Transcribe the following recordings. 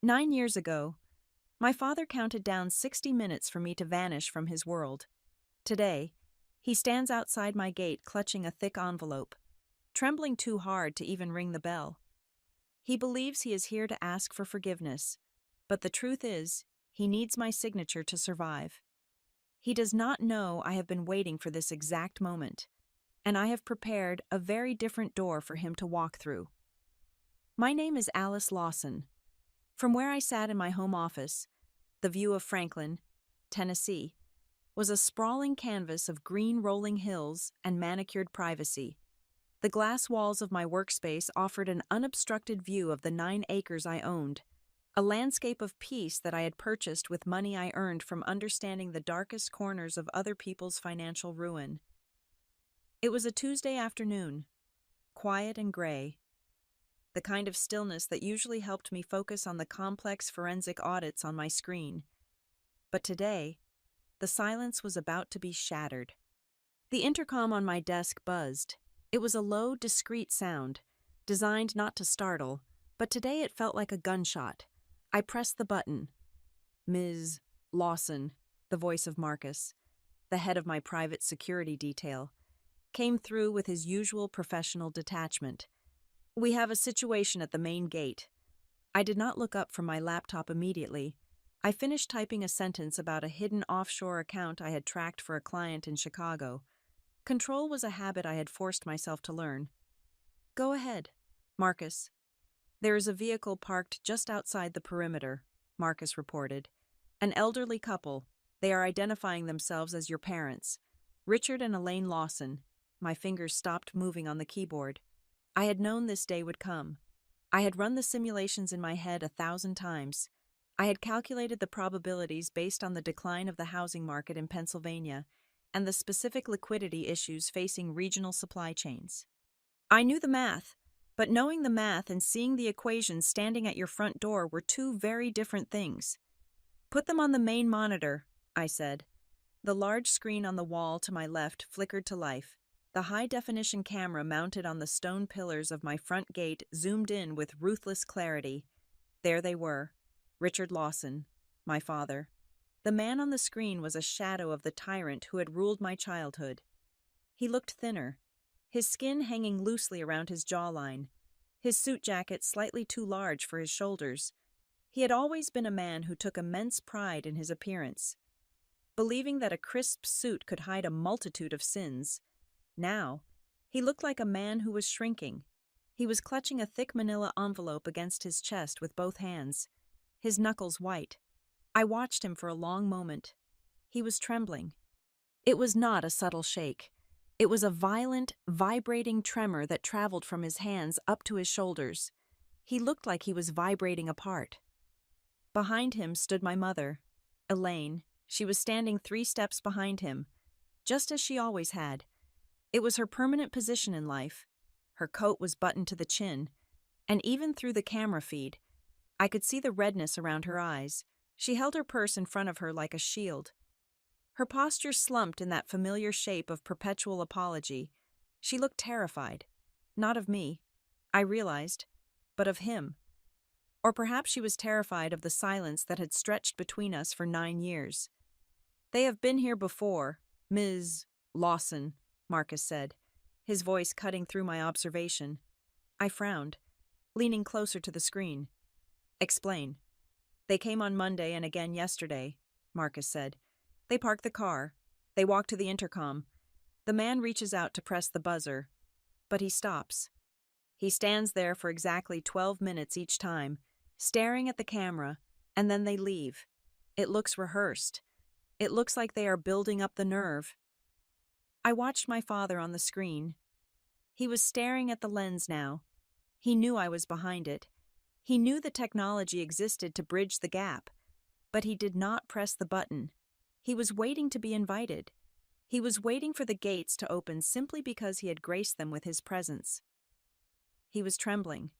9 years ago, my father counted down 60 minutes for me to vanish from his world. Today, he stands outside my gate clutching a thick envelope, trembling too hard to even ring the bell. He believes he is here to ask for forgiveness, but the truth is, he needs my signature to survive. He does not know I have been waiting for this exact moment, and I have prepared a very different door for him to walk through. My name is Alice Lawson. From where I sat in my home office, the view of Franklin, Tennessee, was a sprawling canvas of green rolling hills and manicured privacy. The glass walls of my workspace offered an unobstructed view of the 9 acres I owned, a landscape of peace that I had purchased with money I earned from understanding the darkest corners of other people's financial ruin. It was a Tuesday afternoon, quiet and gray, the kind of stillness that usually helped me focus on the complex forensic audits on my screen. But today, the silence was about to be shattered. The intercom on my desk buzzed. It was a low, discreet sound, designed not to startle, but today it felt like a gunshot. I pressed the button. "Ms. Lawson," the voice of Marcus, the head of my private security detail, came through with his usual professional detachment. "We have a situation at the main gate." I did not look up from my laptop immediately. I finished typing a sentence about a hidden offshore account I had tracked for a client in Chicago. Control was a habit I had forced myself to learn. "Go ahead, Marcus." "There is a vehicle parked just outside the perimeter," Marcus reported. "An elderly couple. They are identifying themselves as your parents, Richard and Elaine Lawson." My fingers stopped moving on the keyboard. I had known this day would come. I had run the simulations in my head 1,000 times. I had calculated the probabilities based on the decline of the housing market in Pennsylvania and the specific liquidity issues facing regional supply chains. I knew the math, but knowing the math and seeing the equations standing at your front door were two very different things. "Put them on the main monitor," I said. The large screen on the wall to my left flickered to life. The high-definition camera mounted on the stone pillars of my front gate zoomed in with ruthless clarity. There they were, Richard Lawson, my father. The man on the screen was a shadow of the tyrant who had ruled my childhood. He looked thinner, his skin hanging loosely around his jawline, his suit jacket slightly too large for his shoulders. He had always been a man who took immense pride in his appearance, believing that a crisp suit could hide a multitude of sins. Now, he looked like a man who was shrinking. He was clutching a thick manila envelope against his chest with both hands, his knuckles white. I watched him for a long moment. He was trembling. It was not a subtle shake. It was a violent, vibrating tremor that traveled from his hands up to his shoulders. He looked like he was vibrating apart. Behind him stood my mother, Elaine. She was standing 3 steps behind him, just as she always had. It was her permanent position in life. Her coat was buttoned to the chin, and even through the camera feed, I could see the redness around her eyes. She held her purse in front of her like a shield. Her posture slumped in that familiar shape of perpetual apology. She looked terrified. Not of me, I realized, but of him. Or perhaps she was terrified of the silence that had stretched between us for 9 years. "They have been here before, Ms. Lawson," Marcus said, his voice cutting through my observation. I frowned, leaning closer to the screen. "Explain." "They came on Monday and again yesterday," Marcus said. "They park the car. They walk to the intercom. The man reaches out to press the buzzer, but he stops. He stands there for exactly 12 minutes each time, staring at the camera, and then they leave. It looks rehearsed. It looks like they are building up the nerve." I watched my father on the screen. He was staring at the lens now. He knew I was behind it. He knew the technology existed to bridge the gap, but he did not press the button. He was waiting to be invited. He was waiting for the gates to open simply because he had graced them with his presence. He was trembling.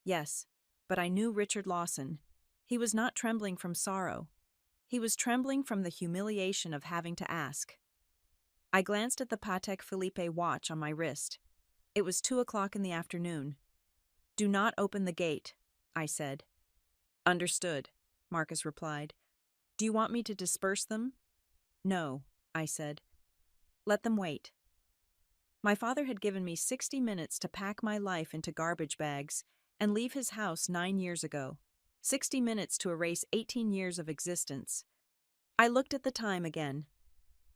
Yes, but I knew Richard Lawson. He was not trembling from sorrow. He was trembling from the humiliation of having to ask. I glanced at the Patek Philippe watch on my wrist. It was 2 o'clock in the afternoon. "Do not open the gate," I said. Understood, Marcus replied. Do you want me to disperse them? No, I said. Let them wait. My father had given me 60 minutes to pack my life into garbage bags and leave his house 9 years ago. 60 minutes to erase 18 years of existence. I looked at the time again.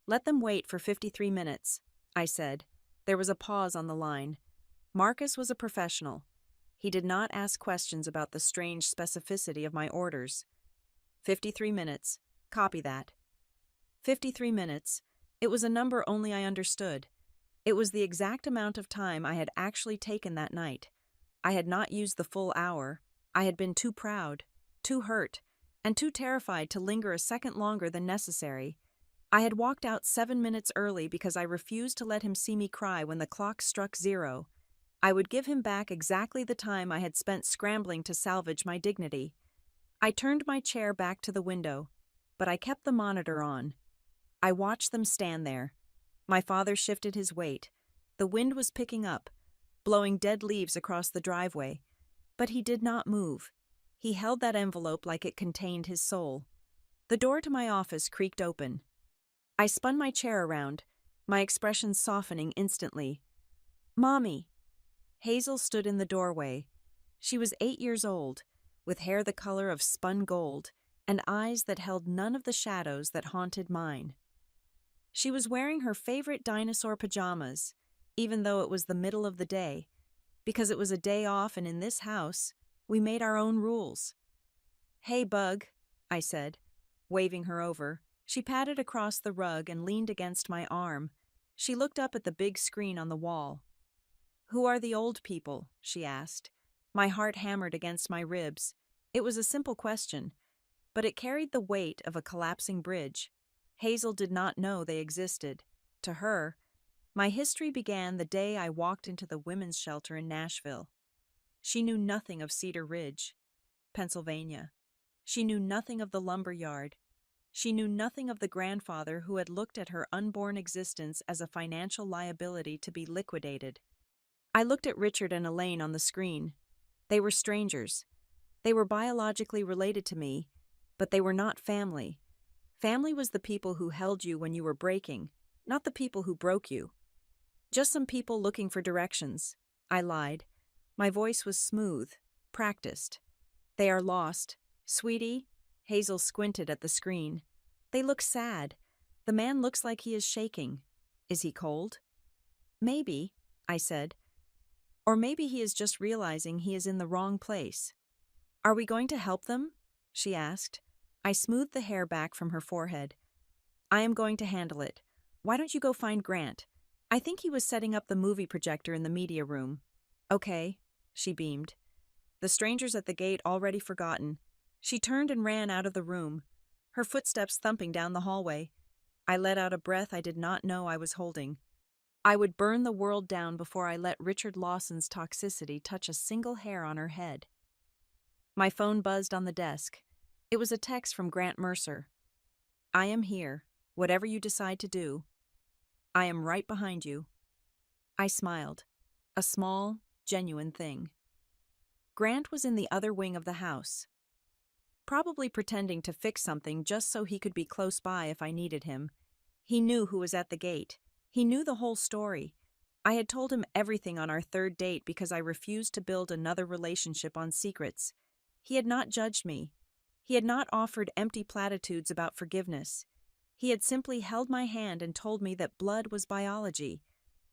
Let them wait for 53 minutes, I said. There was a pause on the line. Marcus was a professional. He did not ask questions about the strange specificity of my orders. 53 minutes. Copy that. 53 minutes. It was a number only I understood. It was the exact amount of time I had actually taken that night. I had not used the full hour. I had been too proud, too hurt, and too terrified to linger a second longer than necessary. I had walked out 7 minutes early because I refused to let him see me cry when the clock struck 0. I would give him back exactly the time I had spent scrambling to salvage my dignity. I turned my chair back to the window, but I kept the monitor on. I watched them stand there. My father shifted his weight. The wind was picking up, blowing dead leaves across the driveway, but he did not move. He held that envelope like it contained his soul. The door to my office creaked open. I spun my chair around, my expression softening instantly. Mommy! Hazel stood in the doorway. She was 8 years old, with hair the color of spun gold and eyes that held none of the shadows that haunted mine. She was wearing her favorite dinosaur pajamas, even though it was the middle of the day, because it was a day off and in this house, we made our own rules. Hey, Bug, I said, waving her over. She patted across the rug and leaned against my arm. She looked up at the big screen on the wall. Who are the old people? She asked. My heart hammered against my ribs. It was a simple question, but it carried the weight of a collapsing bridge. Hazel did not know they existed. To her, my history began the day I walked into the women's shelter in Nashville. She knew nothing of Cedar Ridge, Pennsylvania. She knew nothing of the lumber yard. She knew nothing of the grandfather who had looked at her unborn existence as a financial liability to be liquidated. I looked at Richard and Elaine on the screen. They were strangers. They were biologically related to me, but they were not family. Family was the people who held you when you were breaking, not the people who broke you. Just some people looking for directions. I lied. My voice was smooth, practiced. They are lost. Sweetie, Hazel squinted at the screen. They look sad. The man looks like he is shaking. Is he cold? Maybe, I said. Or maybe he is just realizing he is in the wrong place. Are we going to help them? She asked. I smoothed the hair back from her forehead. I am going to handle it. Why don't you go find Grant? I think he was setting up the movie projector in the media room. Okay, she beamed. The strangers at the gate already forgotten. She turned and ran out of the room, her footsteps thumping down the hallway. I let out a breath I did not know I was holding. I would burn the world down before I let Richard Lawson's toxicity touch a single hair on her head. My phone buzzed on the desk. It was a text from Grant Mercer. I am here, whatever you decide to do. I am right behind you. I smiled. A small, genuine thing. Grant was in the other wing of the house, probably pretending to fix something just so he could be close by if I needed him. He knew who was at the gate. He knew the whole story. I had told him everything on our third date because I refused to build another relationship on secrets. He had not judged me. He had not offered empty platitudes about forgiveness. He had simply held my hand and told me that blood was biology,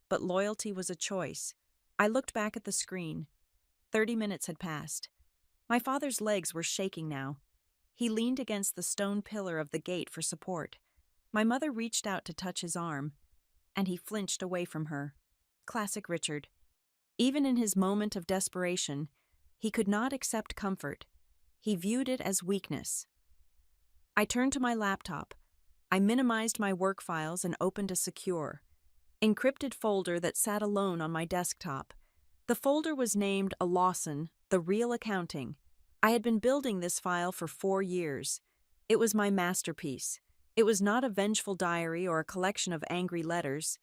but loyalty was a choice. I looked back at the screen. 30 minutes had passed. My father's legs were shaking now. He leaned against the stone pillar of the gate for support. My mother reached out to touch his arm, and he flinched away from her. Classic Richard. Even in his moment of desperation, he could not accept comfort. He viewed it as weakness. I turned to my laptop. I minimized my work files and opened a secure, encrypted folder that sat alone on my desktop. The folder was named A Lawson, The Real Accounting. I had been building this file for 4 years. It was my masterpiece. It was not a vengeful diary or a collection of angry letters.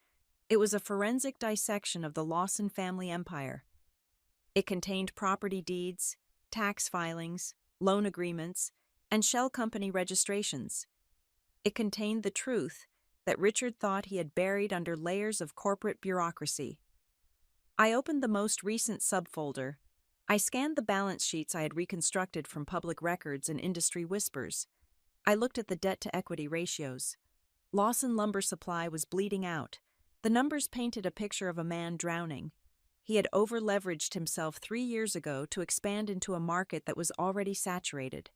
It was a forensic dissection of the Lawson family empire. It contained property deeds, tax filings, loan agreements, and shell company registrations. It contained the truth that Richard thought he had buried under layers of corporate bureaucracy. I opened the most recent subfolder. I scanned the balance sheets I had reconstructed from public records and industry whispers. I looked at the debt-to-equity ratios. Lawson Lumber Supply was bleeding out. The numbers painted a picture of a man drowning. He had over-leveraged himself 3 years ago to expand into a market that was already saturated.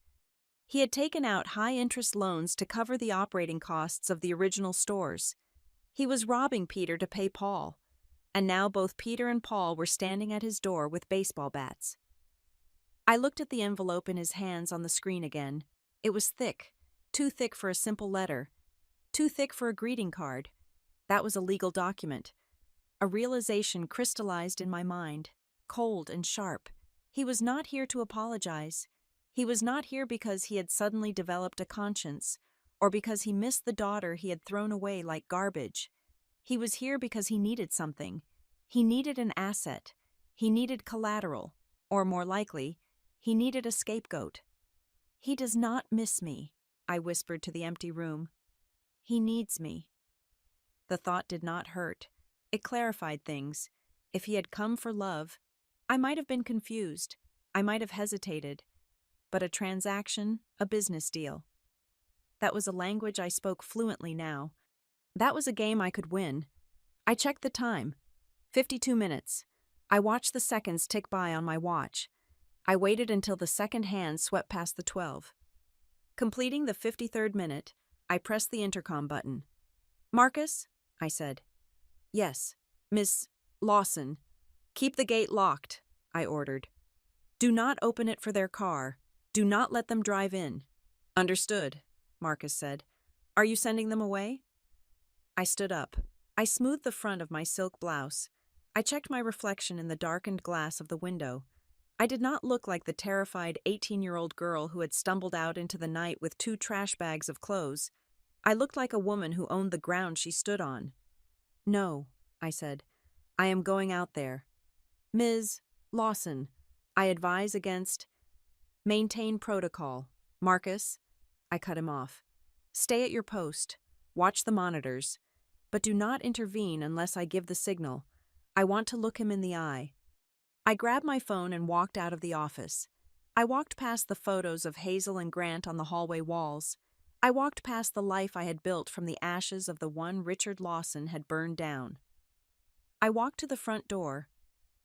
He had taken out high-interest loans to cover the operating costs of the original stores. He was robbing Peter to pay Paul, and now both Peter and Paul were standing at his door with baseball bats. I looked at the envelope in his hands on the screen again. It was thick, too thick for a simple letter, too thick for a greeting card. That was a legal document. A realization crystallized in my mind, cold and sharp. He was not here to apologize. He was not here because he had suddenly developed a conscience, or because he missed the daughter he had thrown away like garbage. He was here because he needed something. He needed an asset. He needed collateral, or more likely, he needed a scapegoat. "He does not miss me," I whispered to the empty room. "He needs me." The thought did not hurt. It clarified things. If he had come for love, I might have been confused. I might have hesitated. But a transaction, a business deal. That was a language I spoke fluently now. That was a game I could win. I checked the time. 52 minutes. I watched the seconds tick by on my watch. I waited until the second hand swept past the 12. Completing the 53rd minute, I pressed the intercom button. "Marcus?" I said. "Yes, Miss Lawson. Keep the gate locked," I ordered. "Do not open it for their car. Do not let them drive in." "Understood," Marcus said. "Are you sending them away?" I stood up. I smoothed the front of my silk blouse. I checked my reflection in the darkened glass of the window. I did not look like the terrified 18-year-old girl who had stumbled out into the night with 2 trash bags of clothes. I looked like a woman who owned the ground she stood on. "No," I said. "I am going out there. Ms. Lawson, I advise against—" "Maintain protocol. Marcus," I cut him off. "Stay at your post. Watch the monitors. But do not intervene unless I give the signal. I want to look him in the eye." I grabbed my phone and walked out of the office. I walked past the photos of Hazel and Grant on the hallway walls. I walked past the life I had built from the ashes of the one Richard Lawson had burned down. I walked to the front door,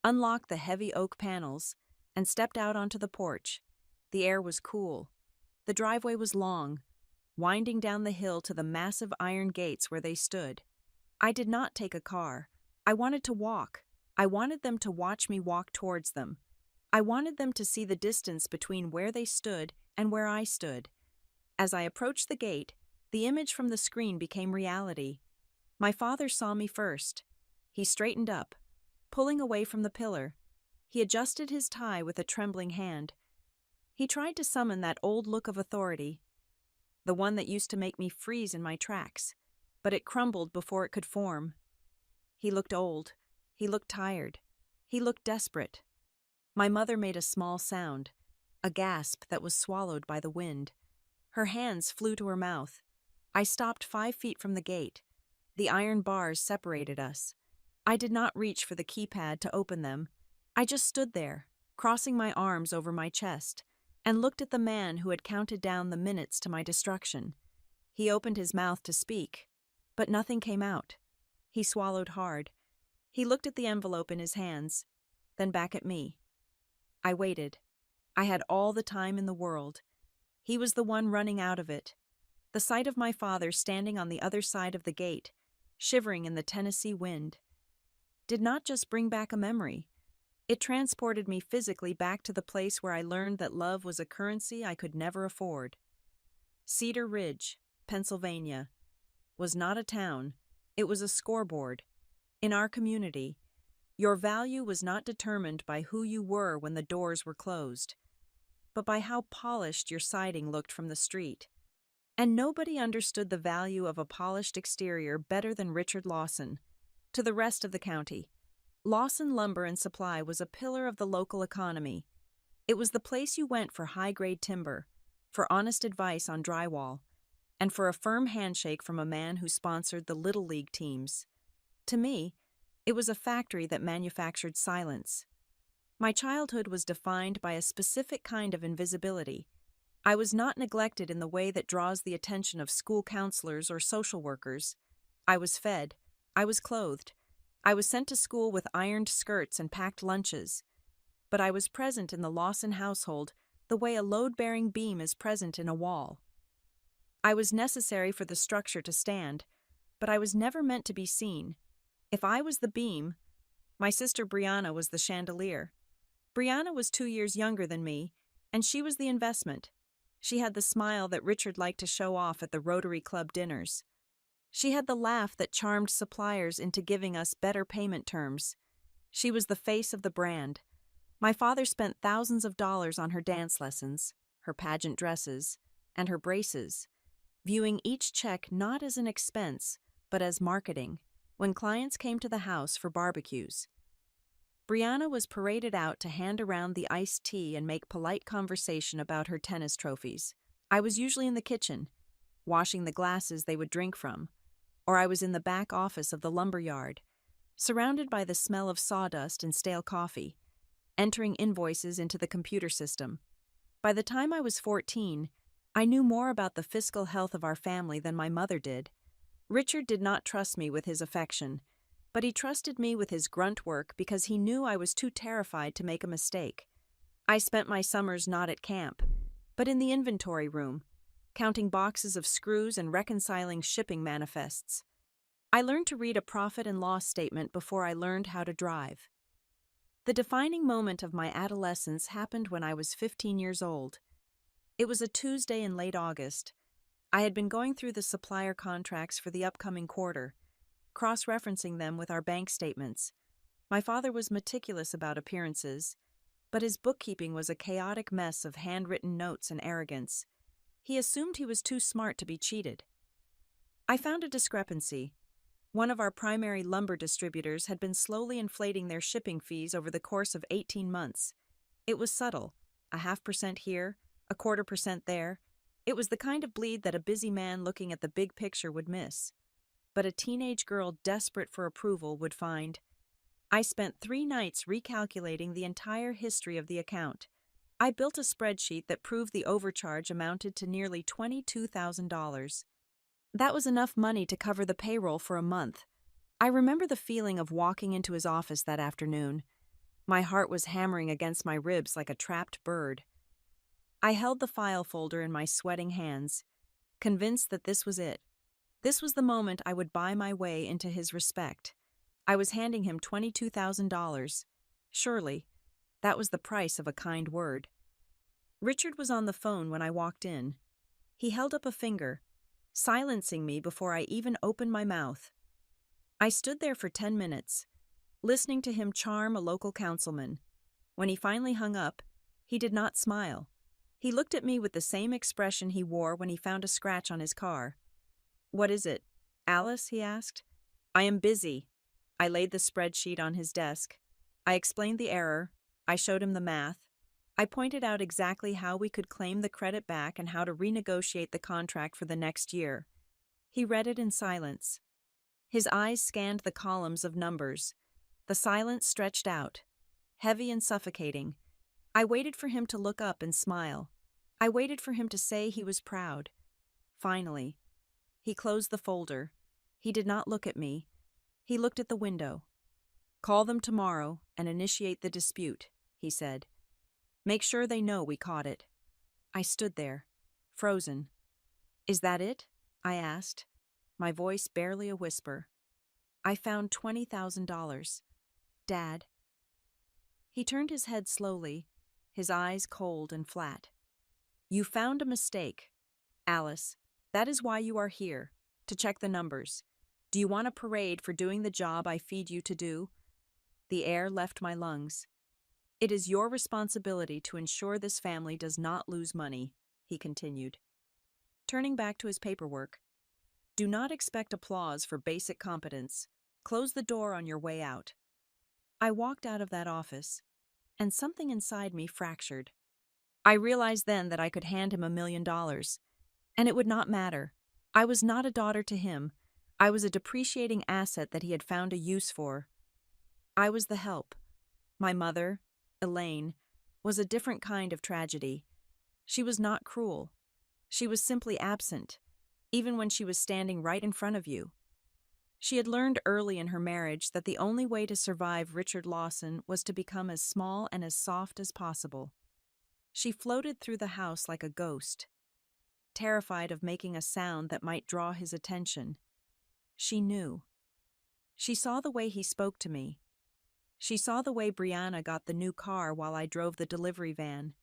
unlocked the heavy oak panels, and stepped out onto the porch. The air was cool. The driveway was long, winding down the hill to the massive iron gates where they stood. I did not take a car. I wanted to walk. I wanted them to watch me walk towards them. I wanted them to see the distance between where they stood and where I stood. As I approached the gate, the image from the screen became reality. My father saw me first. He straightened up, pulling away from the pillar. He adjusted his tie with a trembling hand. He tried to summon that old look of authority, the one that used to make me freeze in my tracks, but it crumbled before it could form. He looked old. He looked tired. He looked desperate. My mother made a small sound, a gasp that was swallowed by the wind. Her hands flew to her mouth. I stopped 5 feet from the gate. The iron bars separated us. I did not reach for the keypad to open them. I just stood there, crossing my arms over my chest, and looked at the man who had counted down the minutes to my destruction. He opened his mouth to speak, but nothing came out. He swallowed hard. He looked at the envelope in his hands, then back at me. I waited. I had all the time in the world. He was the one running out of it. The sight of my father standing on the other side of the gate, shivering in the Tennessee wind, did not just bring back a memory. It transported me physically back to the place where I learned that love was a currency I could never afford. Cedar Ridge, Pennsylvania, was not a town. It was a scoreboard. In our community, your value was not determined by who you were when the doors were closed, but by how polished your siding looked from the street. And nobody understood the value of a polished exterior better than Richard Lawson. To the rest of the county, Lawson Lumber and Supply was a pillar of the local economy. It was the place you went for high-grade timber, for honest advice on drywall, and for a firm handshake from a man who sponsored the Little League teams. To me, it was a factory that manufactured silence. My childhood was defined by a specific kind of invisibility. I was not neglected in the way that draws the attention of school counselors or social workers. I was fed. I was clothed. I was sent to school with ironed skirts and packed lunches. But I was present in the Lawson household the way a load-bearing beam is present in a wall. I was necessary for the structure to stand, but I was never meant to be seen. If I was the beam, my sister Brianna was the chandelier. Brianna was 2 years younger than me, and she was the investment. She had the smile that Richard liked to show off at the Rotary Club dinners. She had the laugh that charmed suppliers into giving us better payment terms. She was the face of the brand. My father spent thousands of dollars on her dance lessons, her pageant dresses, and her braces, viewing each check not as an expense, but as marketing, when clients came to the house for barbecues. Brianna was paraded out to hand around the iced tea and make polite conversation about her tennis trophies. I was usually in the kitchen, washing the glasses they would drink from, or I was in the back office of the lumber yard, surrounded by the smell of sawdust and stale coffee, entering invoices into the computer system. By the time I was 14, I knew more about the fiscal health of our family than my mother did. Richard did not trust me with his affection, but he trusted me with his grunt work because he knew I was too terrified to make a mistake. I spent my summers not at camp, but in the inventory room, counting boxes of screws and reconciling shipping manifests. I learned to read a profit and loss statement before I learned how to drive. The defining moment of my adolescence happened when I was 15 years old. It was a Tuesday in late August. I had been going through the supplier contracts for the upcoming quarter, cross-referencing them with our bank statements. My father was meticulous about appearances, but his bookkeeping was a chaotic mess of handwritten notes and arrogance. He assumed he was too smart to be cheated. I found a discrepancy. One of our primary lumber distributors had been slowly inflating their shipping fees over the course of 18 months. It was subtle, 0.5% here, 0.25% there. It was the kind of bleed that a busy man looking at the big picture would miss, but a teenage girl desperate for approval would find. I spent 3 nights recalculating the entire history of the account. I built a spreadsheet that proved the overcharge amounted to nearly $22,000. That was enough money to cover the payroll for a month. I remember the feeling of walking into his office that afternoon. My heart was hammering against my ribs like a trapped bird. I held the file folder in my sweating hands, convinced that this was it. This was the moment I would buy my way into his respect. I was handing him $22,000. Surely, that was the price of a kind word. Richard was on the phone when I walked in. He held up a finger, silencing me before I even opened my mouth. I stood there for 10 minutes, listening to him charm a local councilman. When he finally hung up, he did not smile. He looked at me with the same expression he wore when he found a scratch on his car. "What is it, Alice?" he asked. "I am busy." I laid the spreadsheet on his desk. I explained the error. I showed him the math. I pointed out exactly how we could claim the credit back and how to renegotiate the contract for the next year. He read it in silence. His eyes scanned the columns of numbers. The silence stretched out, heavy and suffocating. I waited for him to look up and smile. I waited for him to say he was proud. Finally, he closed the folder. He did not look at me. He looked at the window. "Call them tomorrow and initiate the dispute," he said. "Make sure they know we caught it." I stood there, frozen. "Is that it?" I asked, my voice barely a whisper. "I found $20,000. Dad." He turned his head slowly, his eyes cold and flat. "You found a mistake, Alice. That is why you are here, to check the numbers. Do you want a parade for doing the job I feed you to do?" The air left my lungs. "It is your responsibility to ensure this family does not lose money," he continued. Turning back to his paperwork, "Do not expect applause for basic competence. Close the door on your way out." I walked out of that office, and something inside me fractured. I realized then that I could hand him $1 million, and it would not matter. I was not a daughter to him. I was a depreciating asset that he had found a use for. I was the help. My mother, Elaine, was a different kind of tragedy. She was not cruel. She was simply absent, even when she was standing right in front of you. She had learned early in her marriage that the only way to survive Richard Lawson was to become as small and as soft as possible. She floated through the house like a ghost, terrified of making a sound that might draw his attention. She knew. She saw the way he spoke to me. She saw the way Brianna got the new car while I drove the delivery van.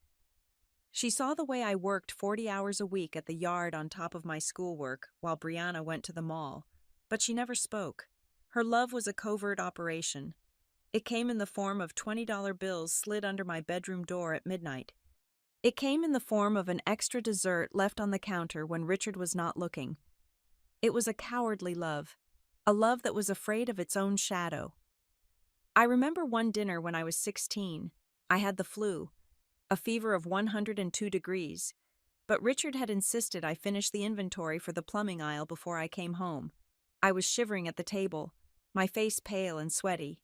She saw the way I worked 40 hours a week at the yard on top of my schoolwork while Brianna went to the mall. But she never spoke. Her love was a covert operation. It came in the form of $20 bills slid under my bedroom door at midnight. It came in the form of an extra dessert left on the counter when Richard was not looking. It was a cowardly love, a love that was afraid of its own shadow. I remember one dinner when I was 16. I had the flu, a fever of 102 degrees, but Richard had insisted I finish the inventory for the plumbing aisle before I came home. I was shivering at the table, my face pale and sweaty.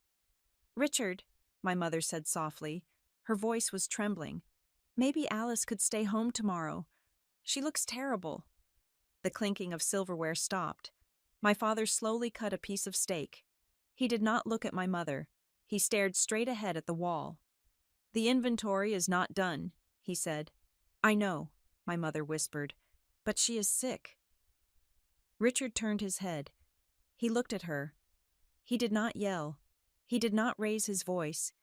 "Richard," my mother said softly. Her voice was trembling. "Maybe Alice could stay home tomorrow. She looks terrible." The clinking of silverware stopped. My father slowly cut a piece of steak. He did not look at my mother. He stared straight ahead at the wall. "The inventory is not done," he said. "I know," my mother whispered, "but she is sick." Richard turned his head. He looked at her. He did not yell. He did not raise his voice.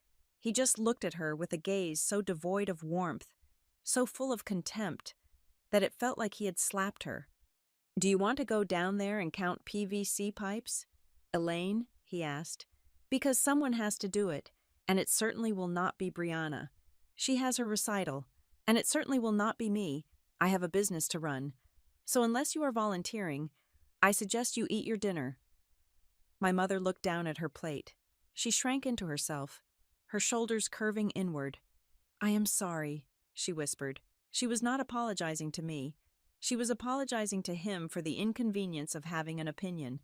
He just looked at her with a gaze so devoid of warmth, so full of contempt, that it felt like he had slapped her. "Do you want to go down there and count PVC pipes, Elaine?" he asked. "Because someone has to do it, and it certainly will not be Brianna. She has her recital, and it certainly will not be me. I have a business to run. So unless you are volunteering, I suggest you eat your dinner." My mother looked down at her plate. She shrank into herself, her shoulders curving inward. "I am sorry," she whispered. She was not apologizing to me. She was apologizing to him for the inconvenience of having an opinion.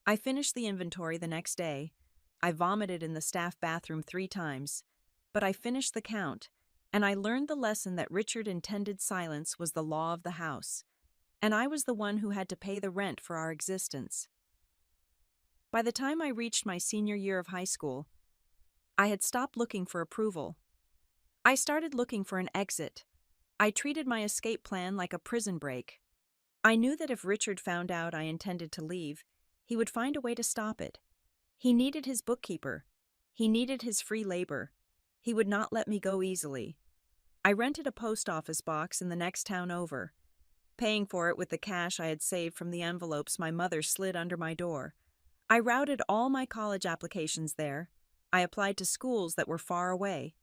I finished the inventory the next day. I vomited in the staff bathroom 3 times. But I finished the count, and I learned the lesson that Richard intended silence was the law of the house, and I was the one who had to pay the rent for our existence. By the time I reached my senior year of high school, I had stopped looking for approval. I started looking for an exit. I treated my escape plan like a prison break. I knew that if Richard found out I intended to leave, he would find a way to stop it. He needed his bookkeeper. He needed his free labor. He would not let me go easily. I rented a post office box in the next town over, paying for it with the cash I had saved from the envelopes my mother slid under my door. I routed all my college applications there. I applied to schools that were far away: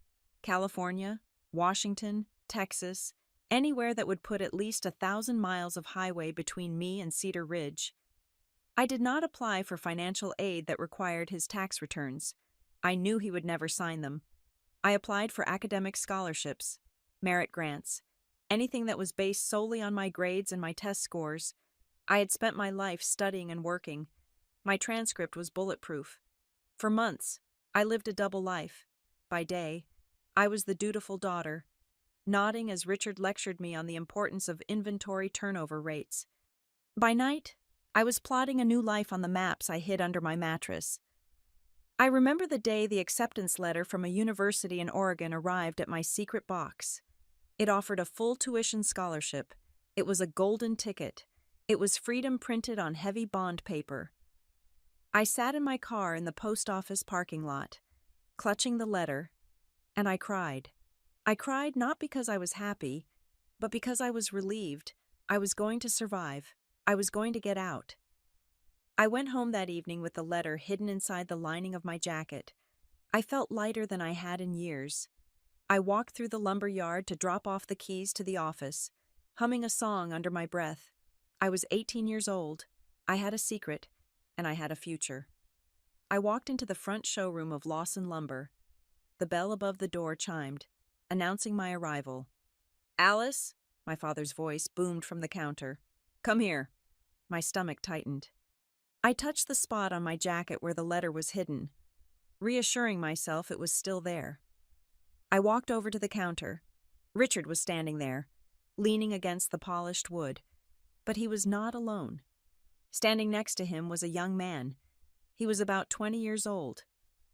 California, Washington, Texas, anywhere that would put at least 1,000 miles of highway between me and Cedar Ridge. I did not apply for financial aid that required his tax returns. I knew he would never sign them. I applied for academic scholarships, merit grants, anything that was based solely on my grades and my test scores. I had spent my life studying and working. My transcript was bulletproof. For months, I lived a double life. By day, I was the dutiful daughter, nodding as Richard lectured me on the importance of inventory turnover rates. By night, I was plotting a new life on the maps I hid under my mattress. I remember the day the acceptance letter from a university in Oregon arrived at my secret box. It offered a full tuition scholarship. It was a golden ticket. It was freedom printed on heavy bond paper. I sat in my car in the post office parking lot, clutching the letter, and I cried. I cried not because I was happy, but because I was relieved. I was going to survive. I was going to get out. I went home that evening with the letter hidden inside the lining of my jacket. I felt lighter than I had in years. I walked through the lumber yard to drop off the keys to the office, humming a song under my breath. I was 18 years old. I had a secret, and I had a future. I walked into the front showroom of Lawson Lumber. The bell above the door chimed, announcing my arrival. Alice? My father's voice boomed from the counter. Come here. My stomach tightened. I touched the spot on my jacket where the letter was hidden, reassuring myself it was still there. I walked over to the counter. Richard was standing there, leaning against the polished wood, but he was not alone. Standing next to him was a young man. He was about 20 years old.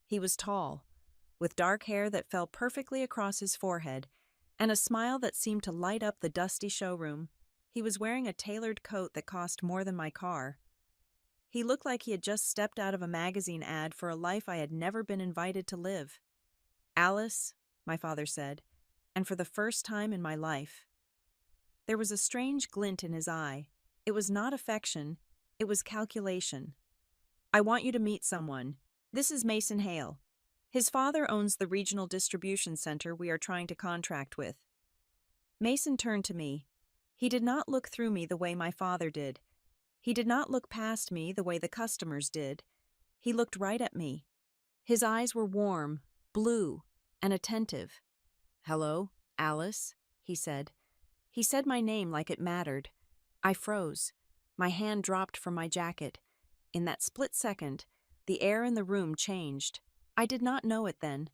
He was tall, with dark hair that fell perfectly across his forehead, and a smile that seemed to light up the dusty showroom. He was wearing a tailored coat that cost more than my car. He looked like he had just stepped out of a magazine ad for a life I had never been invited to live. Alice, my father said, and for the first time in my life. There was a strange glint in his eye. It was not affection, it was calculation. I want you to meet someone. This is Mason Hale. His father owns the regional distribution center we are trying to contract with. Mason turned to me. He did not look through me the way my father did. He did not look past me the way the customers did. He looked right at me. His eyes were warm, blue, and attentive. Hello, Alice, he said. He said my name like it mattered. I froze. My hand dropped from my jacket. In that split second, the air in the room changed. I did not know it then,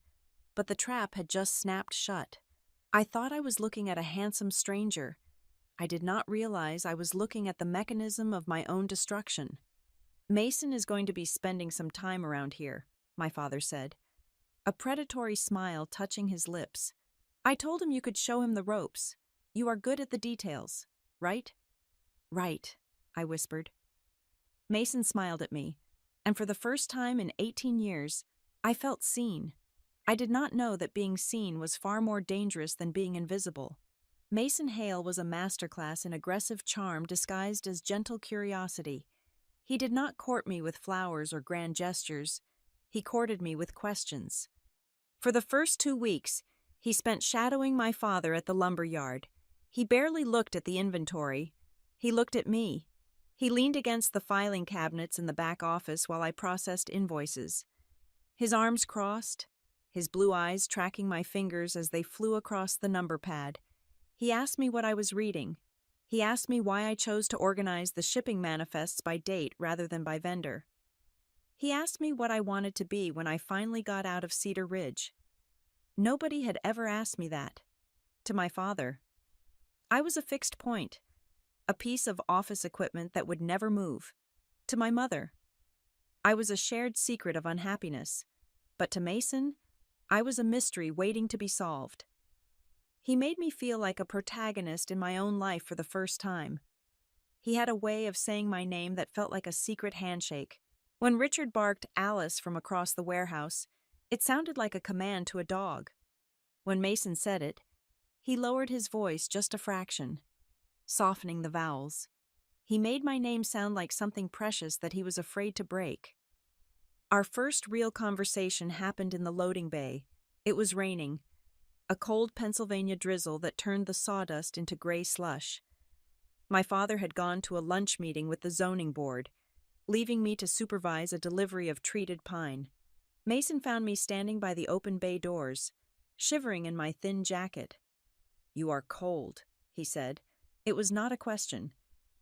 but the trap had just snapped shut. I thought I was looking at a handsome stranger. I did not realize I was looking at the mechanism of my own destruction. Mason is going to be spending some time around here, my father said, a predatory smile touching his lips. I told him you could show him the ropes. You are good at the details, right? Right, I whispered. Mason smiled at me, and for the first time in 18 years, I felt seen. I did not know that being seen was far more dangerous than being invisible. Mason Hale was a masterclass in aggressive charm disguised as gentle curiosity. He did not court me with flowers or grand gestures. He courted me with questions. For the first 2 weeks, he spent shadowing my father at the lumber yard. He barely looked at the inventory. He looked at me. He leaned against the filing cabinets in the back office while I processed invoices. His arms crossed, his blue eyes tracking my fingers as they flew across the number pad. He asked me what I was reading. He asked me why I chose to organize the shipping manifests by date rather than by vendor. He asked me what I wanted to be when I finally got out of Cedar Ridge. Nobody had ever asked me that. To my father. I was a fixed point, a piece of office equipment that would never move. To my mother. I was a shared secret of unhappiness. But to Mason, I was a mystery waiting to be solved. He made me feel like a protagonist in my own life for the first time. He had a way of saying my name that felt like a secret handshake. When Richard barked Alice from across the warehouse, it sounded like a command to a dog. When Mason said it, he lowered his voice just a fraction, softening the vowels. He made my name sound like something precious that he was afraid to break. Our first real conversation happened in the loading bay. It was raining, a cold Pennsylvania drizzle that turned the sawdust into gray slush. My father had gone to a lunch meeting with the zoning board, leaving me to supervise a delivery of treated pine. Mason found me standing by the open bay doors, shivering in my thin jacket. "You are cold," he said. It was not a question.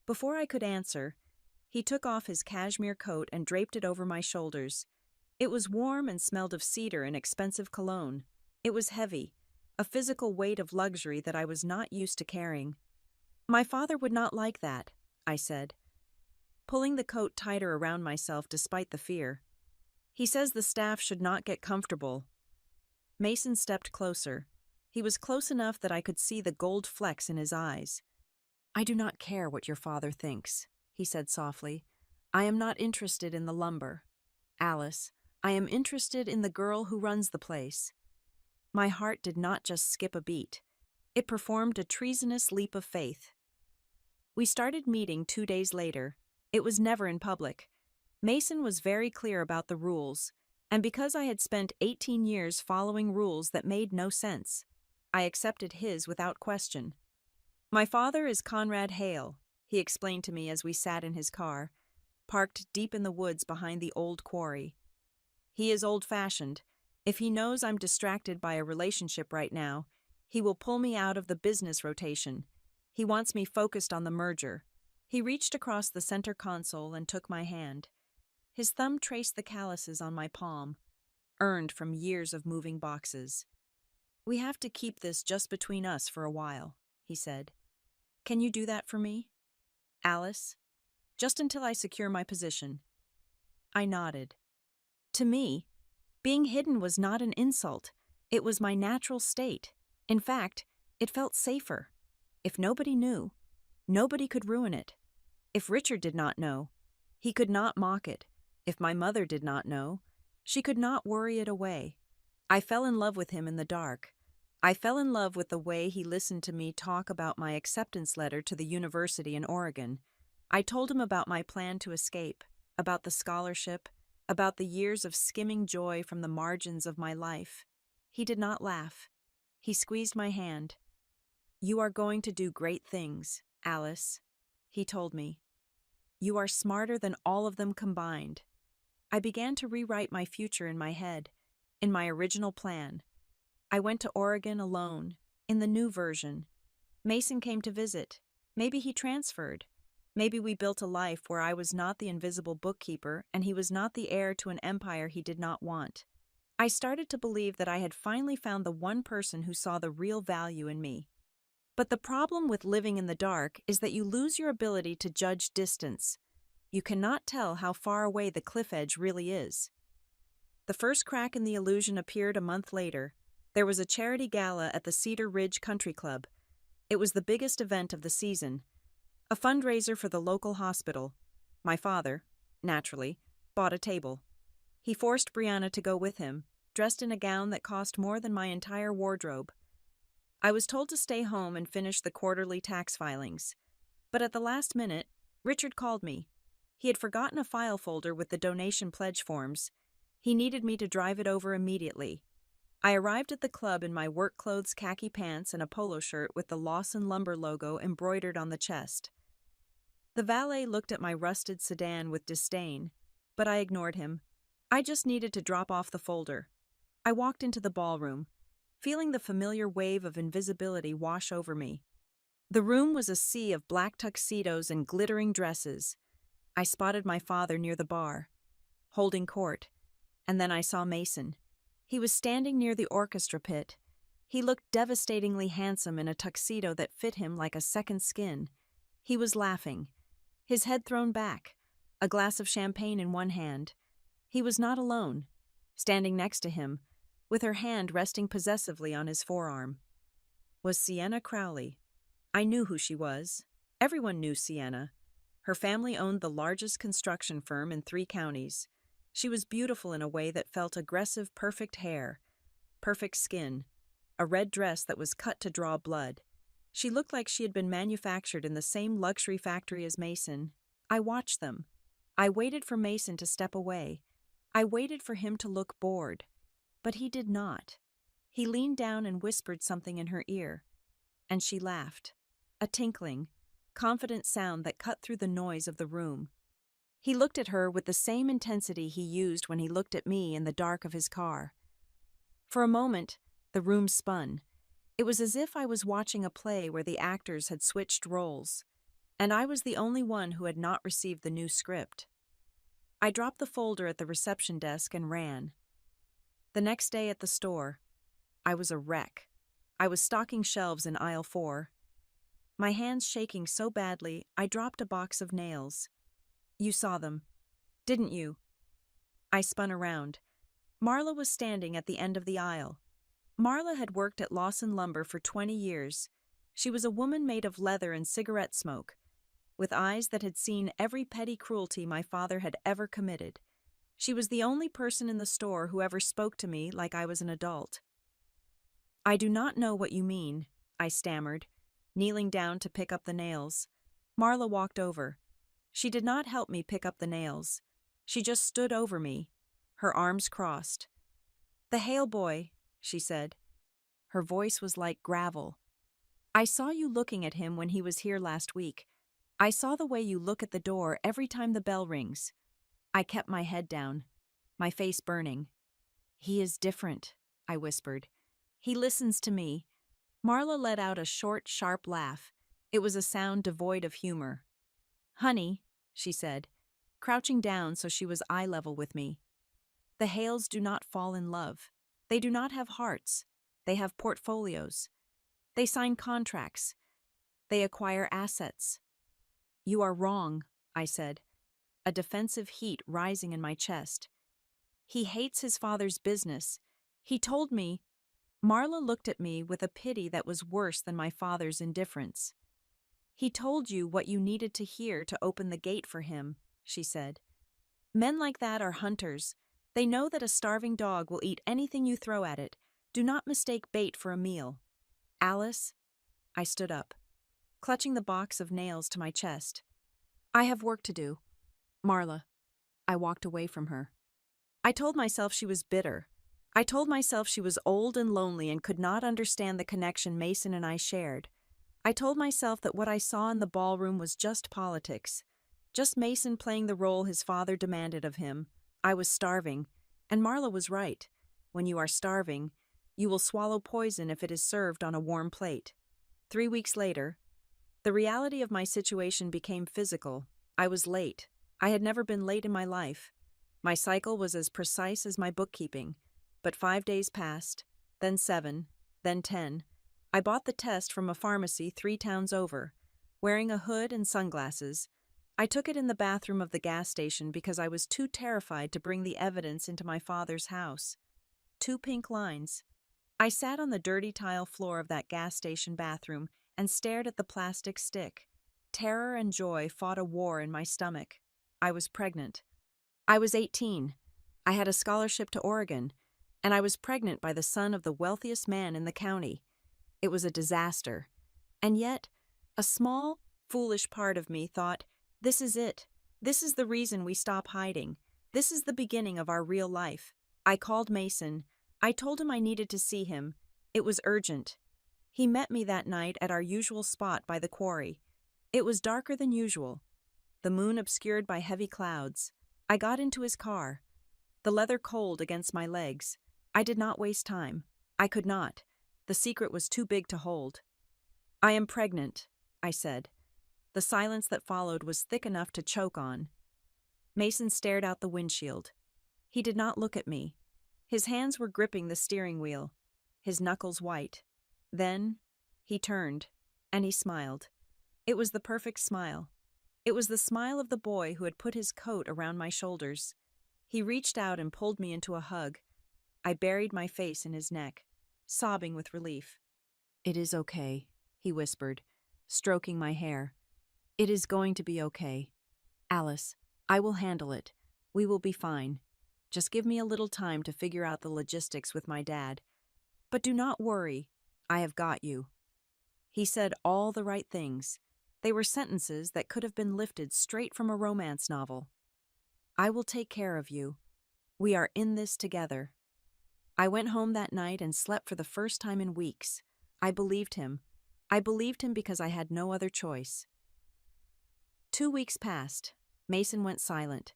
Before I could answer, he took off his cashmere coat and draped it over my shoulders. It was warm and smelled of cedar and expensive cologne. It was heavy, a physical weight of luxury that I was not used to carrying. "My father would not like that," I said, pulling the coat tighter around myself despite the fear. "He says the staff should not get comfortable." Mason stepped closer. He was close enough that I could see the gold flecks in his eyes. "I do not care what your father thinks," he said softly. "I am not interested in the lumber. Alice, I am interested in the girl who runs the place." My heart did not just skip a beat. It performed a treasonous leap of faith. We started meeting 2 days later. It was never in public. Mason was very clear about the rules, and because I had spent 18 years following rules that made no sense, I accepted his without question. "My father is Conrad Hale," he explained to me as we sat in his car, parked deep in the woods behind the old quarry. "He is old-fashioned. If he knows I'm distracted by a relationship right now, He will pull me out of the business rotation. He wants me focused on the merger. He reached across the center console and took my hand. His thumb traced the calluses on my palm, earned from years of moving boxes. "We have to keep this just between us for a while," he said. "Can you do that for me, Alice? Just until I secure my position." I nodded. To me, being hidden was not an insult. It was my natural state. In fact, it felt safer. If nobody knew, nobody could ruin it. If Richard did not know, he could not mock it. If my mother did not know, she could not worry it away. I fell in love with him in the dark. I fell in love with the way he listened to me talk about my acceptance letter to the university in Oregon. I told him about my plan to escape, about the scholarship, about the years of skimming joy from the margins of my life. He did not laugh. He squeezed my hand. "You are going to do great things, Alice," he told me. "You are smarter than all of them combined." I began to rewrite my future in my head, in my original plan. I went to Oregon alone, in the new version. Mason came to visit. Maybe he transferred. Maybe we built a life where I was not the invisible bookkeeper and he was not the heir to an empire he did not want. I started to believe that I had finally found the one person who saw the real value in me. But the problem with living in the dark is that you lose your ability to judge distance. You cannot tell how far away the cliff edge really is. The first crack in the illusion appeared a month later. There was a charity gala at the Cedar Ridge Country Club. It was the biggest event of the season. A fundraiser for the local hospital. My father, naturally, bought a table. He forced Brianna to go with him, dressed in a gown that cost more than my entire wardrobe. I was told to stay home and finish the quarterly tax filings. But at the last minute, Richard called me. He had forgotten a file folder with the donation pledge forms. He needed me to drive it over immediately. I arrived at the club in my work clothes, khaki pants, and a polo shirt with the Lawson Lumber logo embroidered on the chest. The valet looked at my rusted sedan with disdain, but I ignored him. I just needed to drop off the folder. I walked into the ballroom, feeling the familiar wave of invisibility wash over me. The room was a sea of black tuxedos and glittering dresses. I spotted my father near the bar, holding court, and then I saw Mason. He was standing near the orchestra pit. He looked devastatingly handsome in a tuxedo that fit him like a second skin. He was laughing, his head thrown back, a glass of champagne in one hand. He was not alone. Standing next to him, with her hand resting possessively on his forearm, was Sienna Crowley. I knew who she was. Everyone knew Sienna. Her family owned the largest construction firm in 3 counties. She was beautiful in a way that felt aggressive, perfect hair, perfect skin, a red dress that was cut to draw blood. She looked like she had been manufactured in the same luxury factory as Mason. I watched them. I waited for Mason to step away. I waited for him to look bored. But he did not. He leaned down and whispered something in her ear. And she laughed. A tinkling, confident sound that cut through the noise of the room. He looked at her with the same intensity he used when he looked at me in the dark of his car. For a moment, the room spun. It was as if I was watching a play where the actors had switched roles, and I was the only one who had not received the new script. I dropped the folder at the reception desk and ran. The next day at the store, I was a wreck. I was stocking shelves in aisle 4. My hands shaking so badly, I dropped a box of nails. "You saw them, didn't you?" I spun around. Marla was standing at the end of the aisle. Marla had worked at Lawson Lumber for 20 years. She was a woman made of leather and cigarette smoke, with eyes that had seen every petty cruelty my father had ever committed. She was the only person in the store who ever spoke to me like I was an adult. "I do not know what you mean," I stammered, kneeling down to pick up the nails. Marla walked over. She did not help me pick up the nails. She just stood over me, her arms crossed. "The Hale boy," she said. Her voice was like gravel. "I saw you looking at him when he was here last week. I saw the way you look at the door every time the bell rings." I kept my head down, my face burning. "He is different," I whispered. "He listens to me. Marla let out a short, sharp laugh. It was a sound devoid of humor. "Honey," she said, crouching down so she was eye level with me, "the Hales do not fall in love. They do not have hearts. They have portfolios. They sign contracts. They acquire assets." "You are wrong," I said, a defensive heat rising in my chest. "He hates his father's business. He told me—" Marla looked at me with a pity that was worse than my father's indifference. "He told you what you needed to hear to open the gate for him," she said. "Men like that are hunters. They know that a starving dog will eat anything you throw at it. Do not mistake bait for a meal." "Alice," I stood up, clutching the box of nails to my chest. "I have work to do." "Marla." I walked away from her. I told myself she was bitter. I told myself she was old and lonely and could not understand the connection Mason and I shared. I told myself that what I saw in the ballroom was just politics. Just Mason playing the role his father demanded of him. I was starving, and Marla was right. When you are starving, you will swallow poison if it is served on a warm plate. 3 weeks later, the reality of my situation became physical. I was late. I had never been late in my life. My cycle was as precise as my bookkeeping. But 5 days passed, then 7, then 10. I bought the test from a pharmacy 3 towns over, wearing a hood and sunglasses. I took it in the bathroom of the gas station because I was too terrified to bring the evidence into my father's house. 2 pink lines. I sat on the dirty tile floor of that gas station bathroom and stared at the plastic stick. Terror and joy fought a war in my stomach. I was pregnant. I was 18. I had a scholarship to Oregon, and I was pregnant by the son of the wealthiest man in the county. It was a disaster. And yet, a small, foolish part of me thought, this is it. This is the reason we stop hiding. This is the beginning of our real life. I called Mason. I told him I needed to see him. It was urgent. He met me that night at our usual spot by the quarry. It was darker than usual, the moon obscured by heavy clouds. I got into his car, the leather cold against my legs. I did not waste time. I could not. The secret was too big to hold. "I am pregnant," I said. The silence that followed was thick enough to choke on. Mason stared out the windshield. He did not look at me. His hands were gripping the steering wheel, his knuckles white. Then he turned, and he smiled. It was the perfect smile. It was the smile of the boy who had put his coat around my shoulders. He reached out and pulled me into a hug. I buried my face in his neck, sobbing with relief. "It is okay," he whispered, stroking my hair. "It is going to be okay. Alice, I will handle it. We will be fine. Just give me a little time to figure out the logistics with my dad. But do not worry. I have got you." He said all the right things. They were sentences that could have been lifted straight from a romance novel. "I will take care of you. We are in this together." I went home that night and slept for the first time in weeks. I believed him. I believed him because I had no other choice. 2 weeks passed. Mason went silent.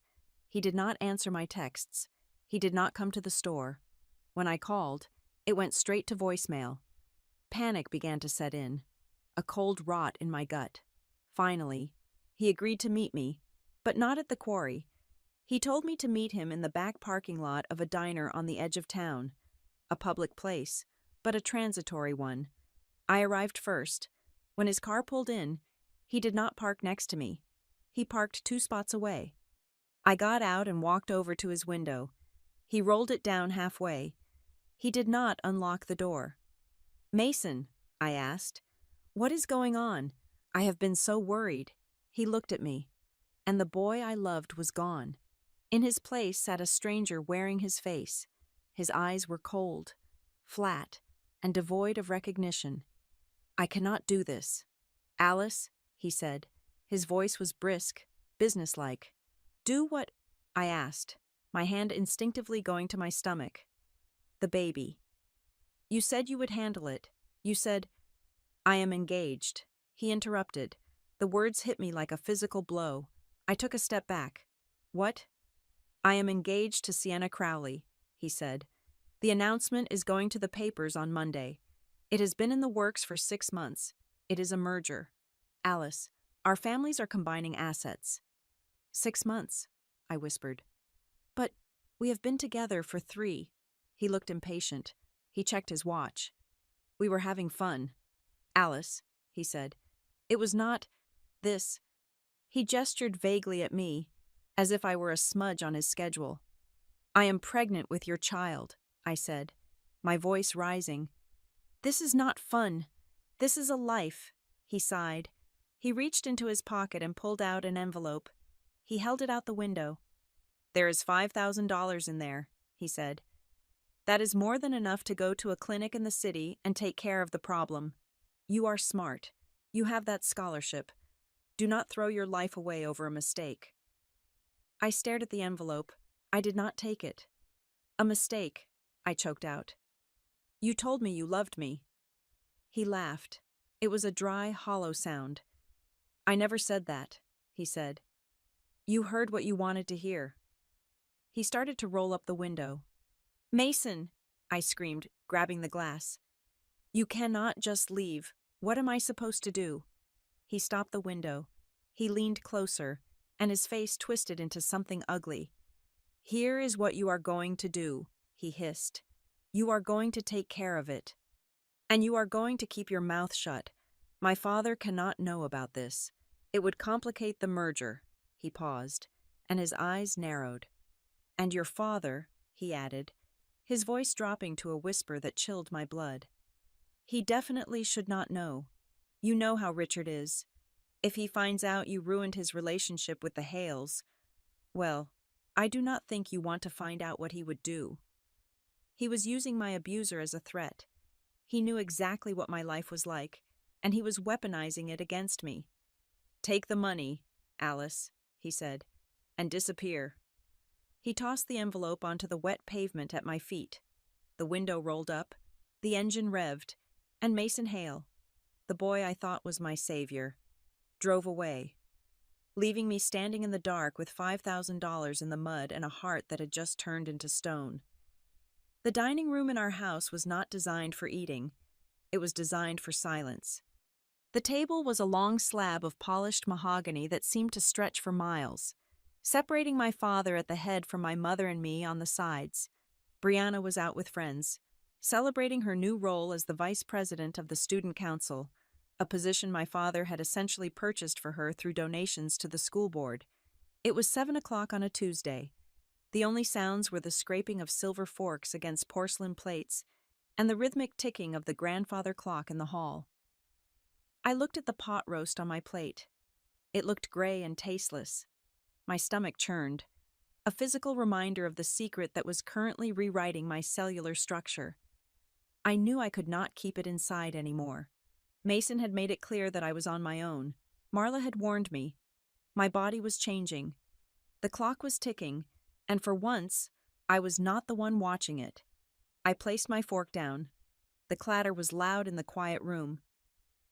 He did not answer my texts. He did not come to the store. When I called, it went straight to voicemail. Panic began to set in, a cold rot in my gut. Finally, he agreed to meet me, but not at the quarry. He told me to meet him in the back parking lot of a diner on the edge of town, a public place, but a transitory one. I arrived first. When his car pulled in, he did not park next to me. He parked 2 spots away. I got out and walked over to his window. He rolled it down halfway. He did not unlock the door. "Mason," I asked, "what is going on? I have been so worried." He looked at me, and the boy I loved was gone. In his place sat a stranger wearing his face. His eyes were cold, flat, and devoid of recognition. "I cannot do this." "Alice," he said. His voice was brisk, businesslike. "Do what?" I asked, my hand instinctively going to my stomach. "The baby. You said you would handle it. You said—" "I am engaged." He interrupted. The words hit me like a physical blow. I took a step back. "What?" "I am engaged to Sienna Crowley," he said. "The announcement is going to the papers on Monday. It has been in the works for 6 months. It is a merger. Alice, our families are combining assets. 6 months, I whispered. But we have been together for 3. He looked impatient. He checked his watch. We were having fun. Alice, he said. It was not this. He gestured vaguely at me, as if I were a smudge on his schedule. I am pregnant with your child, I said, my voice rising. This is not fun. This is a life, he sighed. He reached into his pocket and pulled out an envelope. He held it out the window. There is $5,000 in there, he said. That is more than enough to go to a clinic in the city and take care of the problem. You are smart. You have that scholarship. Do not throw your life away over a mistake. I stared at the envelope. I did not take it. A mistake, I choked out. You told me you loved me. He laughed. It was a dry, hollow sound. I never said that, he said. You heard what you wanted to hear. He started to roll up the window. Mason, I screamed, grabbing the glass. You cannot just leave. What am I supposed to do? He stopped the window. He leaned closer, and his face twisted into something ugly. Here is what you are going to do, he hissed. You are going to take care of it. And you are going to keep your mouth shut. My father cannot know about this. It would complicate the merger. He paused, and his eyes narrowed. And your father, he added, his voice dropping to a whisper that chilled my blood. He definitely should not know. You know how Richard is. If he finds out you ruined his relationship with the Hales, well, I do not think you want to find out what he would do. He was using my abuser as a threat. He knew exactly what my life was like, and he was weaponizing it against me. Take the money, Alice, he said, and disappear. He tossed the envelope onto the wet pavement at my feet. The window rolled up, the engine revved, and Mason Hale, the boy I thought was my savior, drove away, leaving me standing in the dark with $5,000 in the mud and a heart that had just turned into stone. The dining room in our house was not designed for eating. It was designed for silence. The table was a long slab of polished mahogany that seemed to stretch for miles, separating my father at the head from my mother and me on the sides. Brianna was out with friends, celebrating her new role as the vice president of the student council, a position my father had essentially purchased for her through donations to the school board. It was 7 o'clock on a Tuesday. The only sounds were the scraping of silver forks against porcelain plates and the rhythmic ticking of the grandfather clock in the hall. I looked at the pot roast on my plate. It looked gray and tasteless. My stomach churned, a physical reminder of the secret that was currently rewriting my cellular structure. I knew I could not keep it inside anymore. Mason had made it clear that I was on my own. Marla had warned me. My body was changing. The clock was ticking, and for once, I was not the one watching it. I placed my fork down. The clatter was loud in the quiet room.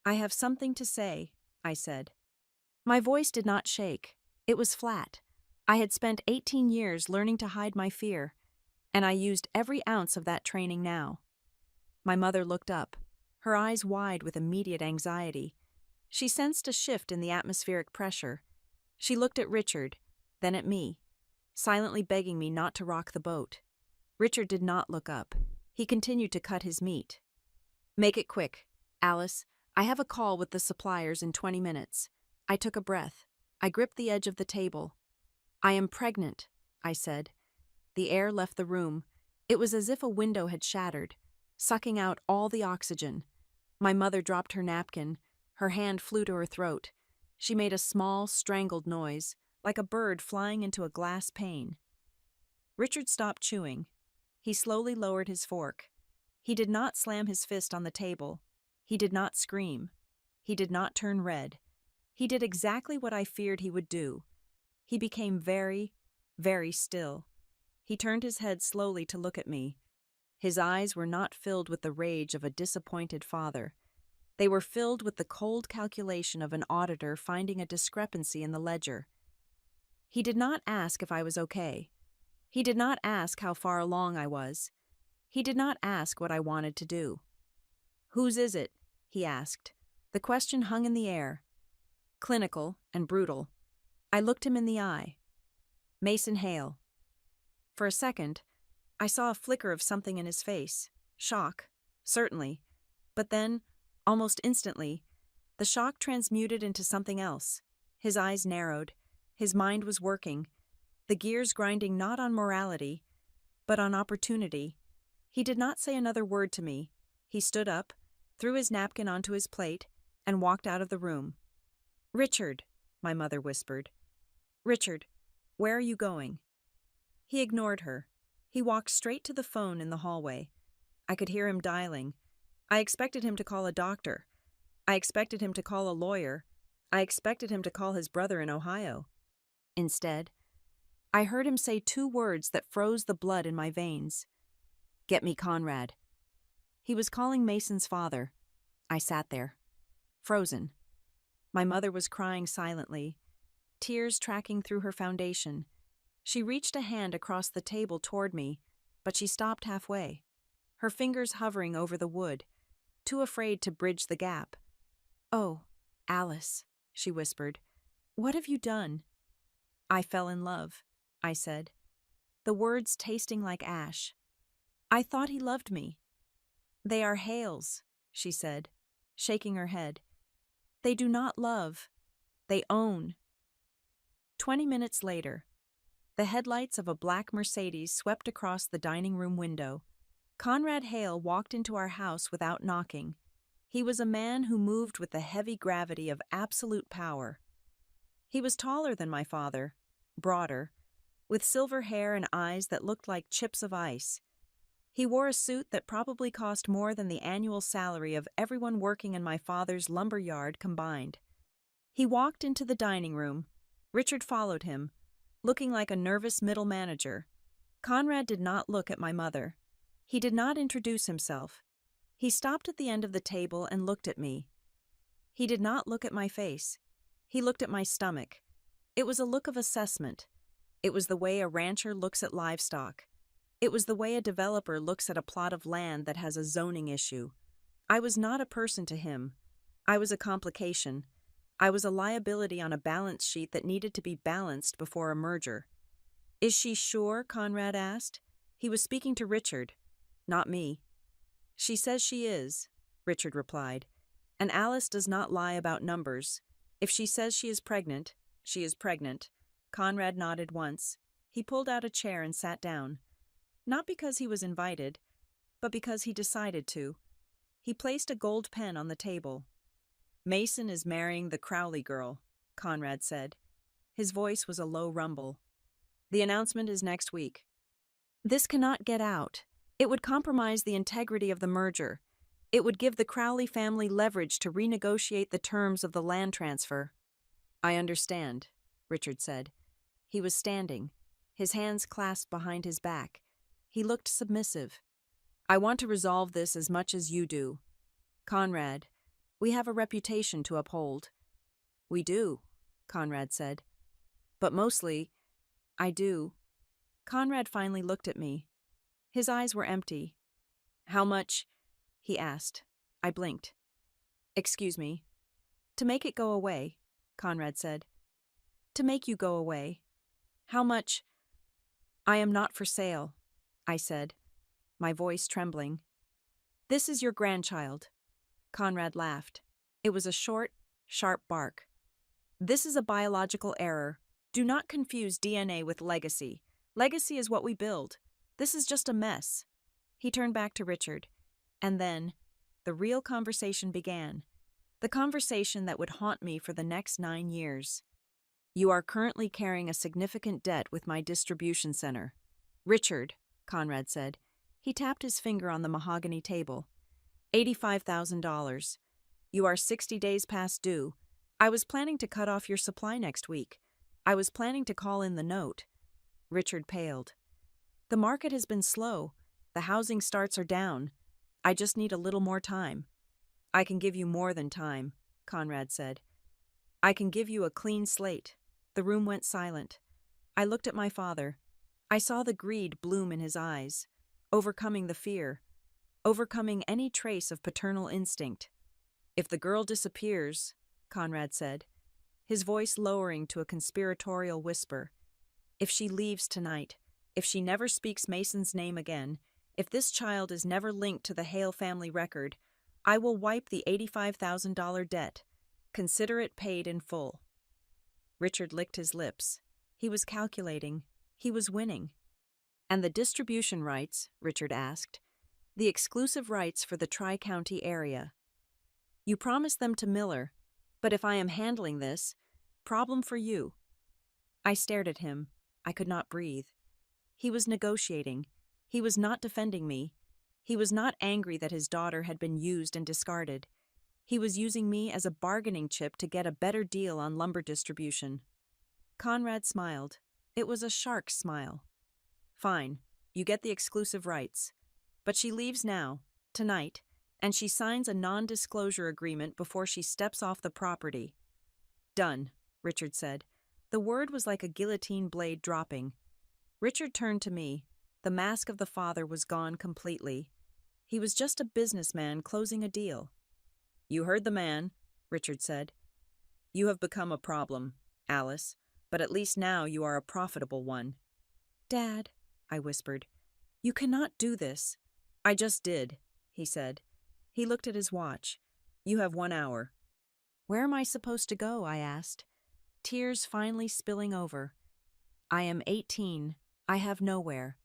I have something to say, I said. My voice did not shake. It was flat. I had spent 18 years learning to hide my fear, and I used every ounce of that training now. My mother looked up, her eyes wide with immediate anxiety. She sensed a shift in the atmospheric pressure. She looked at Richard, then at me, silently begging me not to rock the boat. Richard did not look up. He continued to cut his meat. Make it quick, Alice. I have a call with the suppliers in 20 minutes. I took a breath. I gripped the edge of the table. I am pregnant, I said. The air left the room. It was as if a window had shattered, sucking out all the oxygen. My mother dropped her napkin. Her hand flew to her throat. She made a small, strangled noise, like a bird flying into a glass pane. Richard stopped chewing. He slowly lowered his fork. He did not slam his fist on the table. He did not scream. He did not turn red. He did exactly what I feared he would do. He became very, very still. He turned his head slowly to look at me. His eyes were not filled with the rage of a disappointed father. They were filled with the cold calculation of an auditor finding a discrepancy in the ledger. He did not ask if I was okay. He did not ask how far along I was. He did not ask what I wanted to do. "Whose is it?" he asked. The question hung in the air, clinical and brutal. I looked him in the eye. Mason Hale. For a second, I saw a flicker of something in his face. Shock, certainly. But then, almost instantly, the shock transmuted into something else. His eyes narrowed. His mind was working, the gears grinding not on morality, but on opportunity. He did not say another word to me. He stood up, threw his napkin onto his plate, and walked out of the room. "Richard," my mother whispered. "Richard, where are you going?" He ignored her. He walked straight to the phone in the hallway. I could hear him dialing. I expected him to call a doctor. I expected him to call a lawyer. I expected him to call his brother in Ohio. Instead, I heard him say two words that froze the blood in my veins. "Get me Conrad." He was calling Mason's father. I sat there, frozen. My mother was crying silently, tears tracking through her foundation. She reached a hand across the table toward me, but she stopped halfway, her fingers hovering over the wood, too afraid to bridge the gap. "Oh, Alice," she whispered, "what have you done?" "I fell in love," I said, the words tasting like ash. "I thought he loved me." "They are Hales," she said, shaking her head. "They do not love. They own." 20 minutes later, the headlights of a black Mercedes swept across the dining room window. Conrad Hale walked into our house without knocking. He was a man who moved with the heavy gravity of absolute power. He was taller than my father, broader, with silver hair and eyes that looked like chips of ice. He wore a suit that probably cost more than the annual salary of everyone working in my father's lumber yard combined. He walked into the dining room. Richard followed him, looking like a nervous middle manager. Conrad did not look at my mother. He did not introduce himself. He stopped at the end of the table and looked at me. He did not look at my face. He looked at my stomach. It was a look of assessment. It was the way a rancher looks at livestock. It was the way a developer looks at a plot of land that has a zoning issue. I was not a person to him. I was a complication. I was a liability on a balance sheet that needed to be balanced before a merger. "Is she sure?" Conrad asked. He was speaking to Richard, not me. "She says she is," Richard replied. "And Alice does not lie about numbers. If she says she is pregnant, she is pregnant." Conrad nodded once. He pulled out a chair and sat down. Not because he was invited, but because he decided to. He placed a gold pen on the table. "Mason is marrying the Crowley girl," Conrad said. His voice was a low rumble. "The announcement is next week." "This cannot get out. It would compromise the integrity of the merger. It would give the Crowley family leverage to renegotiate the terms of the land transfer." "I understand," Richard said. He was standing, his hands clasped behind his back. He looked submissive. "I want to resolve this as much as you do. Conrad, we have a reputation to uphold." "We do," Conrad said. "But mostly, I do." Conrad finally looked at me. His eyes were empty. "How much?" he asked. I blinked. "Excuse me." "To make it go away," Conrad said. "To make you go away. How much?" "I am not for sale," I said, my voice trembling. "This is your grandchild." Conrad laughed. It was a short, sharp bark. "This is a biological error. Do not confuse DNA with legacy. Legacy is what we build. This is just a mess." He turned back to Richard. And then, the real conversation began. The conversation that would haunt me for the next 9 years. "You are currently carrying a significant debt with my distribution center." "Richard," Conrad said. He tapped his finger on the mahogany table. $85,000. You are 60 days past due. I was planning to cut off your supply next week. I was planning to call in the note." Richard paled. "The market has been slow. The housing starts are down. I just need a little more time." "I can give you more than time," Conrad said. "I can give you a clean slate." The room went silent. I looked at my father. I saw the greed bloom in his eyes, overcoming the fear, overcoming any trace of paternal instinct. "If the girl disappears," Conrad said, his voice lowering to a conspiratorial whisper, "if she leaves tonight, if she never speaks Mason's name again, if this child is never linked to the Hale family record, I will wipe the $85,000 debt. Consider it paid in full." Richard licked his lips. He was calculating. He was winning. "And the distribution rights?" Richard asked. "The exclusive rights for the Tri-County area. You promised them to Miller, but if I am handling this, problem for you." I stared at him. I could not breathe. He was negotiating. He was not defending me. He was not angry that his daughter had been used and discarded. He was using me as a bargaining chip to get a better deal on lumber distribution. Conrad smiled. It was a shark's smile. "Fine, you get the exclusive rights. But she leaves now, tonight, and she signs a non-disclosure agreement before she steps off the property." "Done," Richard said. The word was like a guillotine blade dropping. Richard turned to me. The mask of the father was gone completely. He was just a businessman closing a deal. "You heard the man," Richard said. "You have become a problem, Alice, but at least now you are a profitable one." "Dad," I whispered, "you cannot do this." "I just did," he said. He looked at his watch. "You have 1 hour." "Where am I supposed to go?" I asked, tears finally spilling over. "I am 18. I have nowhere."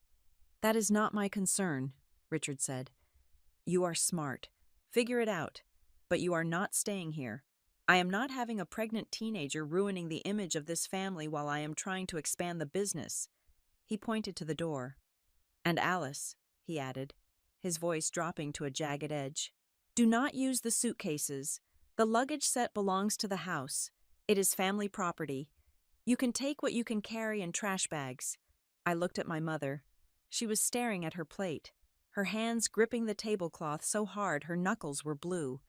"That is not my concern," Richard said. "You are smart. Figure it out. But you are not staying here. I am not having a pregnant teenager ruining the image of this family while I am trying to expand the business." He pointed to the door. "And Alice," he added, his voice dropping to a jagged edge, "do not use the suitcases. The luggage set belongs to the house. It is family property. You can take what you can carry in trash bags." I looked at my mother. She was staring at her plate, her hands gripping the tablecloth so hard her knuckles were blue.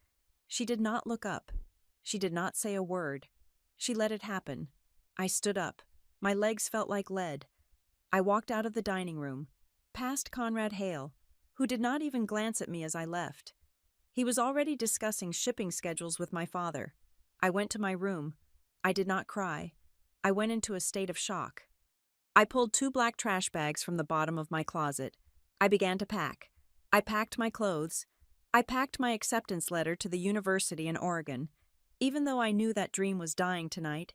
She did not look up. She did not say a word. She let it happen. I stood up. My legs felt like lead. I walked out of the dining room, past Conrad Hale, who did not even glance at me as I left. He was already discussing shipping schedules with my father. I went to my room. I did not cry. I went into a state of shock. I pulled 2 black trash bags from the bottom of my closet. I began to pack. I packed my clothes. I packed my acceptance letter to the university in Oregon. Even though I knew that dream was dying tonight,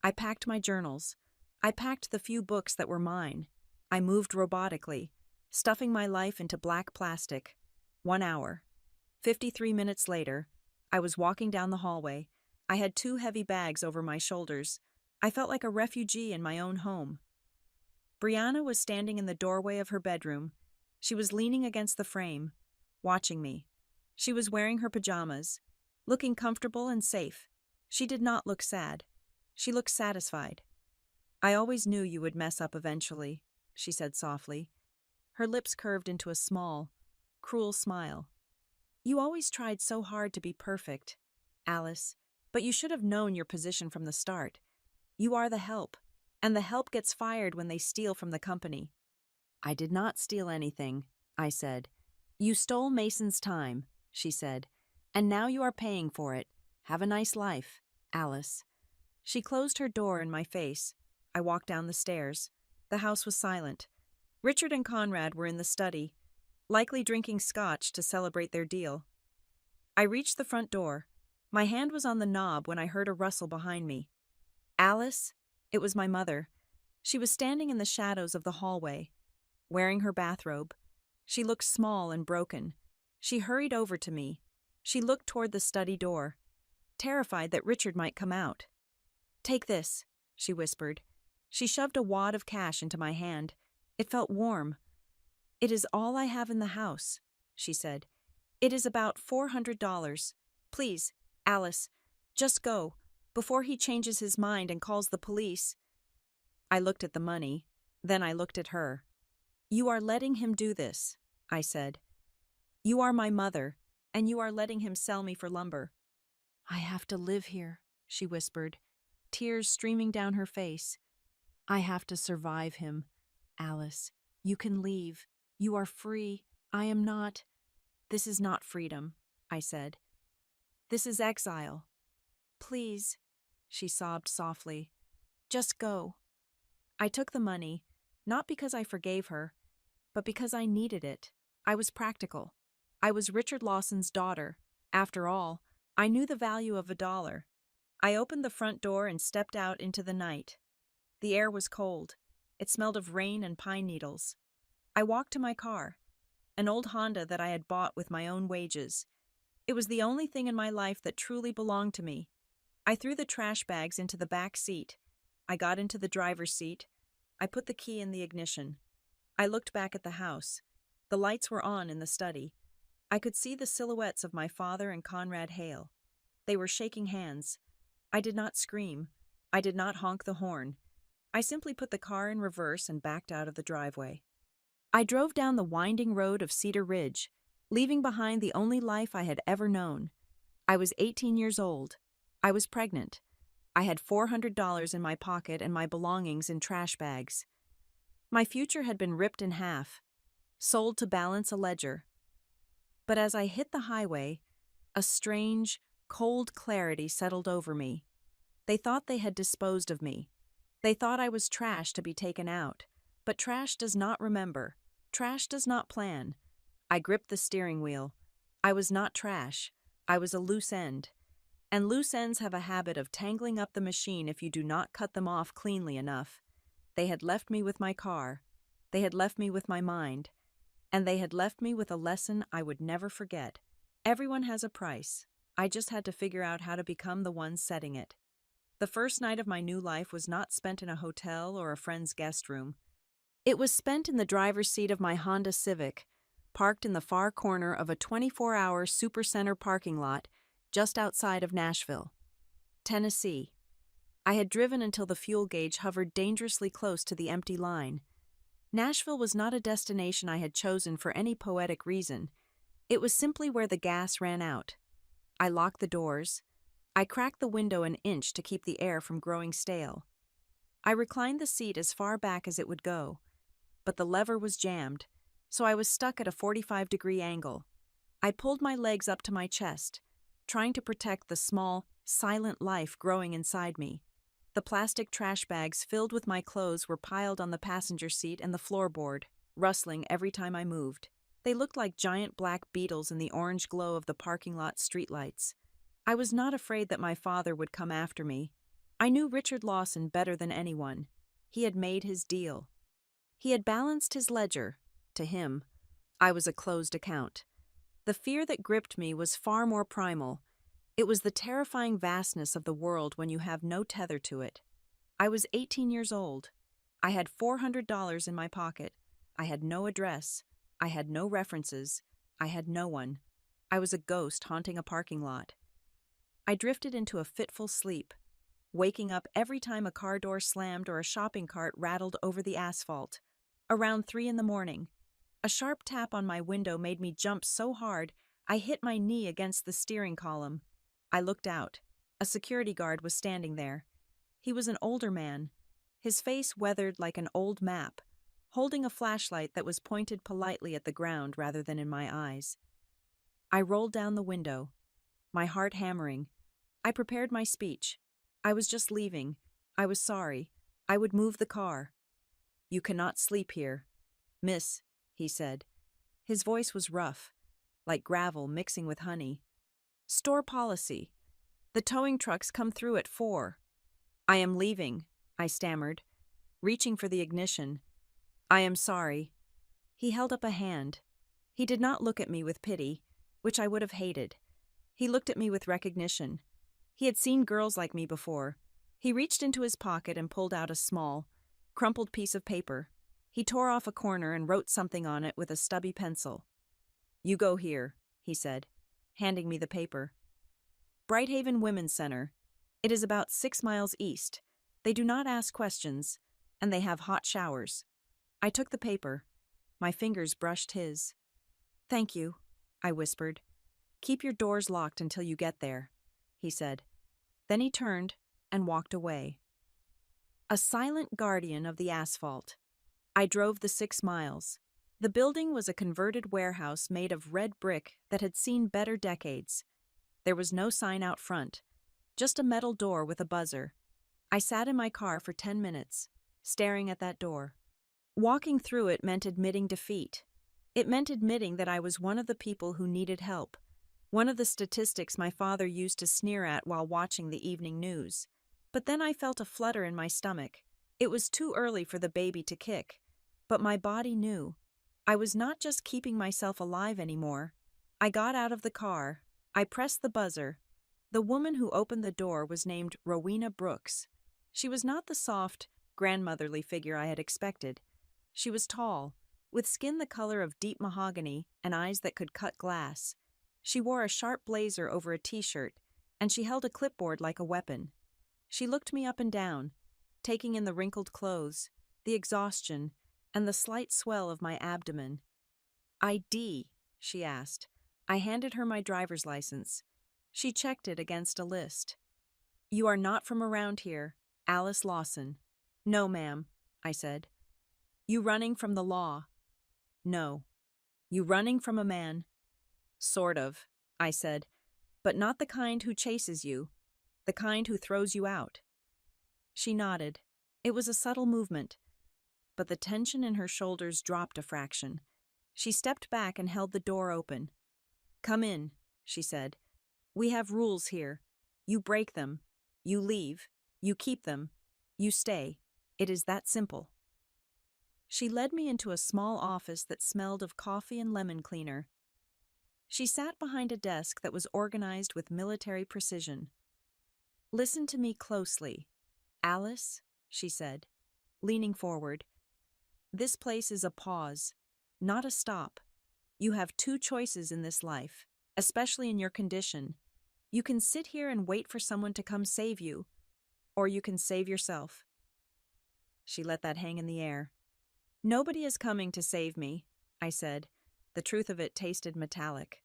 I packed my journals. I packed the few books that were mine. I moved robotically, stuffing my life into black plastic. 1 hour. 53 minutes later, I was walking down the hallway. I had 2 heavy bags over my shoulders. I felt like a refugee in my own home. Brianna was standing in the doorway of her bedroom. She was leaning against the frame, watching me. She was wearing her pajamas, looking comfortable and safe. She did not look sad. She looked satisfied. "I always knew you would mess up eventually," she said softly. Her lips curved into a small, cruel smile. "You always tried so hard to be perfect, Alice, but you should have known your position from the start. You are the help, and the help gets fired when they steal from the company." "I did not steal anything," I said. "You stole Mason's time," she said, "and now you are paying for it. Have a nice life, Alice." She closed her door in my face. I walked down the stairs. The house was silent. Richard and Conrad were in the study, likely drinking scotch to celebrate their deal. I reached the front door. My hand was on the knob when I heard a rustle behind me. "Alice?" It was my mother. She was standing in the shadows of the hallway, wearing her bathrobe. She looked small and broken. She hurried over to me. She looked toward the study door, terrified that Richard might come out. "Take this," she whispered. She shoved a wad of cash into my hand. It felt warm. "It is all I have in the house," she said. "It is about $400. Please, Alice, just go, before he changes his mind and calls the police." I looked at the money. Then I looked at her. "You are letting him do this," I said. "You are my mother, and you are letting him sell me for lumber." "I have to live here," she whispered, tears streaming down her face. "I have to survive him. Alice, you can leave. You are free. I am not." "This is not freedom," I said. "This is exile. Please," she sobbed softly. "Just go." I took the money, not because I forgave her, but because I needed it. I was practical. I was Richard Lawson's daughter. After all, I knew the value of $1. I opened the front door and stepped out into the night. The air was cold. It smelled of rain and pine needles. I walked to my car, an old Honda that I had bought with my own wages. It was the only thing in my life that truly belonged to me. I threw the trash bags into the back seat. I got into the driver's seat. I put the key in the ignition. I looked back at the house. The lights were on in the study. I could see the silhouettes of my father and Conrad Hale. They were shaking hands. I did not scream. I did not honk the horn. I simply put the car in reverse and backed out of the driveway. I drove down the winding road of Cedar Ridge, leaving behind the only life I had ever known. I was 18 years old. I was pregnant. I had $400 in my pocket and my belongings in trash bags. My future had been ripped in half, sold to balance a ledger. But as I hit the highway, a strange, cold clarity settled over me. They thought they had disposed of me. They thought I was trash to be taken out. But trash does not remember. Trash does not plan. I gripped the steering wheel. I was not trash. I was a loose end. And loose ends have a habit of tangling up the machine if you do not cut them off cleanly enough. They had left me with my car. They had left me with my mind. And they had left me with a lesson I would never forget. Everyone has a price. I just had to figure out how to become the one setting it. The first night of my new life was not spent in a hotel or a friend's guest room. It was spent in the driver's seat of my Honda Civic, parked in the far corner of a 24-hour supercenter parking lot just outside of Nashville, Tennessee. I had driven until the fuel gauge hovered dangerously close to the empty line. Nashville was not a destination I had chosen for any poetic reason. It was simply where the gas ran out. I locked the doors. I cracked the window an inch to keep the air from growing stale. I reclined the seat as far back as it would go, but the lever was jammed, so I was stuck at a 45-degree angle. I pulled my legs up to my chest, trying to protect the small, silent life growing inside me. The plastic trash bags filled with my clothes were piled on the passenger seat and the floorboard, rustling every time I moved. They looked like giant black beetles in the orange glow of the parking lot streetlights. I was not afraid that my father would come after me. I knew Richard Lawson better than anyone. He had made his deal. He had balanced his ledger. To him, I was a closed account. The fear that gripped me was far more primal. It was the terrifying vastness of the world when you have no tether to it. I was 18 years old. I had $400 in my pocket. I had no address. I had no references. I had no one. I was a ghost haunting a parking lot. I drifted into a fitful sleep, waking up every time a car door slammed or a shopping cart rattled over the asphalt. Around 3 in the morning, a sharp tap on my window made me jump so hard I hit my knee against the steering column. I looked out. A security guard was standing there. He was an older man, his face weathered like an old map, holding a flashlight that was pointed politely at the ground rather than in my eyes. I rolled down the window, my heart hammering. I prepared my speech. I was just leaving. I was sorry. I would move the car. "You cannot sleep here, miss," he said. His voice was rough, like gravel mixing with honey. "Store policy. The towing trucks come through at 4. "I am leaving," I stammered, reaching for the ignition. "I am sorry." He held up a hand. He did not look at me with pity, which I would have hated. He looked at me with recognition. He had seen girls like me before. He reached into his pocket and pulled out a small, crumpled piece of paper. He tore off a corner and wrote something on it with a stubby pencil. "You go here," he said, handing me the paper. "Brighthaven Women's Center. It is about 6 miles east. They do not ask questions, and they have hot showers." I took the paper. My fingers brushed his. "Thank you," I whispered. "Keep your doors locked until you get there," he said. Then he turned and walked away. A silent guardian of the asphalt. I drove the 6 miles. The building was a converted warehouse made of red brick that had seen better decades. There was no sign out front, just a metal door with a buzzer. I sat in my car for 10 minutes, staring at that door. Walking through it meant admitting defeat. It meant admitting that I was one of the people who needed help, one of the statistics my father used to sneer at while watching the evening news. But then I felt a flutter in my stomach. It was too early for the baby to kick, but my body knew. I was not just keeping myself alive anymore. I got out of the car. I pressed the buzzer. The woman who opened the door was named Rowena Brooks. She was not the soft, grandmotherly figure I had expected. She was tall, with skin the color of deep mahogany and eyes that could cut glass. She wore a sharp blazer over a t-shirt, and she held a clipboard like a weapon. She looked me up and down, taking in the wrinkled clothes, the exhaustion, and the slight swell of my abdomen. "ID?" she asked. I handed her my driver's license. She checked it against a list. "You are not from around here, Alice Lawson." "No, ma'am," I said. "You running from the law?" "No." "You running from a man?" "Sort of," I said, "but not the kind who chases you, the kind who throws you out." She nodded. It was a subtle movement, but the tension in her shoulders dropped a fraction. She stepped back and held the door open. "Come in," she said. "We have rules here. You break them. You leave. You keep them. You stay. It is that simple." She led me into a small office that smelled of coffee and lemon cleaner. She sat behind a desk that was organized with military precision. "Listen to me closely, Alice," she said, leaning forward. "This place is a pause, not a stop. You have two choices in this life, especially in your condition. You can sit here and wait for someone to come save you, or you can save yourself." She let that hang in the air. "Nobody is coming to save me," I said. The truth of it tasted metallic.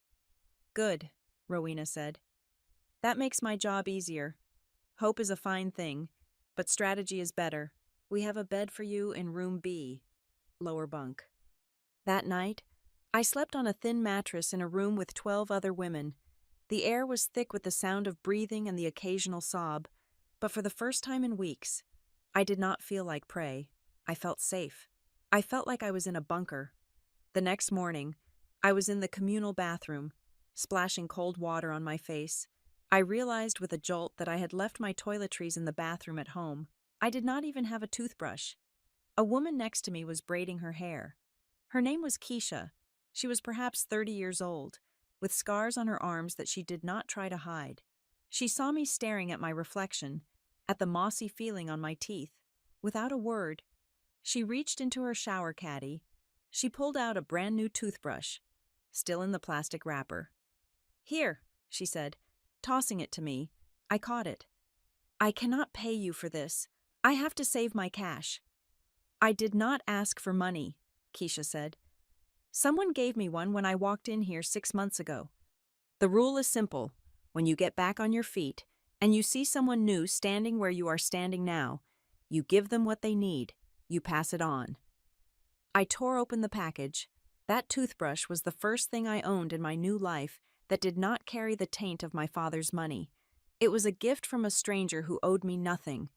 "Good," Rowena said. "That makes my job easier. Hope is a fine thing, but strategy is better. We have a bed for you in room B, lower bunk." That night, I slept on a thin mattress in a room with 12 other women. The air was thick with the sound of breathing and the occasional sob, but for the first time in weeks, I did not feel like prey. I felt safe. I felt like I was in a bunker. The next morning, I was in the communal bathroom, splashing cold water on my face. I realized with a jolt that I had left my toiletries in the bathroom at home. I did not even have a toothbrush. A woman next to me was braiding her hair. Her name was Keisha. She was perhaps 30 years old, with scars on her arms that she did not try to hide. She saw me staring at my reflection, at the mossy feeling on my teeth. Without a word, she reached into her shower caddy. She pulled out a brand new toothbrush, still in the plastic wrapper. "Here," she said, tossing it to me. I caught it. "I cannot pay you for this. I have to save my cash." "I did not ask for money," Keisha said. "Someone gave me one when I walked in here 6 months ago. The rule is simple. When you get back on your feet and you see someone new standing where you are standing now, you give them what they need. You pass it on." I tore open the package. That toothbrush was the first thing I owned in my new life that did not carry the taint of my father's money. It was a gift from a stranger who owed me nothing.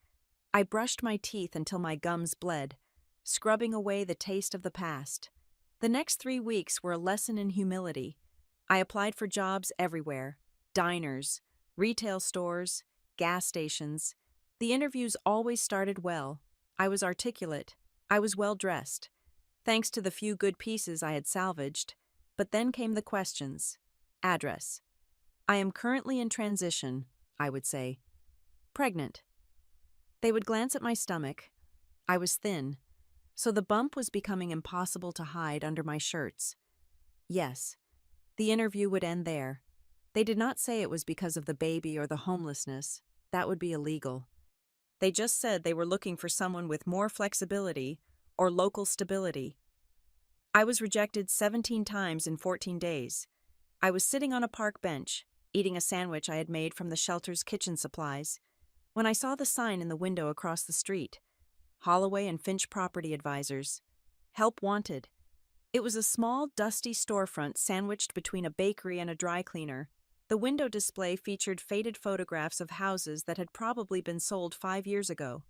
I brushed my teeth until my gums bled, scrubbing away the taste of the past. The next 3 weeks were a lesson in humility. I applied for jobs everywhere: diners, retail stores, gas stations. The interviews always started well. I was articulate. I was well-dressed, thanks to the few good pieces I had salvaged. But then came the questions. Address. "I am currently in transition," I would say. "Pregnant." They would glance at my stomach. I was thin, so the bump was becoming impossible to hide under my shirts. Yes, the interview would end there. They did not say it was because of the baby or the homelessness. That would be illegal. They just said they were looking for someone with more flexibility or local stability. I was rejected 17 times in 14 days. I was sitting on a park bench, eating a sandwich I had made from the shelter's kitchen supplies, when I saw the sign in the window across the street: Holloway and Finch Property Advisors. Help wanted. It was a small, dusty storefront sandwiched between a bakery and a dry cleaner. The window display featured faded photographs of houses that had probably been sold 5 years ago.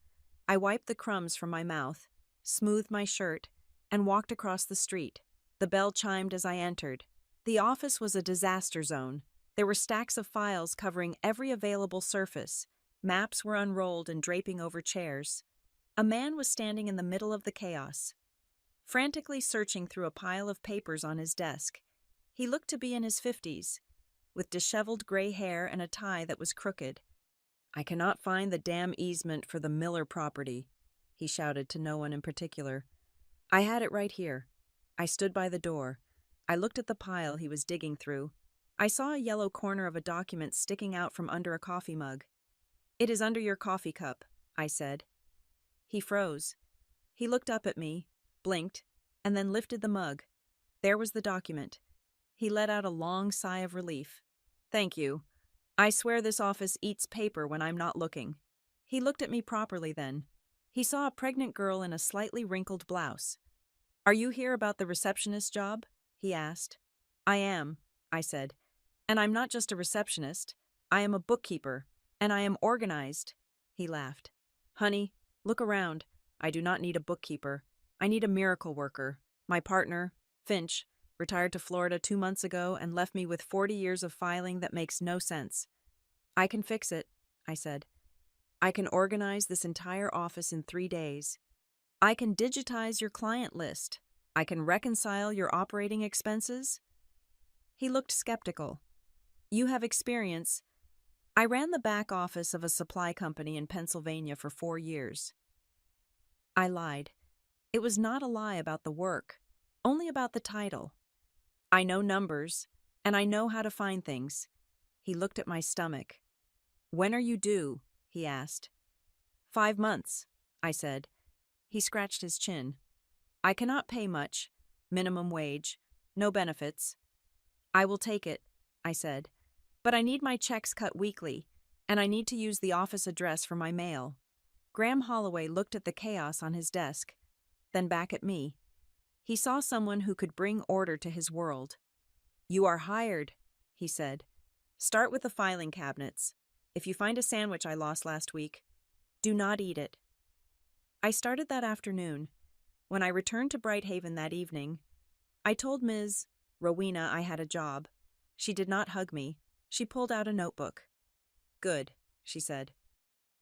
I wiped the crumbs from my mouth, smoothed my shirt, and walked across the street. The bell chimed as I entered. The office was a disaster zone. There were stacks of files covering every available surface. Maps were unrolled and draping over chairs. A man was standing in the middle of the chaos, frantically searching through a pile of papers on his desk. He looked to be in his 50s, with disheveled gray hair and a tie that was crooked. "I cannot find the damn easement for the Miller property," he shouted to no one in particular. "I had it right here." I stood by the door. I looked at the pile he was digging through. I saw a yellow corner of a document sticking out from under a coffee mug. "It is under your coffee cup," I said. He froze. He looked up at me, blinked, and then lifted the mug. There was the document. He let out a long sigh of relief. "Thank you. I swear this office eats paper when I'm not looking." He looked at me properly then. He saw a pregnant girl in a slightly wrinkled blouse. "Are you here about the receptionist job?" he asked. "I am," I said. "And I'm not just a receptionist. I am a bookkeeper, and I am organized." He laughed. "Honey, look around. I do not need a bookkeeper. I need a miracle worker. My partner, Finch, retired to Florida 2 months ago and left me with 40 years of filing that makes no sense." "I can fix it," I said. "I can organize this entire office in 3 days. I can digitize your client list. I can reconcile your operating expenses." He looked skeptical. "You have experience." "I ran the back office of a supply company in Pennsylvania for 4 years. I lied. It was not a lie about the work, only about the title. "I know numbers, and I know how to find things." He looked at my stomach. "When are you due?" he asked. 5 months, I said. He scratched his chin. "I cannot pay much. Minimum wage. No benefits." "I will take it," I said. "But I need my checks cut weekly, and I need to use the office address for my mail." Graham Holloway looked at the chaos on his desk, then back at me. He saw someone who could bring order to his world. "You are hired," he said. "Start with the filing cabinets. If you find a sandwich I lost last week, do not eat it." I started that afternoon. When I returned to Brighthaven that evening, I told Ms. Rowena I had a job. She did not hug me. She pulled out a notebook. "Good," she said.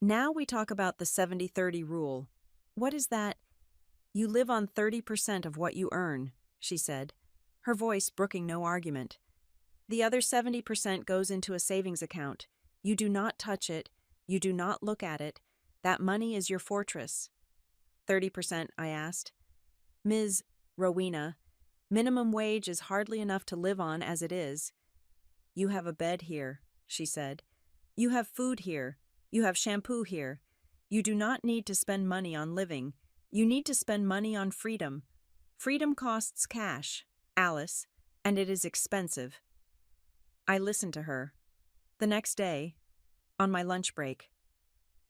"Now we talk about the 70-30 rule. What is that?" "You live on 30% of what you earn," she said, her voice brooking no argument. "The other 70% goes into a savings account. You do not touch it. You do not look at it. That money is your fortress." 30%, I asked. "Ms. Rowena, minimum wage is hardly enough to live on as it is." "You have a bed here," she said. "You have food here. You have shampoo here. You do not need to spend money on living. You need to spend money on freedom. Freedom costs cash, Alice, and it is expensive." I listened to her. The next day, on my lunch break,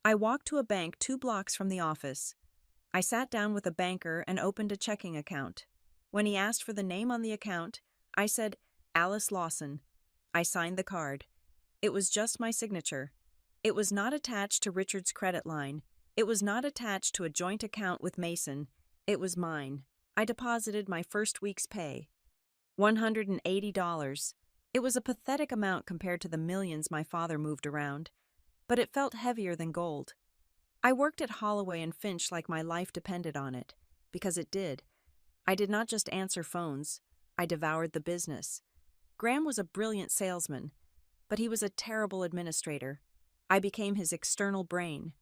I walked to a bank 2 blocks from the office. I sat down with a banker and opened a checking account. When he asked for the name on the account, I said, "Alice Lawson." I signed the card. It was just my signature. It was not attached to Richard's credit line. It was not attached to a joint account with Mason. It was mine. I deposited my first week's pay. $180. It was a pathetic amount compared to the millions my father moved around, but it felt heavier than gold. I worked at Holloway and Finch like my life depended on it, because it did. I did not just answer phones. I devoured the business. Graham was a brilliant salesman, but he was a terrible administrator. I became his external brain.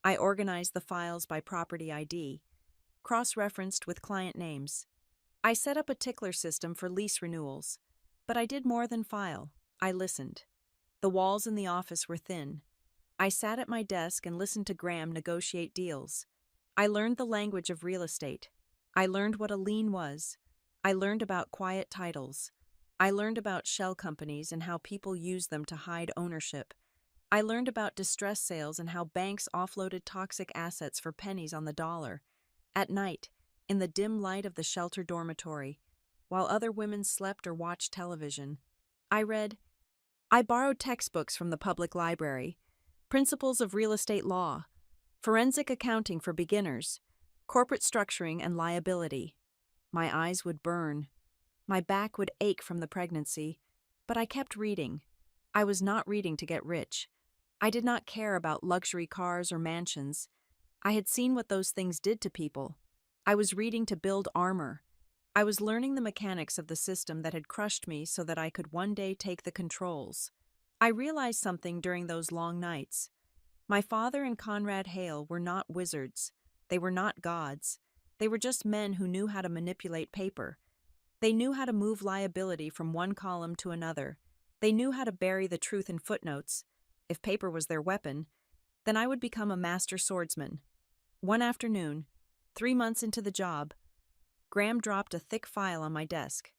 I organized the files by property ID, cross-referenced with client names. I set up a tickler system for lease renewals, but I did more than file. I listened. The walls in the office were thin. I sat at my desk and listened to Graham negotiate deals. I learned the language of real estate. I learned what a lien was. I learned about quiet titles. I learned about shell companies and how people use them to hide ownership. I learned about distress sales and how banks offloaded toxic assets for pennies on the dollar. At night, in the dim light of the shelter dormitory, while other women slept or watched television. I borrowed textbooks from the public library, Principles of Real Estate Law, Forensic Accounting for Beginners, Corporate Structuring and Liability. My eyes would burn. My back would ache from the pregnancy, but I kept reading. I was not reading to get rich. I did not care about luxury cars or mansions. I had seen what those things did to people. I was reading to build armor. I was learning the mechanics of the system that had crushed me so that I could one day take the controls. I realized something during those long nights. My father and Conrad Hale were not wizards. They were not gods. They were just men who knew how to manipulate paper. They knew how to move liability from one column to another. They knew how to bury the truth in footnotes. If paper was their weapon, then I would become a master swordsman. One afternoon, 3 months into the job, Graham dropped a thick file on my desk.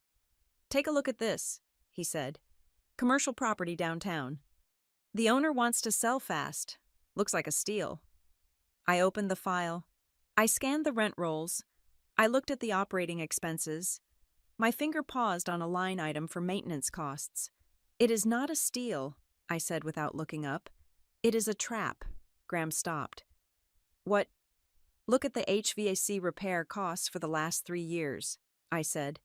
"Take a look at this," he said. "Commercial property downtown. The owner wants to sell fast. Looks like a steal." I opened the file. I scanned the rent rolls. I looked at the operating expenses. My finger paused on a line item for maintenance costs. "It is not a steal," I said without looking up. "It is a trap." Graham stopped. "What?" "Look at the HVAC repair costs for the last 3 years," I said,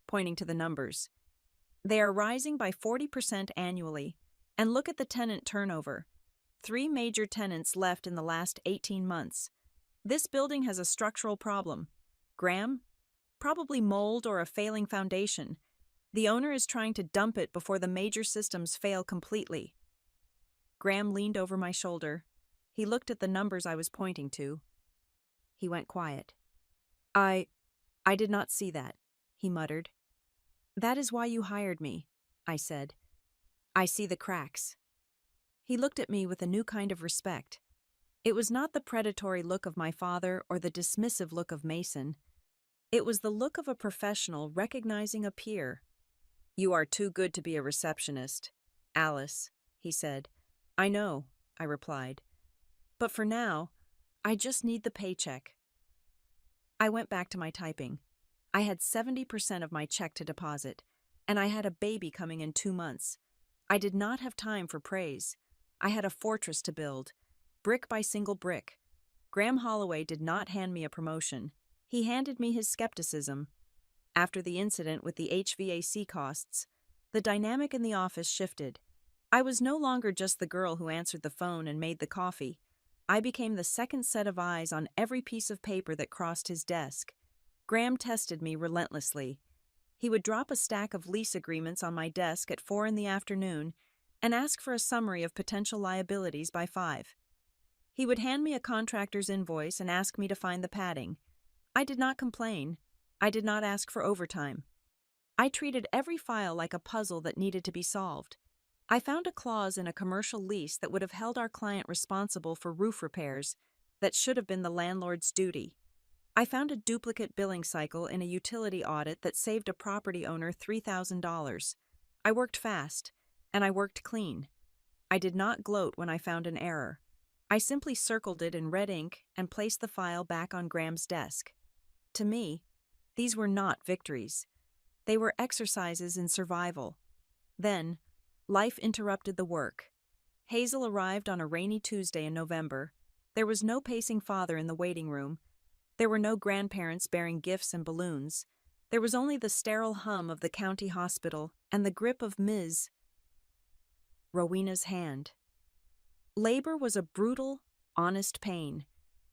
pointing to the numbers. "They are rising by 40% annually. And look at the tenant turnover. 3 major tenants left in the last 18 months. This building has a structural problem. Graham? Probably mold or a failing foundation. The owner is trying to dump it before the major systems fail completely." Graham leaned over my shoulder. He looked at the numbers I was pointing to. He went quiet. I did not see that," he muttered. "That is why you hired me," I said. "I see the cracks." He looked at me with a new kind of respect. It was not the predatory look of my father or the dismissive look of Mason. It was the look of a professional recognizing a peer. "You are too good to be a receptionist, Alice," he said. "I know," I replied. "But for now, I just need the paycheck." I went back to my typing. I had 70% of my check to deposit, and I had a baby coming in 2 months. I did not have time for praise. I had a fortress to build, brick by single brick. Graham Holloway did not hand me a promotion. He handed me his skepticism. After the incident with the HVAC costs, the dynamic in the office shifted. I was no longer just the girl who answered the phone and made the coffee. I became the second set of eyes on every piece of paper that crossed his desk. Graham tested me relentlessly. He would drop a stack of lease agreements on my desk at 4 in the afternoon and ask for a summary of potential liabilities by 5. He would hand me a contractor's invoice and ask me to find the padding. I did not complain. I did not ask for overtime. I treated every file like a puzzle that needed to be solved. I found a clause in a commercial lease that would have held our client responsible for roof repairs that should have been the landlord's duty. I found a duplicate billing cycle in a utility audit that saved a property owner $3,000. I worked fast, and I worked clean. I did not gloat when I found an error. I simply circled it in red ink and placed the file back on Graham's desk. To me, these were not victories. They were exercises in survival. Then, life interrupted the work. Hazel arrived on a rainy Tuesday in November. There was no pacing father in the waiting room. There were no grandparents bearing gifts and balloons. There was only the sterile hum of the county hospital and the grip of Ms. Rowena's hand. Labor was a brutal, honest pain.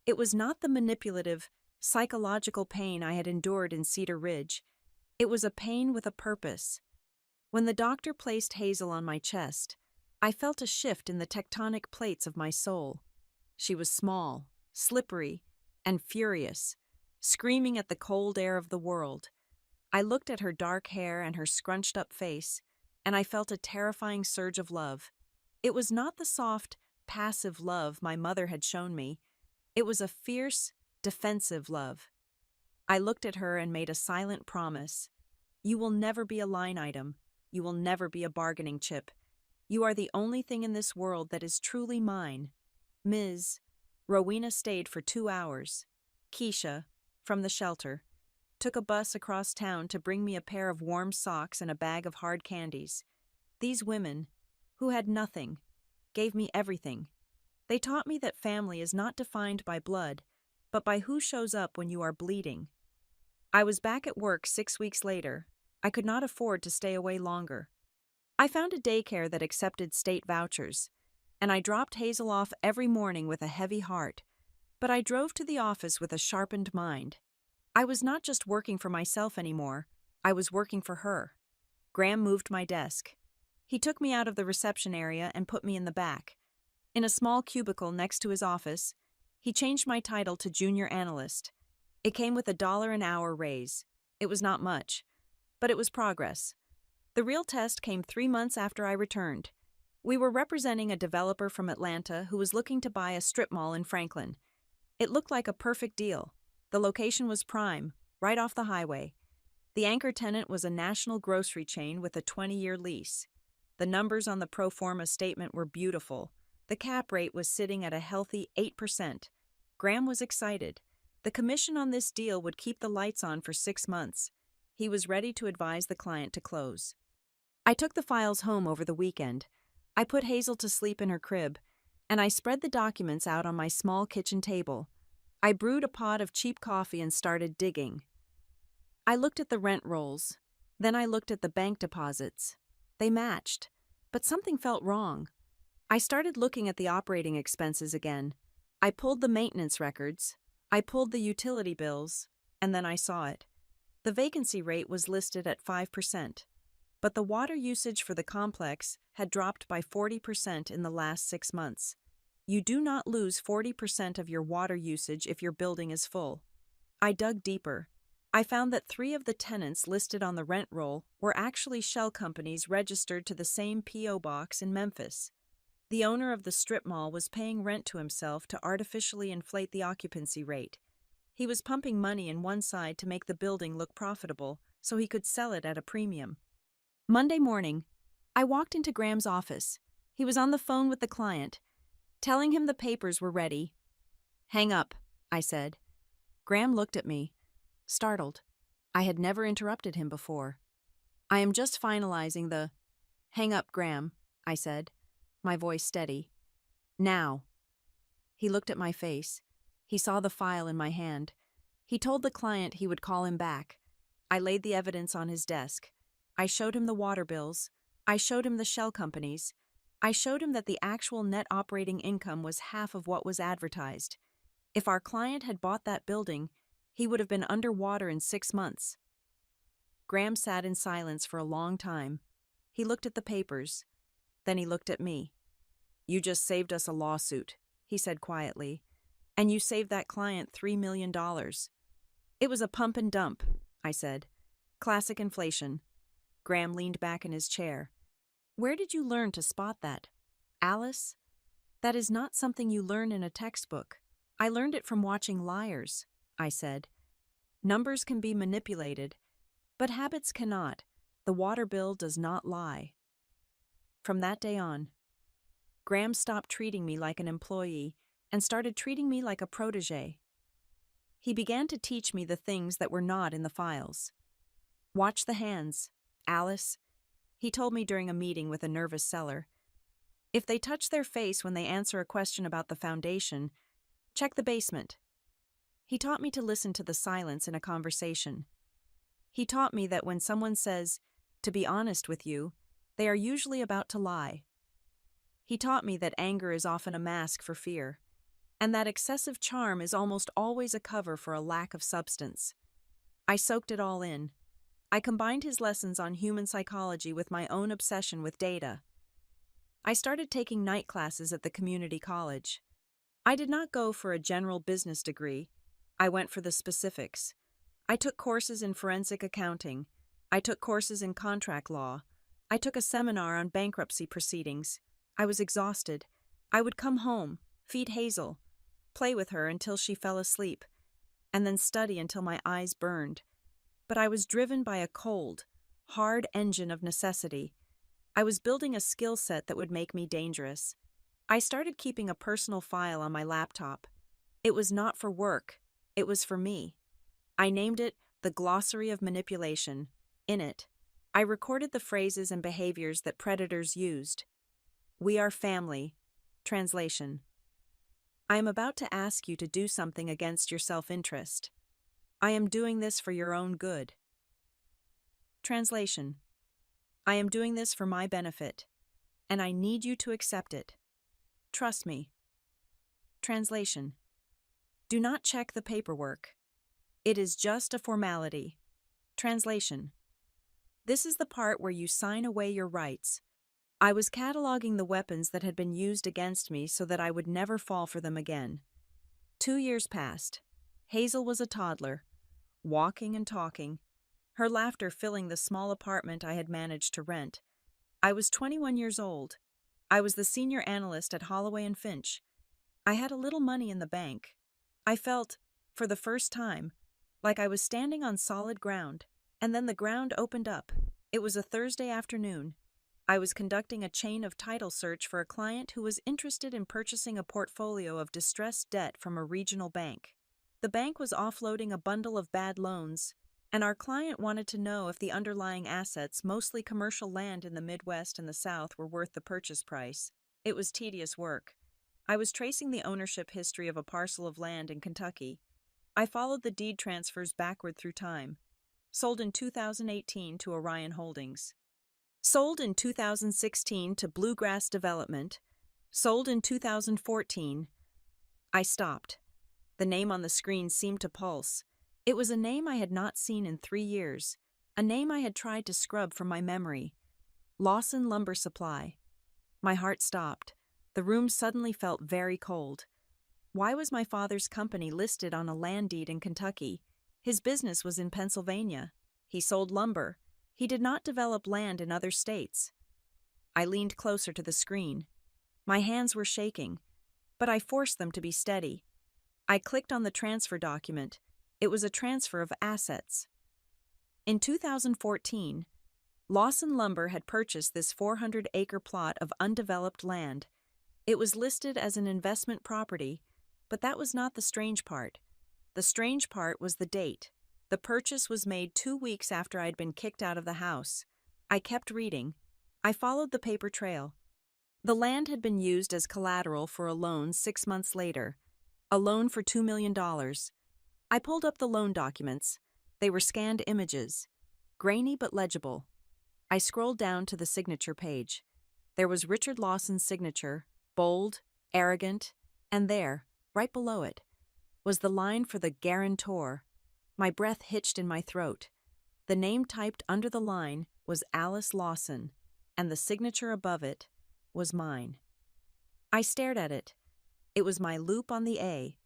It was not the manipulative, psychological pain I had endured in Cedar Ridge. It was a pain with a purpose. When the doctor placed Hazel on my chest, I felt a shift in the tectonic plates of my soul. She was small, slippery, and furious, screaming at the cold air of the world. I looked at her dark hair and her scrunched-up face, and I felt a terrifying surge of love. It was not the soft, passive love my mother had shown me. It was a fierce, defensive love. I looked at her and made a silent promise. "You will never be a line item. You will never be a bargaining chip. You are the only thing in this world that is truly mine." Ms. Rowena stayed for 2 hours. Keisha, from the shelter. took a bus across town to bring me a pair of warm socks and a bag of hard candies. These women, who had nothing, gave me everything. They taught me that family is not defined by blood, but by who shows up when you are bleeding. I was back at work 6 weeks later. I could not afford to stay away longer. I found a daycare that accepted state vouchers, and I dropped Hazel off every morning with a heavy heart, but I drove to the office with a sharpened mind. I was not just working for myself anymore, I was working for her. Graham moved my desk. He took me out of the reception area and put me in the back. In a small cubicle next to his office, he changed my title to junior analyst. It came with $1 an hour raise. It was not much, but it was progress. The real test came 3 months after I returned. We were representing a developer from Atlanta who was looking to buy a strip mall in Franklin. It looked like a perfect deal. The location was prime, right off the highway. The anchor tenant was a national grocery chain with a 20-year lease. The numbers on the pro forma statement were beautiful. The cap rate was sitting at a healthy 8%. Graham was excited. The commission on this deal would keep the lights on for 6 months. He was ready to advise the client to close. I took the files home over the weekend. I put Hazel to sleep in her crib, and I spread the documents out on my small kitchen table. I brewed a pot of cheap coffee and started digging. I looked at the rent rolls. Then I looked at the bank deposits. They matched, but something felt wrong. I started looking at the operating expenses again. I pulled the maintenance records. I pulled the utility bills, and then I saw it. The vacancy rate was listed at 5%, but the water usage for the complex had dropped by 40% in the last 6 months. You do not lose 40% of your water usage if your building is full. I dug deeper. I found that 3 of the tenants listed on the rent roll were actually shell companies registered to the same P.O. box in Memphis. The owner of the strip mall was paying rent to himself to artificially inflate the occupancy rate. He was pumping money in one side to make the building look profitable so he could sell it at a premium. Monday morning, I walked into Graham's office. He was on the phone with the client, telling him the papers were ready. "Hang up," I said. Graham looked at me, startled. I had never interrupted him before. "I am just finalizing the—" "Hang up, Graham," I said, my voice steady. "Now." He looked at my face. He saw the file in my hand. He told the client he would call him back. I laid the evidence on his desk. I showed him the water bills. I showed him the shell companies. I showed him that the actual net operating income was half of what was advertised. If our client had bought that building, he would have been underwater in 6 months. Graham sat in silence for a long time. He looked at the papers. Then he looked at me. "You just saved us a lawsuit," he said quietly. "And you saved that client $3 million. It was a pump and dump," I said. "Classic inflation." Graham leaned back in his chair. "Where did you learn to spot that?" "Alice, that is not something you learn in a textbook. I learned it from watching Liars," I said. "Numbers can be manipulated, but habits cannot. The water bill does not lie." From that day on, Graham stopped treating me like an employee and started treating me like a protege. He began to teach me the things that were not in the files. "Watch the hands, Alice," he told me during a meeting with a nervous seller. "If they touch their face when they answer a question about the foundation, check the basement." He taught me to listen to the silence in a conversation. He taught me that when someone says, "to be honest with you," they are usually about to lie. He taught me that anger is often a mask for fear, and that excessive charm is almost always a cover for a lack of substance. I soaked it all in. I combined his lessons on human psychology with my own obsession with data. I started taking night classes at the community college. I did not go for a general business degree. I went for the specifics. I took courses in forensic accounting. I took courses in contract law. I took a seminar on bankruptcy proceedings. I was exhausted. I would come home, feed Hazel, play with her until she fell asleep, and then study until my eyes burned. But I was driven by a cold, hard engine of necessity. I was building a skill set that would make me dangerous. I started keeping a personal file on my laptop. It was not for work. It was for me. I named it The Glossary of Manipulation. In it, I recorded the phrases and behaviors that predators used. We are family. Translation. I am about to ask you to do something against your self-interest. I am doing this for your own good. Translation. I am doing this for my benefit, and I need you to accept it. Trust me. Translation. Do not check the paperwork. It is just a formality. Translation. This is the part where you sign away your rights. I was cataloging the weapons that had been used against me so that I would never fall for them again. 2 years passed. Hazel was a toddler, walking and talking, her laughter filling the small apartment I had managed to rent. I was 21 years old. I was the senior analyst at Holloway and Finch. I had a little money in the bank. I felt, for the first time, like I was standing on solid ground, and then the ground opened up. It was a Thursday afternoon. I was conducting a chain of title search for a client who was interested in purchasing a portfolio of distressed debt from a regional bank. The bank was offloading a bundle of bad loans, and our client wanted to know if the underlying assets, mostly commercial land in the Midwest and the South, were worth the purchase price. It was tedious work. I was tracing the ownership history of a parcel of land in Kentucky. I followed the deed transfers backward through time. Sold in 2018 to Orion Holdings. Sold in 2016 to Bluegrass Development. Sold in 2014. I stopped. The name on the screen seemed to pulse. It was a name I had not seen in 3 years, a name I had tried to scrub from my memory. Lawson Lumber Supply. My heart stopped. The room suddenly felt very cold. Why was my father's company listed on a land deed in Kentucky? His business was in Pennsylvania. He sold lumber. He did not develop land in other states. I leaned closer to the screen. My hands were shaking, but I forced them to be steady. I clicked on the transfer document. It was a transfer of assets. In 2014, Lawson Lumber had purchased this 400-acre plot of undeveloped land. It was listed as an investment property, but that was not the strange part. The strange part was the date. The purchase was made 2 weeks after I had been kicked out of the house. I kept reading. I followed the paper trail. The land had been used as collateral for a loan 6 months later. A loan for $2 million. I pulled up the loan documents. They were scanned images. Grainy but legible. I scrolled down to the signature page. There was Richard Lawson's signature, bold, arrogant, and there, right below it, was the line for the guarantor. My breath hitched in my throat. The name typed under the line was Alice Lawson, and the signature above it was mine. I stared at it. It was my loop on the A.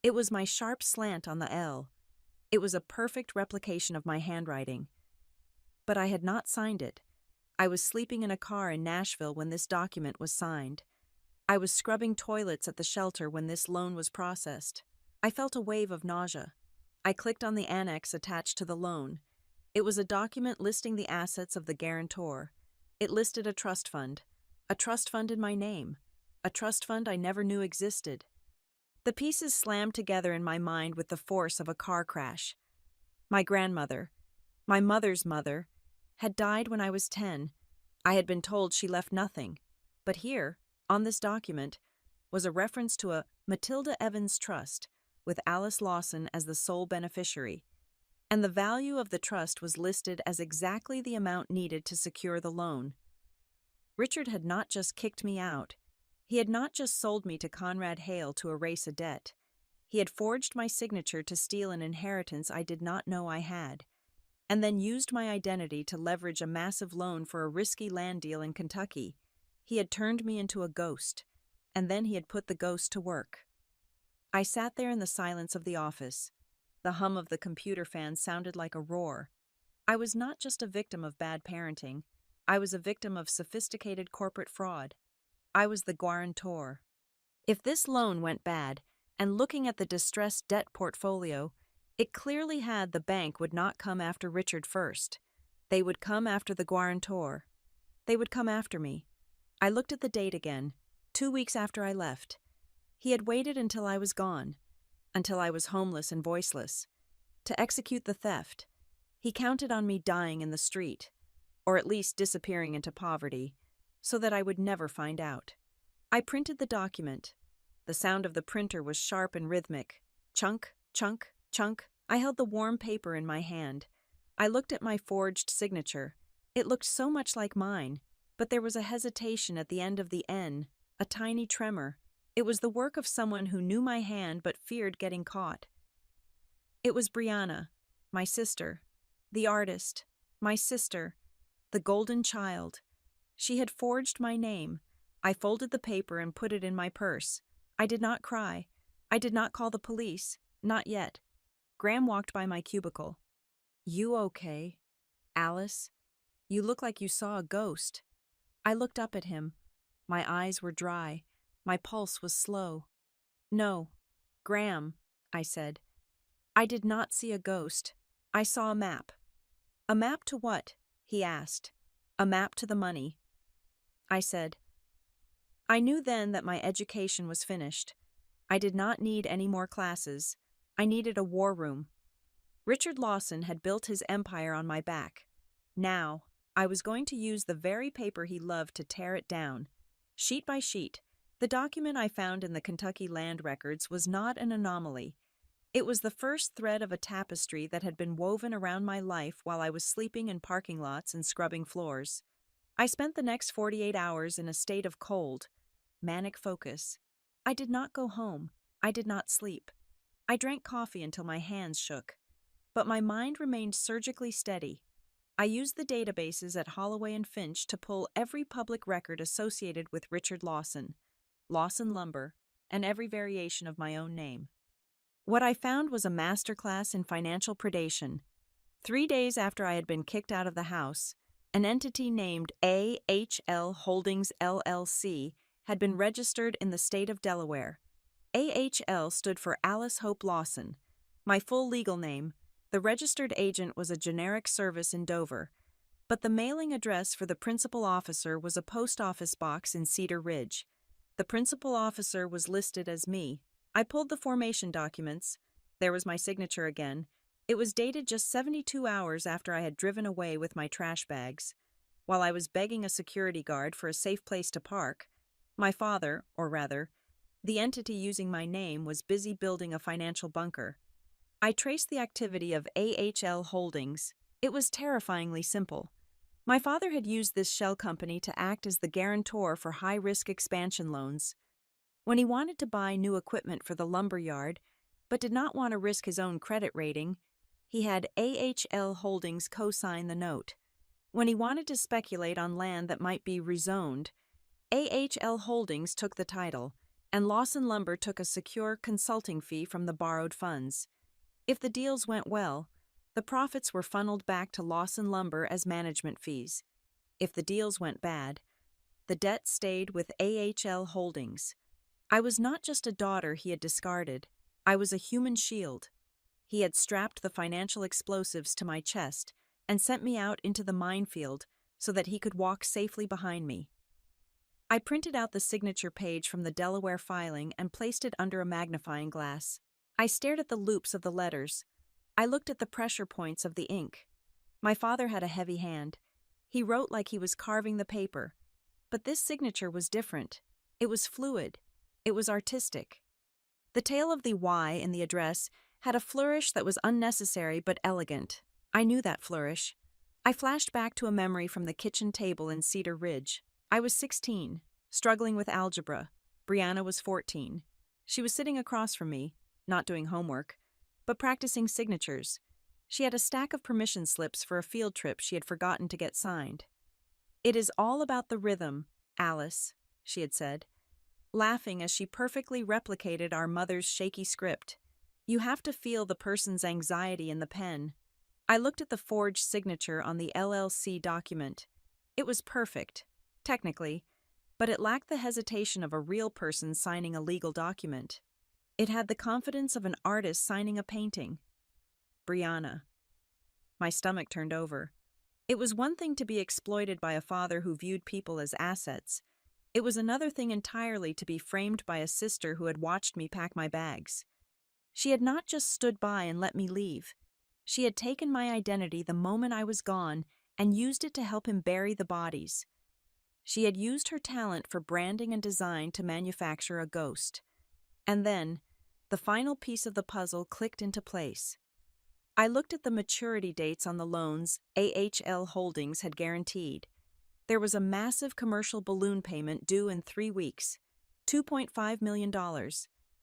It was my sharp slant on the L. It was a perfect replication of my handwriting. But I had not signed it. I was sleeping in a car in Nashville when this document was signed. I was scrubbing toilets at the shelter when this loan was processed. I felt a wave of nausea. I clicked on the annex attached to the loan. It was a document listing the assets of the guarantor. It listed a trust fund in my name, a trust fund I never knew existed. The pieces slammed together in my mind with the force of a car crash. My grandmother, my mother's mother, had died when I was 10. I had been told she left nothing, but here, on this document, was a reference to a Matilda Evans Trust, with Alice Lawson as the sole beneficiary, and the value of the trust was listed as exactly the amount needed to secure the loan. Richard had not just kicked me out. He had not just sold me to Conrad Hale to erase a debt. He had forged my signature to steal an inheritance I did not know I had, and then used my identity to leverage a massive loan for a risky land deal in Kentucky. He had turned me into a ghost, and then he had put the ghost to work. I sat there in the silence of the office. The hum of the computer fan sounded like a roar. I was not just a victim of bad parenting. I was a victim of sophisticated corporate fraud. I was the guarantor. If this loan went bad, and looking at the distressed debt portfolio, it clearly had the bank would not come after Richard first. They would come after the guarantor. They would come after me. I looked at the date again, 2 weeks after I left. He had waited until I was gone, until I was homeless and voiceless. to execute the theft. He counted on me dying in the street, or at least disappearing into poverty, so that I would never find out. I printed the document. The sound of the printer was sharp and rhythmic. Chunk, chunk, chunk. I held the warm paper in my hand. I looked at my forged signature. It looked so much like mine, but there was a hesitation at the end of the N, a tiny tremor. It was the work of someone who knew my hand but feared getting caught. It was Brianna, my sister, the artist, my sister, the golden child. She had forged my name. I folded the paper and put it in my purse. I did not cry. I did not call the police. Not yet. Graham walked by my cubicle. "You okay, Alice? You look like you saw a ghost." I looked up at him. My eyes were dry. My pulse was slow. "No, Graham," I said. "I did not see a ghost. I saw a map." "A map to what?" he asked. "A map to the money." I said. I knew then that my education was finished. I did not need any more classes. I needed a war room. Richard Lawson had built his empire on my back. Now, I was going to use the very paper he loved to tear it down. Sheet by sheet, the document I found in the Kentucky land records was not an anomaly. It was the first thread of a tapestry that had been woven around my life while I was sleeping in parking lots and scrubbing floors. I spent the next 48 hours in a state of cold, manic focus. I did not go home. I did not sleep. I drank coffee until my hands shook. But my mind remained surgically steady. I used the databases at Holloway and Finch to pull every public record associated with Richard Lawson, Lawson Lumber, and every variation of my own name. What I found was a masterclass in financial predation. 3 days after I had been kicked out of the house, an entity named AHL Holdings LLC had been registered in the state of Delaware. AHL stood for Alice Hope Lawson. My full legal name. The registered agent was a generic service in Dover, but the mailing address for the principal officer was a post office box in Cedar Ridge. The principal officer was listed as me. I pulled the formation documents. There was my signature again. It was dated just 72 hours after I had driven away with my trash bags. While I was begging a security guard for a safe place to park, my father, or rather, the entity using my name, was busy building a financial bunker. I traced the activity of AHL Holdings. It was terrifyingly simple. My father had used this shell company to act as the guarantor for high-risk expansion loans. When he wanted to buy new equipment for the lumber yard, but did not want to risk his own credit rating, he had AHL Holdings co-sign the note. When he wanted to speculate on land that might be rezoned, AHL Holdings took the title, and Lawson Lumber took a secure consulting fee from the borrowed funds. If the deals went well, the profits were funneled back to Lawson Lumber as management fees. If the deals went bad, the debt stayed with AHL Holdings. I was not just a daughter he had discarded. I was a human shield. He had strapped the financial explosives to my chest and sent me out into the minefield so that he could walk safely behind me. I printed out the signature page from the Delaware filing and placed it under a magnifying glass. I stared at the loops of the letters. I looked at the pressure points of the ink. My father had a heavy hand. He wrote like he was carving the paper. But this signature was different. It was fluid. It was artistic. The tail of the Y in the address had a flourish that was unnecessary but elegant. I knew that flourish. I flashed back to a memory from the kitchen table in Cedar Ridge. I was 16, struggling with algebra. Brianna was 14. She was sitting across from me, not doing homework, but practicing signatures. She had a stack of permission slips for a field trip she had forgotten to get signed. "It is all about the rhythm, Alice," she had said, laughing as she perfectly replicated our mother's shaky script. "You have to feel the person's anxiety in the pen." I looked at the forged signature on the LLC document. It was perfect, technically, but it lacked the hesitation of a real person signing a legal document. It had the confidence of an artist signing a painting. Brianna. My stomach turned over. It was one thing to be exploited by a father who viewed people as assets. It was another thing entirely to be framed by a sister who had watched me pack my bags. She had not just stood by and let me leave. She had taken my identity the moment I was gone and used it to help him bury the bodies. She had used her talent for branding and design to manufacture a ghost. And then, the final piece of the puzzle clicked into place. I looked at the maturity dates on the loans AHL Holdings had guaranteed. There was a massive commercial balloon payment due in 3 weeks, $2.5 million.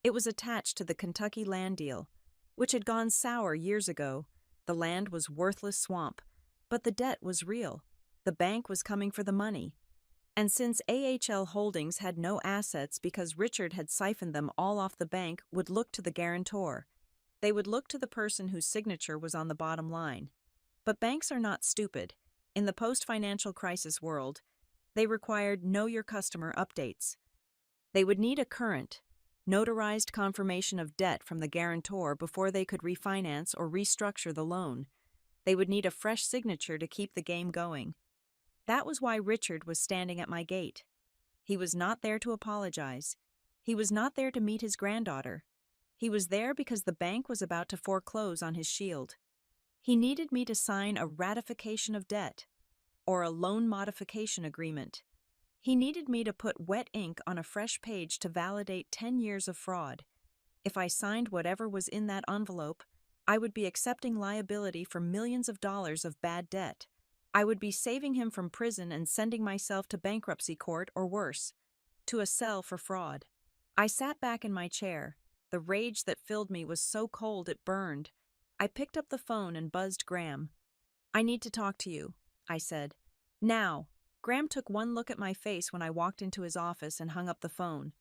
It was attached to the Kentucky land deal, which had gone sour years ago. The land was worthless swamp, but the debt was real. The bank was coming for the money. And since AHL Holdings had no assets because Richard had siphoned them all off, the bank would look to the guarantor. They would look to the person whose signature was on the bottom line. But banks are not stupid. In the post-financial crisis world, they required know-your-customer updates. They would need a current, notarized confirmation of debt from the guarantor before they could refinance or restructure the loan. They would need a fresh signature to keep the game going. That was why Richard was standing at my gate. He was not there to apologize. He was not there to meet his granddaughter. He was there because the bank was about to foreclose on his shield. He needed me to sign a ratification of debt, or a loan modification agreement. He needed me to put wet ink on a fresh page to validate 10 years of fraud. If I signed whatever was in that envelope, I would be accepting liability for millions of dollars of bad debt. I would be saving him from prison and sending myself to bankruptcy court or worse, to a cell for fraud. I sat back in my chair. The rage that filled me was so cold it burned. I picked up the phone and buzzed Graham. "I need to talk to you," I said. "Now." Graham took one look at my face when I walked into his office and hung up the phone.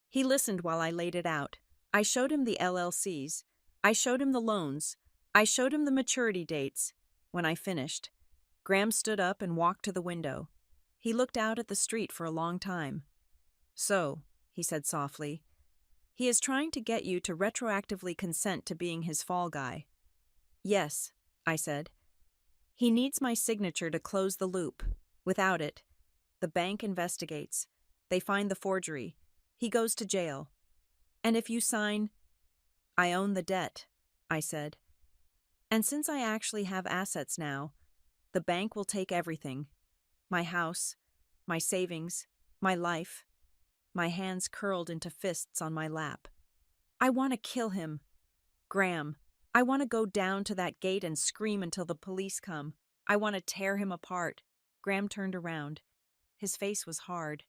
He listened while I laid it out. I showed him the LLCs. I showed him the loans. I showed him the maturity dates. When I finished, Graham stood up and walked to the window. He looked out at the street for a long time. "So," he said softly, "he is trying to get you to retroactively consent to being his fall guy." "Yes," I said. "He needs my signature to close the loop. Without it, the bank investigates. They find the forgery. He goes to jail. And if you sign—" "I own the debt," I said. "And since I actually have assets now, the bank will take everything. My house, my savings, my life." My hands curled into fists on my lap. "I want to kill him. Graham, I want to go down to that gate and scream until the police come. I want to tear him apart." Graham turned around. His face was hard.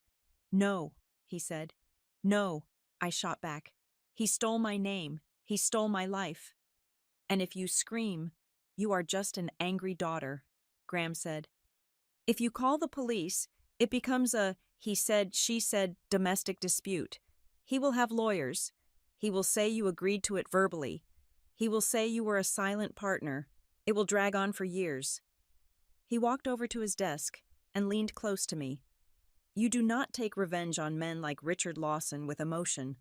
"No," he said. "No," I shot back. "He stole my name. He stole my life." "And if you scream, you are just an angry daughter," Graham said. "If you call the police, it becomes a he said, she said domestic dispute. He will have lawyers. He will say you agreed to it verbally. He will say you were a silent partner. It will drag on for years." He walked over to his desk and leaned close to me. "You do not take revenge on men like Richard Lawson with emotion.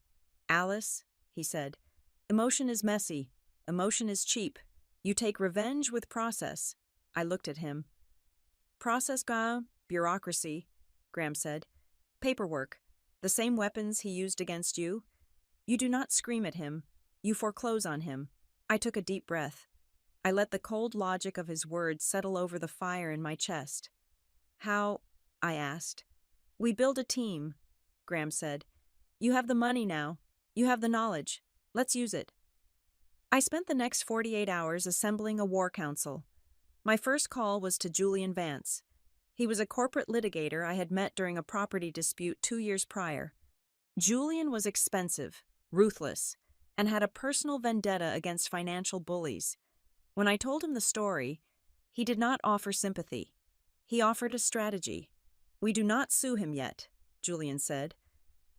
Alice," he said, "emotion is messy. Emotion is cheap. You take revenge with process." I looked at him. "Process, bureaucracy," Graham said. "Paperwork. The same weapons he used against you. You do not scream at him. You foreclose on him." I took a deep breath. I let the cold logic of his words settle over the fire in my chest. "How?" I asked. "We build a team," Graham said. "You have the money now. You have the knowledge. Let's use it." I spent the next 48 hours assembling a war council. My first call was to Julian Vance. He was a corporate litigator I had met during a property dispute 2 years prior. Julian was expensive, ruthless, and had a personal vendetta against financial bullies. When I told him the story, he did not offer sympathy. He offered a strategy. "We do not sue him yet," Julian said,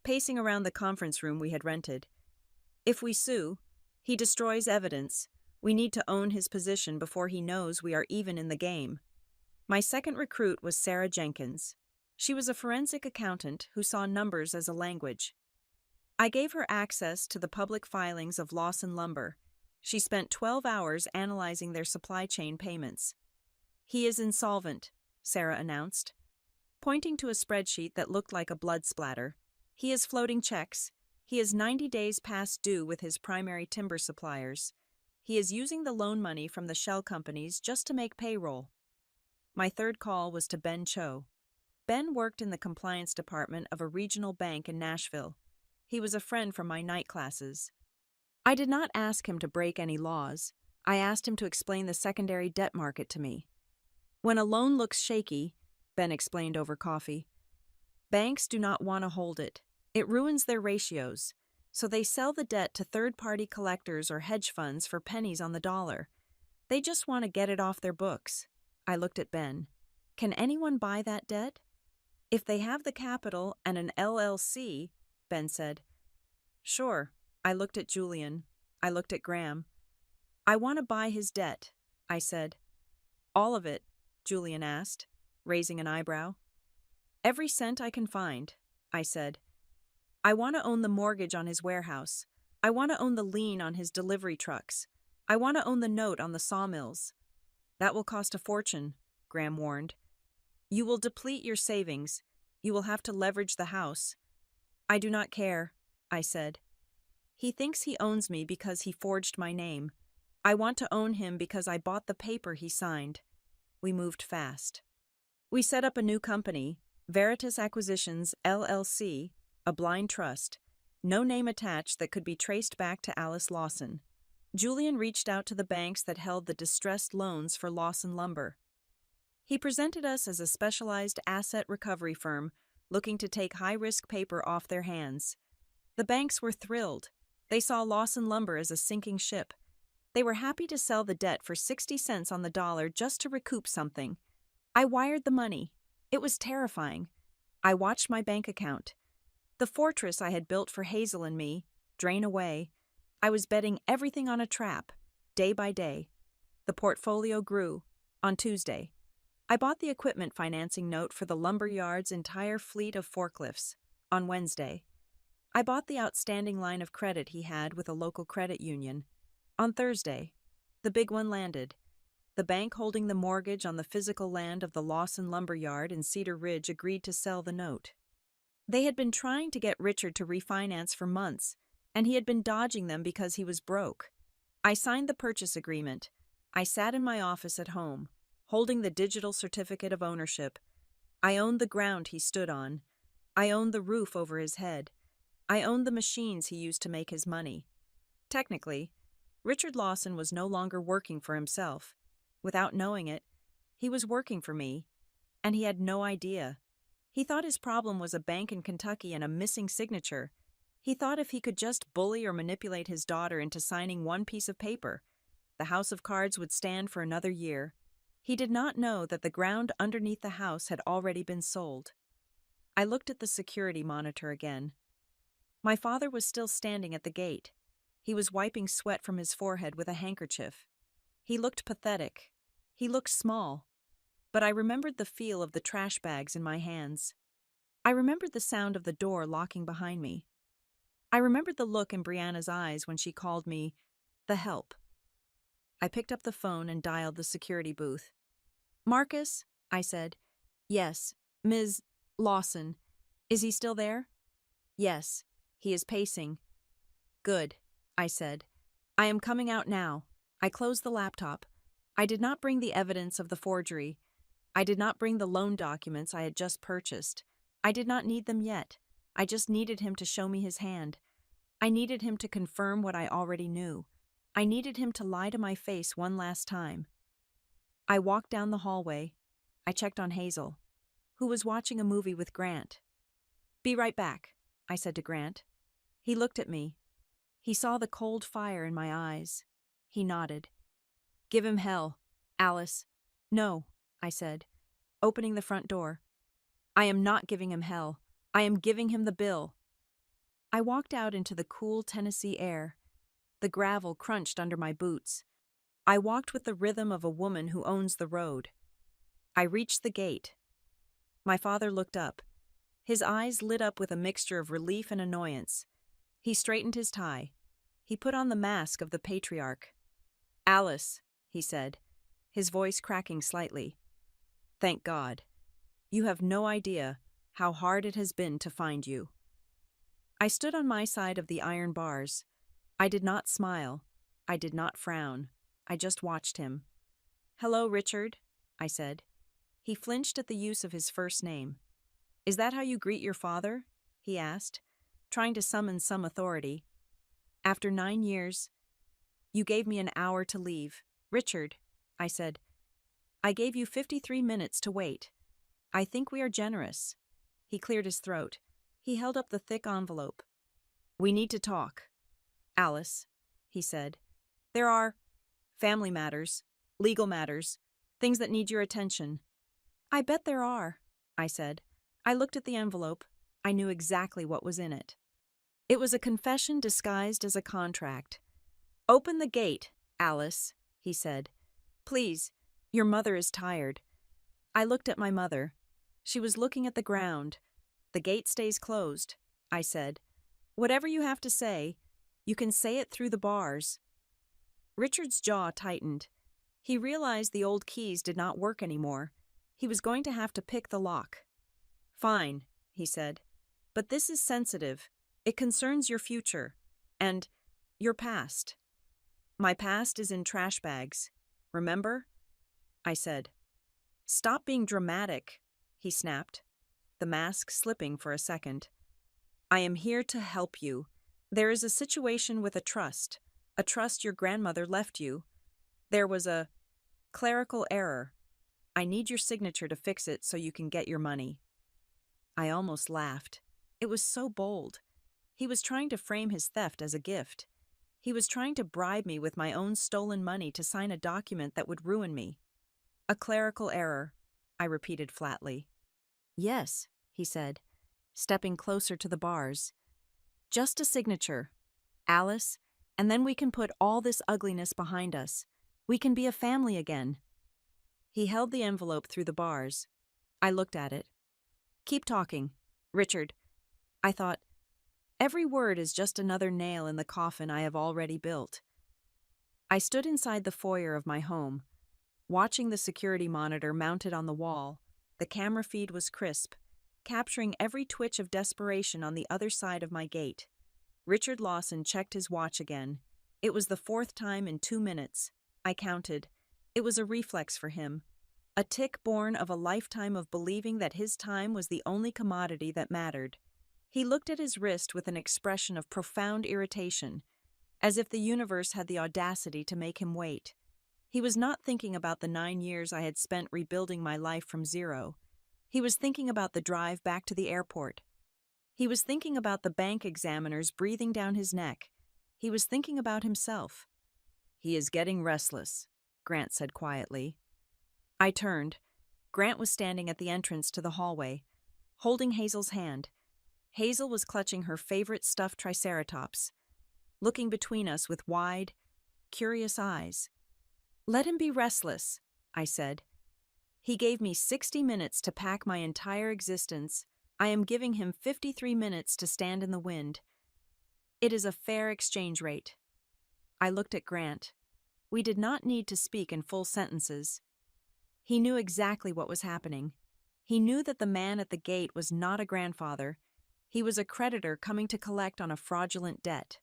pacing around the conference room we had rented. "If we sue, he destroys evidence. We need to own his position before he knows we are even in the game." My second recruit was Sarah Jenkins. She was a forensic accountant who saw numbers as a language. I gave her access to the public filings of Lawson Lumber. She spent 12 hours analyzing their supply chain payments. "He is insolvent," Sarah announced, pointing to a spreadsheet that looked like a blood splatter. "He is floating checks. He is 90 days past due with his primary timber suppliers. He is using the loan money from the shell companies just to make payroll. My third call was to Ben Cho. Ben worked in the compliance department of a regional bank in Nashville. He was a friend from my night classes. I did not ask him to break any laws. I asked him to explain the secondary debt market to me. When a loan looks shaky, Ben explained over coffee, banks do not want to hold it. It ruins their ratios. So they sell the debt to third-party collectors or hedge funds for pennies on the dollar. They just want to get it off their books. I looked at Ben. Can anyone buy that debt? If they have the capital and an LLC, Ben said. Sure. I looked at Julian. I looked at Graham. I want to buy his debt, I said. All of it, Julian asked, raising an eyebrow. Every cent I can find, I said. I want to own the mortgage on his warehouse. I want to own the lien on his delivery trucks. I want to own the note on the sawmills. That will cost a fortune, Graham warned. You will deplete your savings. You will have to leverage the house. I do not care, I said. He thinks he owns me because he forged my name. I want to own him because I bought the paper he signed. We moved fast. We set up a new company, Veritas Acquisitions, LLC, a blind trust, no name attached that could be traced back to Alice Lawson. Julian reached out to the banks that held the distressed loans for Lawson Lumber. He presented us as a specialized asset recovery firm looking to take high-risk paper off their hands. The banks were thrilled. They saw Lawson Lumber as a sinking ship. They were happy to sell the debt for 60 cents on the dollar just to recoup something. I wired the money. It was terrifying. I watched my bank account. The fortress I had built for Hazel and me drain away. I was betting everything on a trap, day by day. The portfolio grew. On Tuesday, I bought the equipment financing note for the lumber yard's entire fleet of forklifts. On Wednesday, I bought the outstanding line of credit he had with a local credit union. On Thursday, the big one landed. The bank holding the mortgage on the physical land of the Lawson Lumber Yard in Cedar Ridge agreed to sell the note. They had been trying to get Richard to refinance for months, and he had been dodging them because he was broke. I signed the purchase agreement. I sat in my office at home, holding the digital certificate of ownership. I owned the ground he stood on. I owned the roof over his head. I owned the machines he used to make his money. Technically, Richard Lawson was no longer working for himself. Without knowing it, he was working for me, and he had no idea. He thought his problem was a bank in Kentucky and a missing signature. He thought if he could just bully or manipulate his daughter into signing one piece of paper, the house of cards would stand for another year. He did not know that the ground underneath the house had already been sold. I looked at the security monitor again. My father was still standing at the gate. He was wiping sweat from his forehead with a handkerchief. He looked pathetic. He looked small. But I remembered the feel of the trash bags in my hands. I remembered the sound of the door locking behind me. I remembered the look in Brianna's eyes when she called me the help. I picked up the phone and dialed the security booth. Marcus, I said. Yes, Ms. Lawson. Is he still there? Yes, he is pacing. Good, I said. I am coming out now. I closed the laptop. I did not bring the evidence of the forgery. I did not bring the loan documents I had just purchased. I did not need them yet. I just needed him to show me his hand. I needed him to confirm what I already knew. I needed him to lie to my face one last time. I walked down the hallway. I checked on Hazel, who was watching a movie with Grant. Be right back, I said to Grant. He looked at me. He saw the cold fire in my eyes. He nodded. Give him hell, Alice. No, I said, opening the front door. I am not giving him hell. I am giving him the bill. I walked out into the cool Tennessee air. The gravel crunched under my boots. I walked with the rhythm of a woman who owns the road. I reached the gate. My father looked up. His eyes lit up with a mixture of relief and annoyance. He straightened his tie. He put on the mask of the patriarch. Alice, he said, his voice cracking slightly. Thank God. You have no idea how hard it has been to find you. I stood on my side of the iron bars. I did not smile. I did not frown. I just watched him. "Hello, Richard," I said. He flinched at the use of his first name. "Is that how you greet your father?" he asked, trying to summon some authority. "After 9 years, you gave me an hour to leave. Richard," I said, "I gave you 53 minutes to wait. I think we are generous." He cleared his throat. He held up the thick envelope. "We need to talk. Alice," he said. "There are family matters, legal matters, things that need your attention." "I bet there are," I said. I looked at the envelope. I knew exactly what was in it. It was a confession disguised as a contract. "Open the gate, Alice," he said. "Please, your mother is tired." I looked at my mother. She was looking at the ground. "The gate stays closed," I said. "Whatever you have to say, you can say it through the bars." Richard's jaw tightened. He realized the old keys did not work anymore. He was going to have to pick the lock. "Fine," he said. "But this is sensitive. It concerns your future. And your past." "My past is in trash bags. Remember?" I said. "Stop being dramatic," he snapped, the mask slipping for a second. "I am here to help you. There is a situation with a trust your grandmother left you. There was a clerical error. I need your signature to fix it so you can get your money." I almost laughed. It was so bold. He was trying to frame his theft as a gift. He was trying to bribe me with my own stolen money to sign a document that would ruin me. "A clerical error," I repeated flatly. "Yes," he said, stepping closer to the bars. "Just a signature, Alice, and then we can put all this ugliness behind us. We can be a family again." He held the envelope through the bars. I looked at it. "Keep talking, Richard." I thought, every word is just another nail in the coffin I have already built. I stood inside the foyer of my home, watching the security monitor mounted on the wall. The camera feed was crisp, capturing every twitch of desperation on the other side of my gate. Richard Lawson checked his watch again. It was the 4th time in 2 minutes. I counted. It was a reflex for him, a tick born of a lifetime of believing that his time was the only commodity that mattered. He looked at his wrist with an expression of profound irritation, as if the universe had the audacity to make him wait. He was not thinking about the 9 years I had spent rebuilding my life from zero. He was thinking about the drive back to the airport. He was thinking about the bank examiners breathing down his neck. He was thinking about himself. "He is getting restless," Grant said quietly. I turned. Grant was standing at the entrance to the hallway, holding Hazel's hand. Hazel was clutching her favorite stuffed triceratops, looking between us with wide, curious eyes. "Let him be restless," I said. "He gave me 60 minutes to pack my entire existence. I am giving him 53 minutes to stand in the wind. It is a fair exchange rate." I looked at Grant. We did not need to speak in full sentences. He knew exactly what was happening. He knew that the man at the gate was not a grandfather. He was a creditor coming to collect on a fraudulent debt.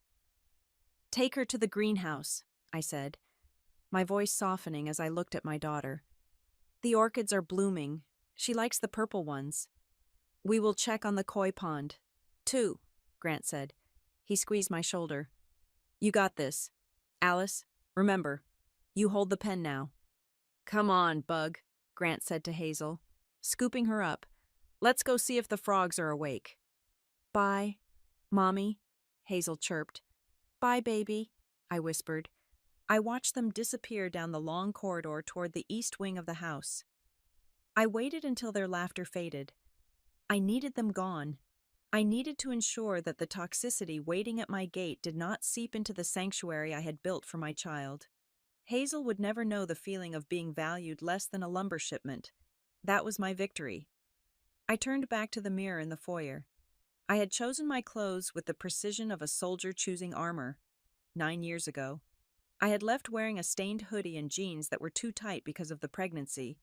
"Take her to the greenhouse," I said, my voice softening as I looked at my daughter. "The orchids are blooming. She likes the purple ones. We will check on the koi pond, too," Grant said. He squeezed my shoulder. "You got this. Alice, remember, you hold the pen now." "Come on, Bug," Grant said to Hazel, scooping her up. "Let's go see if the frogs are awake." "Bye, Mommy," Hazel chirped. "Bye, baby," I whispered. I watched them disappear down the long corridor toward the east wing of the house. I waited until their laughter faded. I needed them gone. I needed to ensure that the toxicity waiting at my gate did not seep into the sanctuary I had built for my child. Hazel would never know the feeling of being valued less than a lumber shipment. That was my victory. I turned back to the mirror in the foyer. I had chosen my clothes with the precision of a soldier choosing armor. 9 years ago, I had left wearing a stained hoodie and jeans that were too tight because of the pregnancy.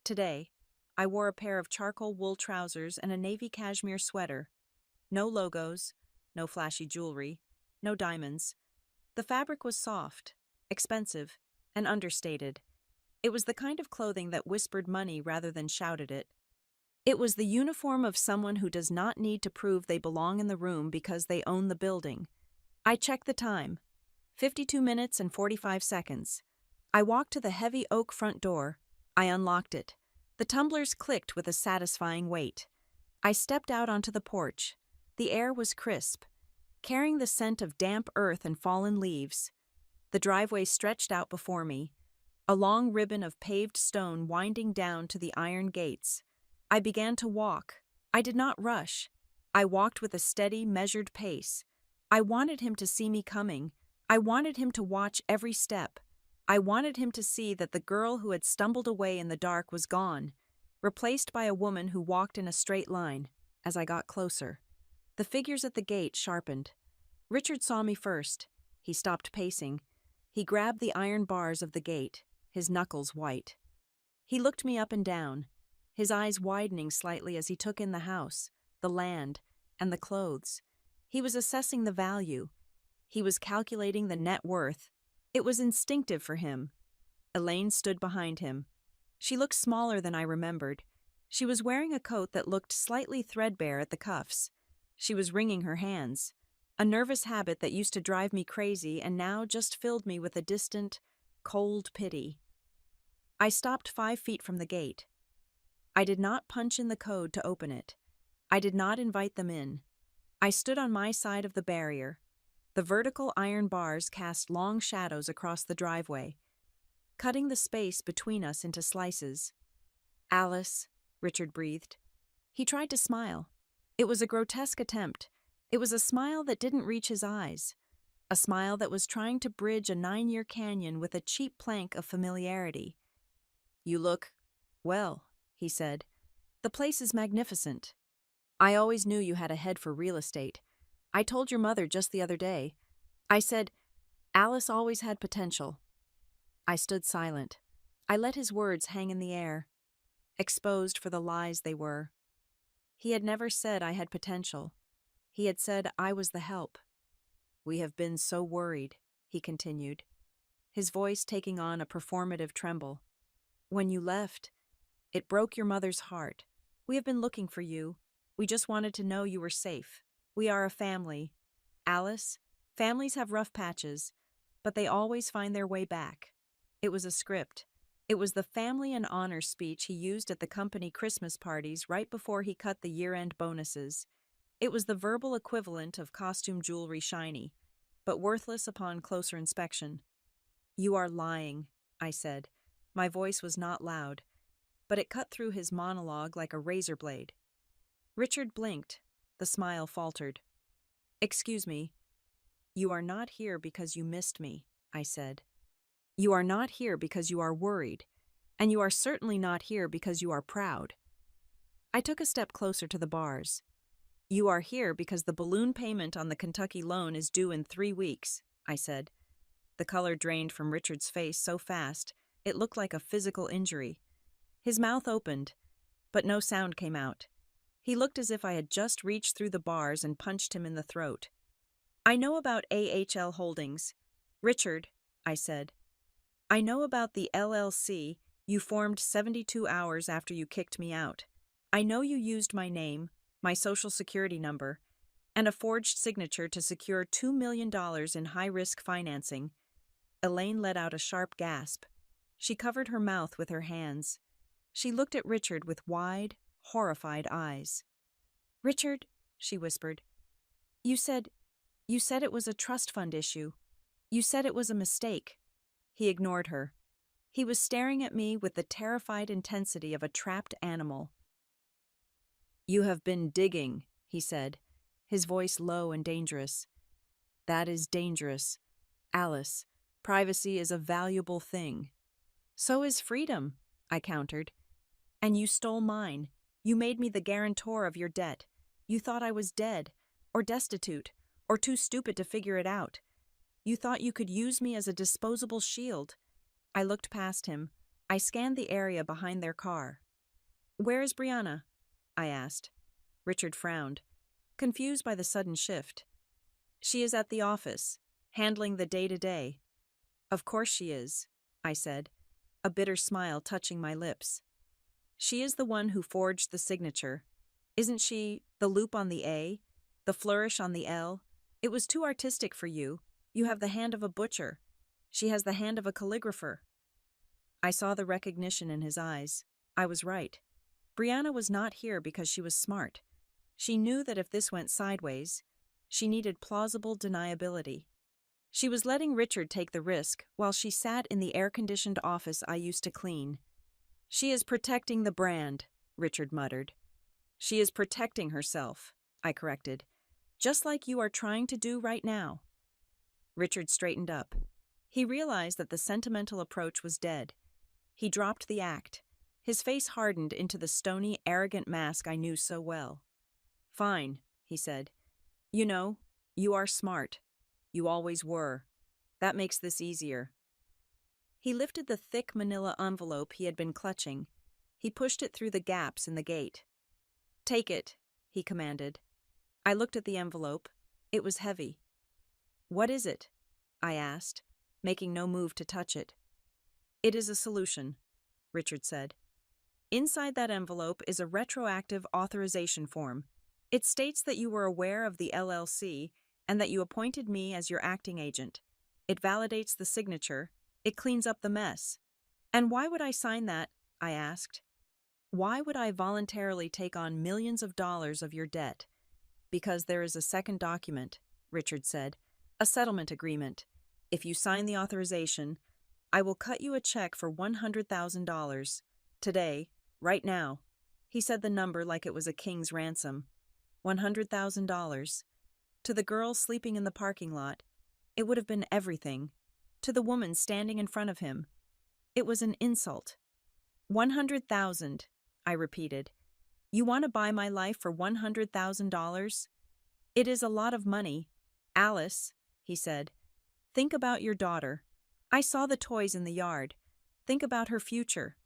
Today, I wore a pair of charcoal wool trousers and a navy cashmere sweater. No logos, no flashy jewelry, no diamonds. The fabric was soft, expensive, and understated. It was the kind of clothing that whispered money rather than shouted it. It was the uniform of someone who does not need to prove they belong in the room because they own the building. I checked the time. 52 minutes and 45 seconds. I walked to the heavy oak front door. I unlocked it. The tumblers clicked with a satisfying weight. I stepped out onto the porch. The air was crisp, carrying the scent of damp earth and fallen leaves. The driveway stretched out before me, a long ribbon of paved stone winding down to the iron gates. I began to walk. I did not rush. I walked with a steady, measured pace. I wanted him to see me coming. I wanted him to watch every step. I wanted him to see that the girl who had stumbled away in the dark was gone, replaced by a woman who walked in a straight line. As I got closer, the figures at the gate sharpened. Richard saw me first. He stopped pacing. He grabbed the iron bars of the gate, his knuckles white. He looked me up and down, his eyes widening slightly as he took in the house, the land, and the clothes. He was assessing the value. He was calculating the net worth. It was instinctive for him. Elaine stood behind him. She looked smaller than I remembered. She was wearing a coat that looked slightly threadbare at the cuffs. She was wringing her hands, a nervous habit that used to drive me crazy and now just filled me with a distant, cold pity. I stopped 5 feet from the gate. I did not punch in the code to open it. I did not invite them in. I stood on my side of the barrier. The vertical iron bars cast long shadows across the driveway, cutting the space between us into slices. "Alice," Richard breathed. He tried to smile. It was a grotesque attempt. It was a smile that didn't reach his eyes. A smile that was trying to bridge a 9-year canyon with a cheap plank of familiarity. "You look, well," he said. "The place is magnificent. I always knew you had a head for real estate. I told your mother just the other day. I said, Alice always had potential." I stood silent. I let his words hang in the air, exposed for the lies they were. He had never said I had potential. He had said I was the help. "We have been so worried," he continued, his voice taking on a performative tremble. "When you left, it broke your mother's heart. We have been looking for you. We just wanted to know you were safe. We are a family. Alice, families have rough patches, but they always find their way back." It was a script. It was the family and honor speech he used at the company Christmas parties right before he cut the year-end bonuses. It was the verbal equivalent of costume jewelry shiny, but worthless upon closer inspection. "You are lying," I said. My voice was not loud, but it cut through his monologue like a razor blade. Richard blinked. The smile faltered. "Excuse me. You are not here because you missed me," I said. "You are not here because you are worried, and you are certainly not here because you are proud." I took a step closer to the bars. "You are here because the balloon payment on the Kentucky loan is due in 3 weeks," I said. The color drained from Richard's face so fast, it looked like a physical injury. His mouth opened, but no sound came out. He looked as if I had just reached through the bars and punched him in the throat. "I know about AHL Holdings." "Richard," I said, "I know about the LLC you formed 72 hours after you kicked me out. I know you used my name, my social security number, and a forged signature to secure $2 million in high-risk financing." Elaine let out a sharp gasp. She covered her mouth with her hands. She looked at Richard with wide, horrified eyes. "Richard," she whispered, you said it was a trust fund issue. You said it was a mistake." He ignored her. He was staring at me with the terrified intensity of a trapped animal. "You have been digging," he said, his voice low and dangerous. "That is dangerous. Alice, privacy is a valuable thing." "So is freedom," I countered. "And you stole mine. You made me the guarantor of your debt. You thought I was dead, or destitute, or too stupid to figure it out. You thought you could use me as a disposable shield." I looked past him. I scanned the area behind their car. "Where is Brianna?" I asked. Richard frowned, confused by the sudden shift. "She is at the office, handling the day-to-day." Of course she is, I said, a bitter smile touching my lips. She is the one who forged the signature. Isn't she the loop on the A, the flourish on the L? It was too artistic for you. You have the hand of a butcher. She has the hand of a calligrapher. I saw the recognition in his eyes. I was right. Brianna was not here because she was smart. She knew that if this went sideways, she needed plausible deniability. She was letting Richard take the risk while she sat in the air-conditioned office I used to clean. She is protecting the brand, Richard muttered. She is protecting herself, I corrected, just like you are trying to do right now. Richard straightened up. He realized that the sentimental approach was dead. He dropped the act. His face hardened into the stony, arrogant mask I knew so well. Fine, he said. You know, you are smart. You always were. That makes this easier. He lifted the thick manila envelope he had been clutching. He pushed it through the gaps in the gate. Take it, he commanded. I looked at the envelope. It was heavy. What is it? I asked, making no move to touch it. It is a solution, Richard said. Inside that envelope is a retroactive authorization form. It states that you were aware of the LLC and that you appointed me as your acting agent. It validates the signature. It cleans up the mess. And why would I sign that? I asked. Why would I voluntarily take on millions of dollars of your debt? Because there is a second document, Richard said, a settlement agreement. If you sign the authorization, I will cut you a check for $100,000. Today, right now. He said the number like it was a king's ransom. $100,000. To the girl sleeping in the parking lot, it would have been everything. To the woman standing in front of him, it was an insult. 100,000, I repeated. You want to buy my life for $100,000? It is a lot of money. Alice, he said, think about your daughter. I saw the toys in the yard. Think about her future.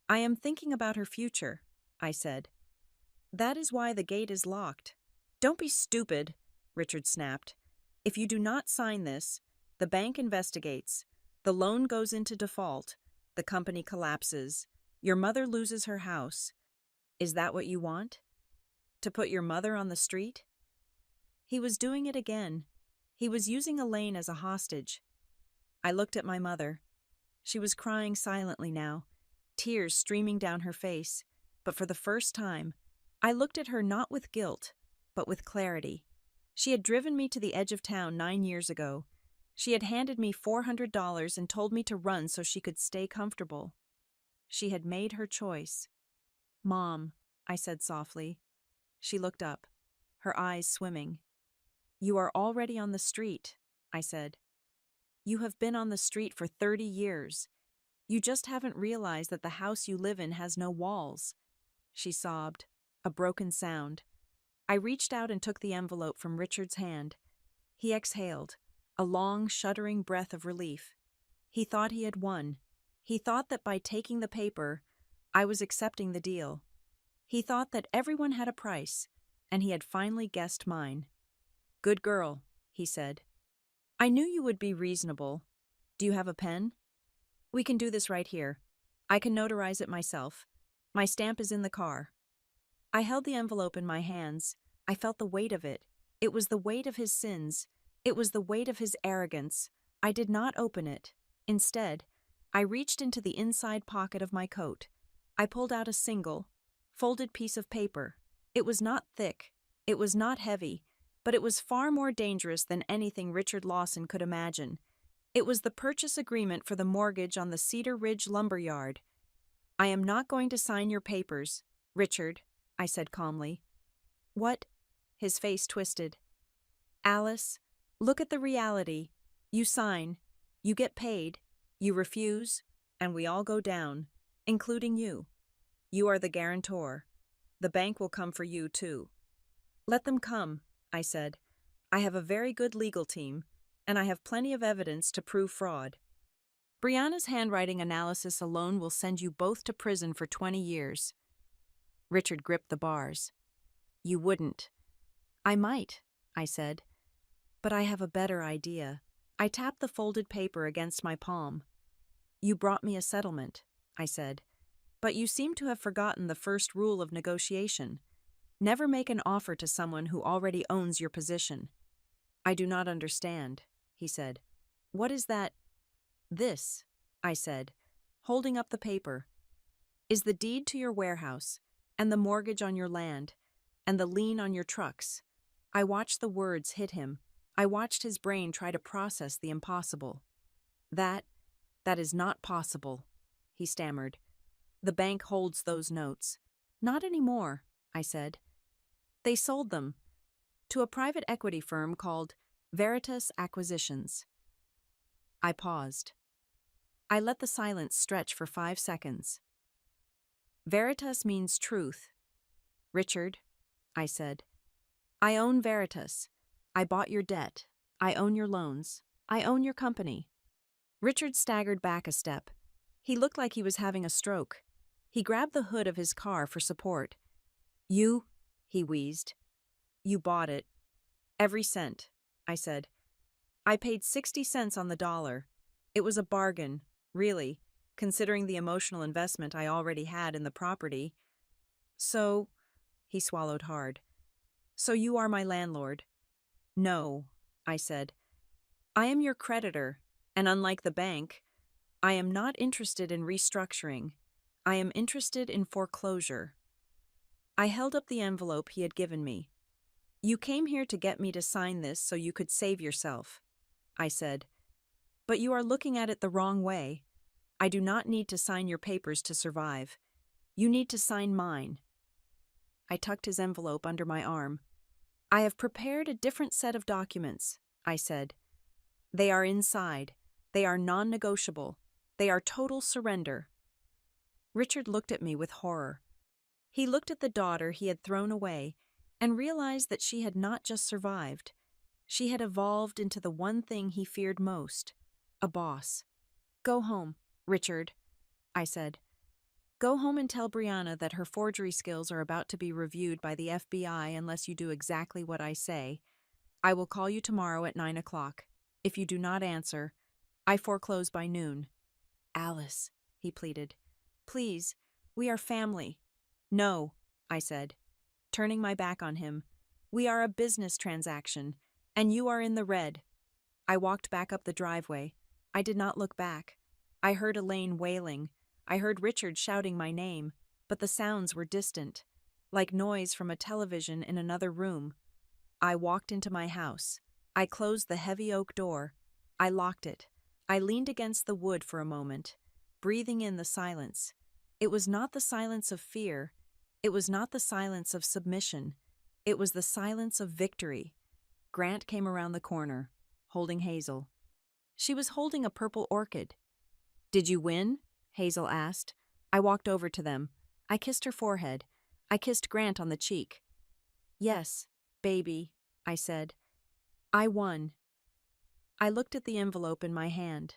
I am thinking about her future, I said. That is why the gate is locked. Don't be stupid, Richard snapped. If you do not sign this, the bank investigates, the loan goes into default, the company collapses, your mother loses her house. Is that what you want? To put your mother on the street? He was doing it again. He was using Elaine as a hostage. I looked at my mother. She was crying silently now, tears streaming down her face, but for the first time, I looked at her not with guilt, but with clarity. She had driven me to the edge of town 9 years ago. She had handed me $400 and told me to run so she could stay comfortable. She had made her choice. Mom, I said softly. She looked up, her eyes swimming. You are already on the street, I said. You have been on the street for 30 years. You just haven't realized that the house you live in has no walls. She sobbed, a broken sound. I reached out and took the envelope from Richard's hand. He exhaled, a long, shuddering breath of relief. He thought he had won. He thought that by taking the paper, I was accepting the deal. He thought that everyone had a price, and he had finally guessed mine. Good girl, he said. I knew you would be reasonable. Do you have a pen? We can do this right here. I can notarize it myself. My stamp is in the car. I held the envelope in my hands. I felt the weight of it. It was the weight of his sins. It was the weight of his arrogance. I did not open it. Instead, I reached into the inside pocket of my coat. I pulled out a single, folded piece of paper. It was not thick. It was not heavy, but it was far more dangerous than anything Richard Lawson could imagine. It was the purchase agreement for the mortgage on the Cedar Ridge lumber yard. I am not going to sign your papers, Richard, I said calmly. What? His face twisted. Alice, look at the reality. You sign, you get paid, you refuse, and we all go down, including you. You are the guarantor. The bank will come for you, too. Let them come, I said. I have a very good legal team, and I have plenty of evidence to prove fraud. Brianna's handwriting analysis alone will send you both to prison for 20 years. Richard gripped the bars. You wouldn't. I might, I said. But I have a better idea. I tapped the folded paper against my palm. "You brought me a settlement," I said. "But you seem to have forgotten the first rule of negotiation. Never make an offer to someone who already owns your position." "I do not understand," he said. "What is that?" "This," I said, holding up the paper, "is the deed to your warehouse, and the mortgage on your land, and the lien on your trucks." I watched the words hit him. I watched his brain try to process the impossible. That is not possible," he stammered. "The bank holds those notes." "Not anymore," I said. "They sold them to a private equity firm called Veritas Acquisitions." I paused. I let the silence stretch for 5 seconds. "Veritas means truth, Richard," I said. "I own Veritas. I bought your debt. I own your loans. I own your company." Richard staggered back a step. He looked like he was having a stroke. He grabbed the hood of his car for support. "You," he wheezed. "You bought it. Every cent," I said. "I paid 60 cents on the dollar. It was a bargain, really, considering the emotional investment I already had in the property." "So," he swallowed hard, "so you are my landlord?" "No," I said. "I am your creditor, and unlike the bank, I am not interested in restructuring. I am interested in foreclosure." I held up the envelope he had given me. "You came here to get me to sign this so you could save yourself," I said. "But you are looking at it the wrong way. I do not need to sign your papers to survive. You need to sign mine." I tucked his envelope under my arm. "I have prepared a different set of documents," I said. "They are inside. They are non-negotiable. They are total surrender." Richard looked at me with horror. He looked at the daughter he had thrown away and realized that she had not just survived. She had evolved into the one thing he feared most, a boss. "Go home, Richard," I said. "Go home and tell Brianna that her forgery skills are about to be reviewed by the FBI unless you do exactly what I say. I will call you tomorrow at 9 o'clock. If you do not answer, I foreclose by noon." "Alice," he pleaded. "Please, we are family." "No," I said, turning my back on him. "We are a business transaction, and you are in the red." I walked back up the driveway. I did not look back. I heard Elaine wailing. I heard Richard shouting my name, but the sounds were distant, like noise from a television in another room. I walked into my house. I closed the heavy oak door. I locked it. I leaned against the wood for a moment, breathing in the silence. It was not the silence of fear. It was not the silence of submission. It was the silence of victory. Grant came around the corner, holding Hazel. She was holding a purple orchid. "Did you win?" Hazel asked. I walked over to them. I kissed her forehead. I kissed Grant on the cheek. "Yes, baby," I said. "I won." I looked at the envelope in my hand.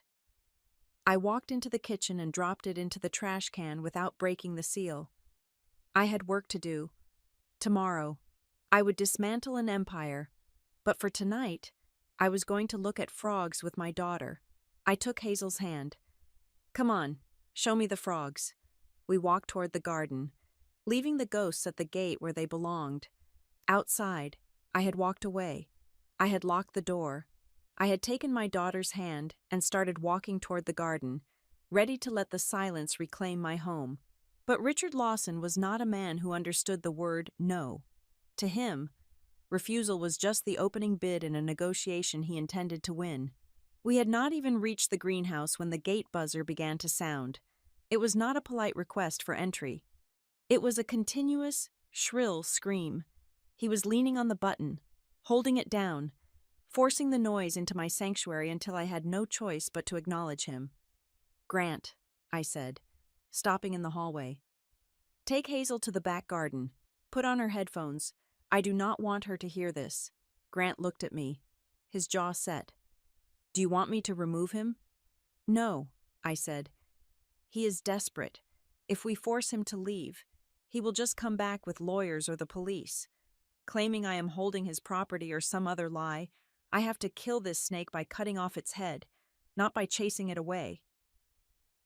I walked into the kitchen and dropped it into the trash can without breaking the seal. I had work to do. Tomorrow, I would dismantle an empire, but for tonight, I was going to look at frogs with my daughter. I took Hazel's hand. "Come on, show me the frogs." We walked toward the garden, leaving the ghosts at the gate where they belonged. Outside, I had walked away. I had locked the door. I had taken my daughter's hand and started walking toward the garden, ready to let the silence reclaim my home. But Richard Lawson was not a man who understood the word no. To him, refusal was just the opening bid in a negotiation he intended to win. We had not even reached the greenhouse when the gate buzzer began to sound. It was not a polite request for entry. It was a continuous, shrill scream. He was leaning on the button, holding it down, forcing the noise into my sanctuary until I had no choice but to acknowledge him. "Grant," I said, stopping in the hallway. "Take Hazel to the back garden. Put on her headphones. I do not want her to hear this." Grant looked at me, his jaw set. "Do you want me to remove him?" "No," I said. "He is desperate. If we force him to leave, he will just come back with lawyers or the police, claiming I am holding his property or some other lie. I have to kill this snake by cutting off its head, not by chasing it away.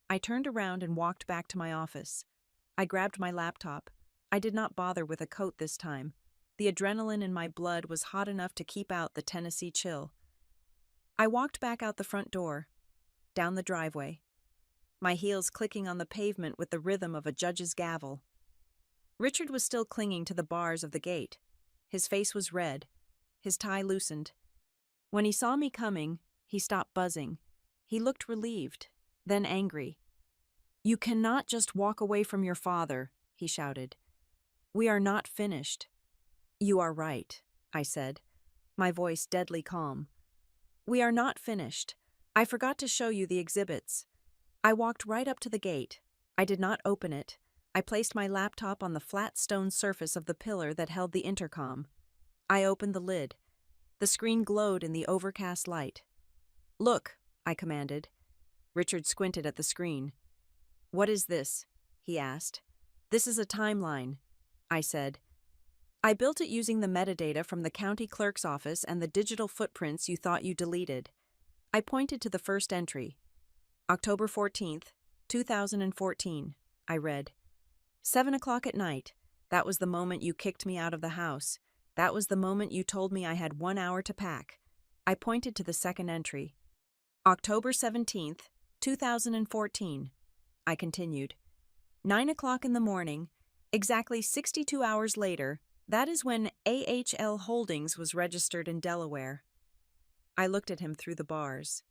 I turned around and walked back to my office. I grabbed my laptop. I did not bother with a coat this time. The adrenaline in my blood was hot enough to keep out the Tennessee chill. I walked back out the front door, down the driveway, my heels clicking on the pavement with the rhythm of a judge's gavel. Richard was still clinging to the bars of the gate. His face was red, his tie loosened. When he saw me coming, he stopped buzzing. He looked relieved, then angry. "You cannot just walk away from your father," he shouted. "We are not finished." "You are right," I said, my voice deadly calm. "We are not finished. I forgot to show you the exhibits." I walked right up to the gate. I did not open it. I placed my laptop on the flat stone surface of the pillar that held the intercom. I opened the lid. The screen glowed in the overcast light. "Look," I commanded. Richard squinted at the screen. "What is this?" he asked. "This is a timeline," I said. "I built it using the metadata from the county clerk's office and the digital footprints you thought you deleted." I pointed to the first entry. October 14th, 2014, I read. 7 o'clock at night. That was the moment you kicked me out of the house. That was the moment you told me I had 1 hour to pack. I pointed to the second entry. October 17th, 2014, I continued. 9 o'clock in the morning, exactly 62 hours later, that is when AHL Holdings was registered in Delaware. I looked at him through the bars.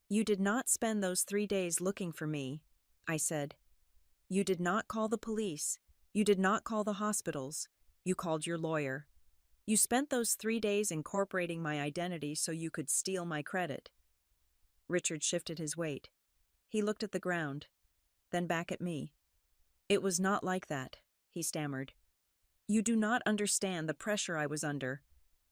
"You did not spend those 3 days looking for me," I said. "You did not call the police. You did not call the hospitals. You called your lawyer. You spent those 3 days incorporating my identity so you could steal my credit." Richard shifted his weight. He looked at the ground, then back at me. "It was not like that," he stammered. "You do not understand the pressure I was under.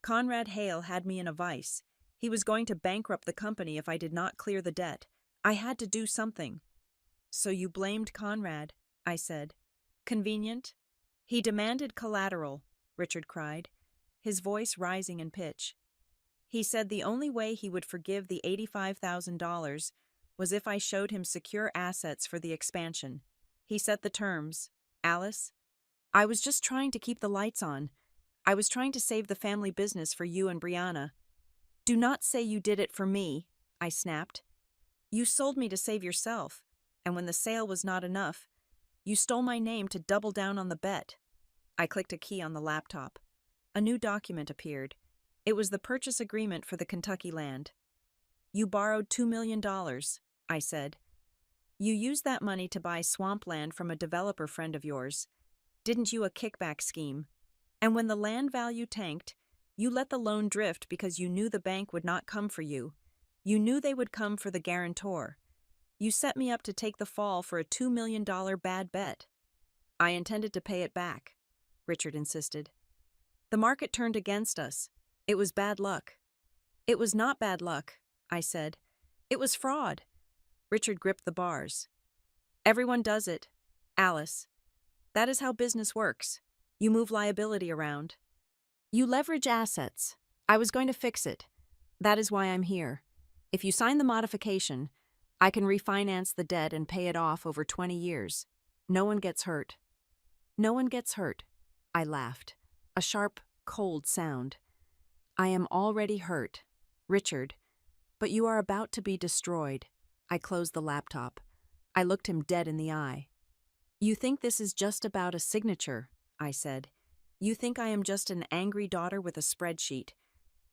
Conrad Hale had me in a vice. He was going to bankrupt the company if I did not clear the debt. I had to do something." "So you blamed Conrad," I said. "Convenient?" "He demanded collateral," Richard cried, his voice rising in pitch. "He said the only way he would forgive the $85,000 was if I showed him secure assets for the expansion. He set the terms. Alice, I was just trying to keep the lights on. I was trying to save the family business for you and Brianna." "Do not say you did it for me," I snapped. "You sold me to save yourself, and when the sale was not enough, you stole my name to double down on the bet." I clicked a key on the laptop. A new document appeared. It was the purchase agreement for the Kentucky land. "You borrowed $2 million, I said. "You used that money to buy swampland from a developer friend of yours. Didn't you a kickback scheme? And when the land value tanked, you let the loan drift because you knew the bank would not come for you. You knew they would come for the guarantor. You set me up to take the fall for a $2 million bad bet." "I intended to pay it back," Richard insisted. "The market turned against us. It was bad luck." "It was not bad luck," I said. "It was fraud." Richard gripped the bars. "Everyone does it. Alice. That is how business works. You move liability around. You leverage assets. I was going to fix it. That is why I'm here. If you sign the modification, I can refinance the debt and pay it off over 20 years. No one gets hurt." "No one gets hurt," I laughed. A sharp, cold sound. "I am already hurt, Richard, but you are about to be destroyed." I closed the laptop. I looked him dead in the eye. "You think this is just about a signature," I said. "You think I am just an angry daughter with a spreadsheet.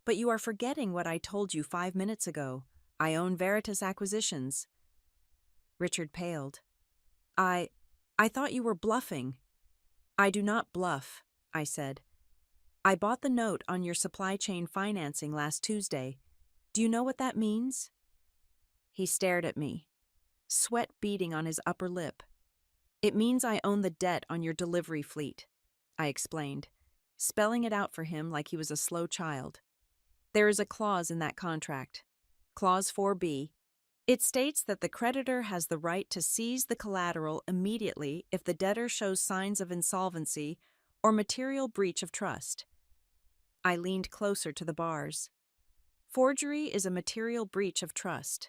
But you are forgetting what I told you 5 minutes ago. I own Veritas Acquisitions." Richard paled. I thought you were bluffing." "I do not bluff," I said. "I bought the note on your supply chain financing last Tuesday. Do you know what that means?" He stared at me, sweat beading on his upper lip. "It means I own the debt on your delivery fleet," I explained, spelling it out for him like he was a slow child. "There is a clause in that contract, Clause 4B. It states that the creditor has the right to seize the collateral immediately if the debtor shows signs of insolvency or material breach of trust." I leaned closer to the bars. Forgery is a material breach of trust.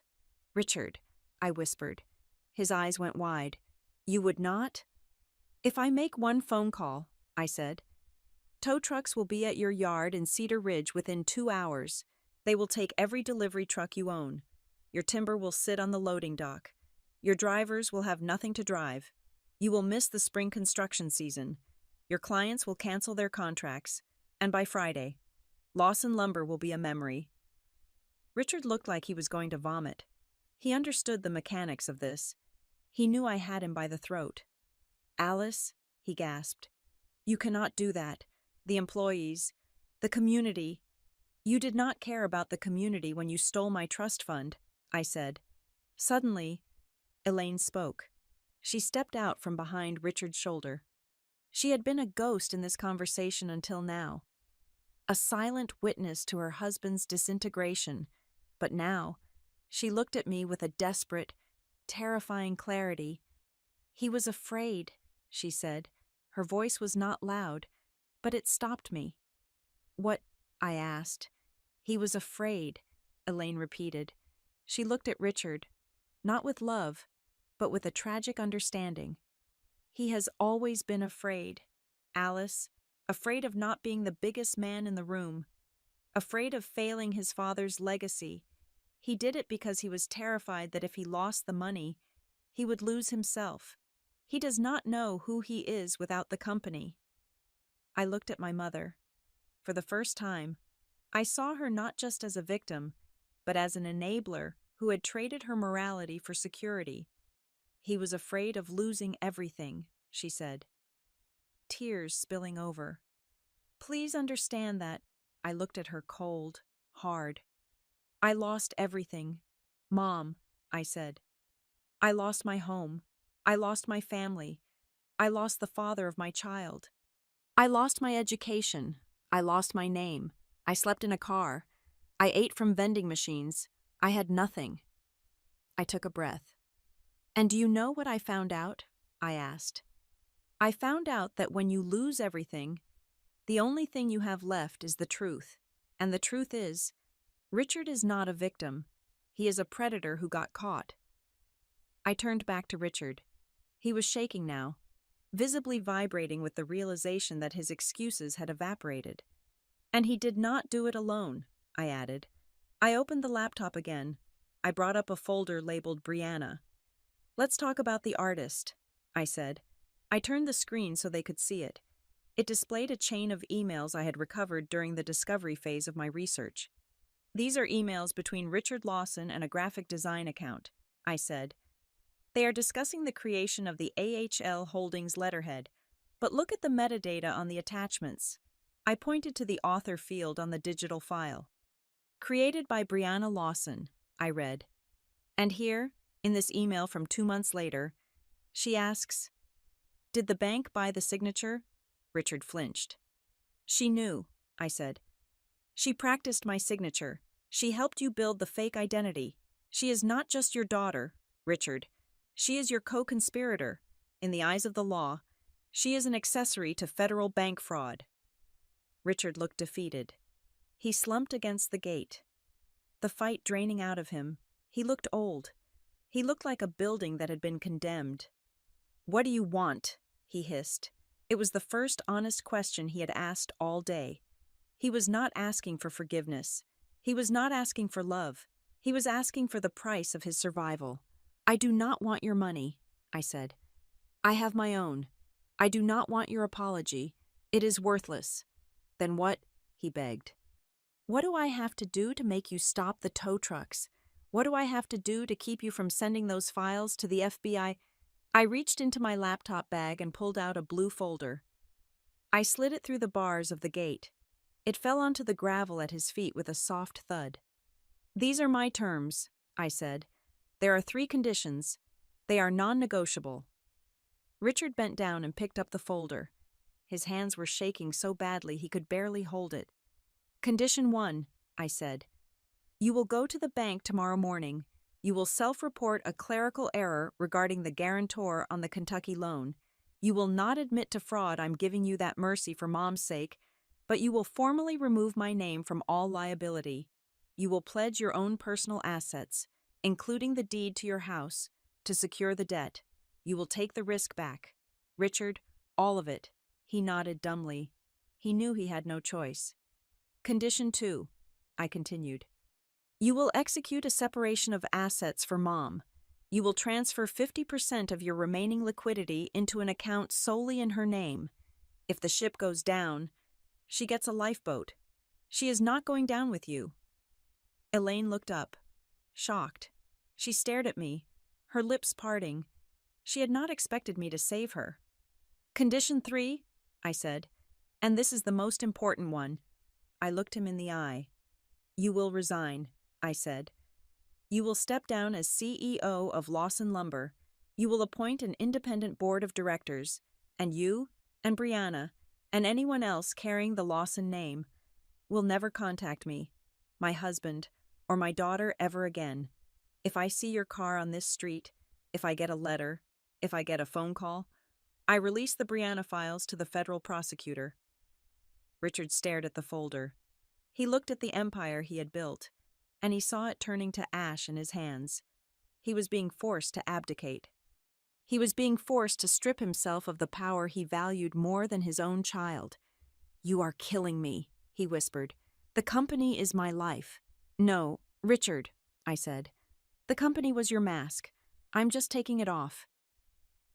Richard, I whispered. His eyes went wide. You would not? If I make one phone call, I said. Tow trucks will be at your yard in Cedar Ridge within 2 hours. They will take every delivery truck you own. Your timber will sit on the loading dock. Your drivers will have nothing to drive. You will miss the spring construction season. Your clients will cancel their contracts. And by Friday, Lawson Lumber will be a memory. Richard looked like he was going to vomit. He understood the mechanics of this. He knew I had him by the throat. Alice, he gasped. You cannot do that. The employees, the community. You did not care about the community when you stole my trust fund, I said. Suddenly, Elaine spoke. She stepped out from behind Richard's shoulder. She had been a ghost in this conversation until now, a silent witness to her husband's disintegration, but now she looked at me with a desperate, terrifying clarity. He was afraid, she said. Her voice was not loud, but it stopped me. What? I asked. He was afraid, Elaine repeated. She looked at Richard, not with love, but with a tragic understanding. He has always been afraid, Alice, afraid of not being the biggest man in the room, afraid of failing his father's legacy. He did it because he was terrified that if he lost the money, he would lose himself. He does not know who he is without the company. I looked at my mother. For the first time, I saw her not just as a victim, but as an enabler who had traded her morality for security. He was afraid of losing everything, she said. Tears spilling over. Please understand that. I looked at her cold, hard. I lost everything. Mom, I said. I lost my home. I lost my family. I lost the father of my child. I lost my education. I lost my name. I slept in a car. I ate from vending machines. I had nothing. I took a breath. And do you know what I found out? I asked. I found out that when you lose everything, the only thing you have left is the truth. And the truth is, Richard is not a victim. He is a predator who got caught. I turned back to Richard. He was shaking now, visibly vibrating with the realization that his excuses had evaporated. And he did not do it alone, I added. I opened the laptop again. I brought up a folder labeled Brianna. Let's talk about the artist, I said. I turned the screen so they could see it. It displayed a chain of emails I had recovered during the discovery phase of my research. These are emails between Richard Lawson and a graphic design account, I said. They are discussing the creation of the AHL Holdings letterhead, but look at the metadata on the attachments. I pointed to the author field on the digital file. Created by Brianna Lawson, I read. And here, in this email from 2 months later, she asks, Did the bank buy the signature? Richard flinched. She knew, I said. She practiced my signature. She helped you build the fake identity. She is not just your daughter, Richard. She is your co-conspirator. In the eyes of the law, she is an accessory to federal bank fraud. Richard looked defeated. He slumped against the gate. The fight draining out of him, he looked old. He looked like a building that had been condemned. What do you want? He hissed. It was the first honest question he had asked all day. He was not asking for forgiveness. He was not asking for love. He was asking for the price of his survival. I do not want your money, I said. I have my own. I do not want your apology. It is worthless. Then what? He begged. What do I have to do to make you stop the tow trucks? What do I have to do to keep you from sending those files to the FBI? I reached into my laptop bag and pulled out a blue folder. I slid it through the bars of the gate. It fell onto the gravel at his feet with a soft thud. These are my terms, I said. There are 3 conditions. They are non-negotiable. Richard bent down and picked up the folder. His hands were shaking so badly he could barely hold it. Condition 1, I said. You will go to the bank tomorrow morning. You will self-report a clerical error regarding the guarantor on the Kentucky loan. You will not admit to fraud. I'm giving you that mercy for Mom's sake, but you will formally remove my name from all liability. You will pledge your own personal assets, including the deed to your house, to secure the debt. You will take the risk back. Richard, all of it. He nodded dumbly. He knew he had no choice. Condition 2, I continued. You will execute a separation of assets for Mom. You will transfer 50% of your remaining liquidity into an account solely in her name. If the ship goes down, she gets a lifeboat. She is not going down with you. Elaine looked up, shocked. She stared at me, her lips parting. She had not expected me to save her. Condition 3, I said, and this is the most important one. I looked him in the eye. You will resign, I said. You will step down as CEO of Lawson Lumber. You will appoint an independent board of directors, and you, and Brianna, and anyone else carrying the Lawson name, will never contact me, my husband, or my daughter ever again. If I see your car on this street, if I get a letter, if I get a phone call, I release the Brianna files to the federal prosecutor. Richard stared at the folder. He looked at the empire he had built, and he saw it turning to ash in his hands. He was being forced to abdicate. He was being forced to strip himself of the power he valued more than his own child. You are killing me, he whispered. The company is my life. No, Richard, I said. The company was your mask. I'm just taking it off.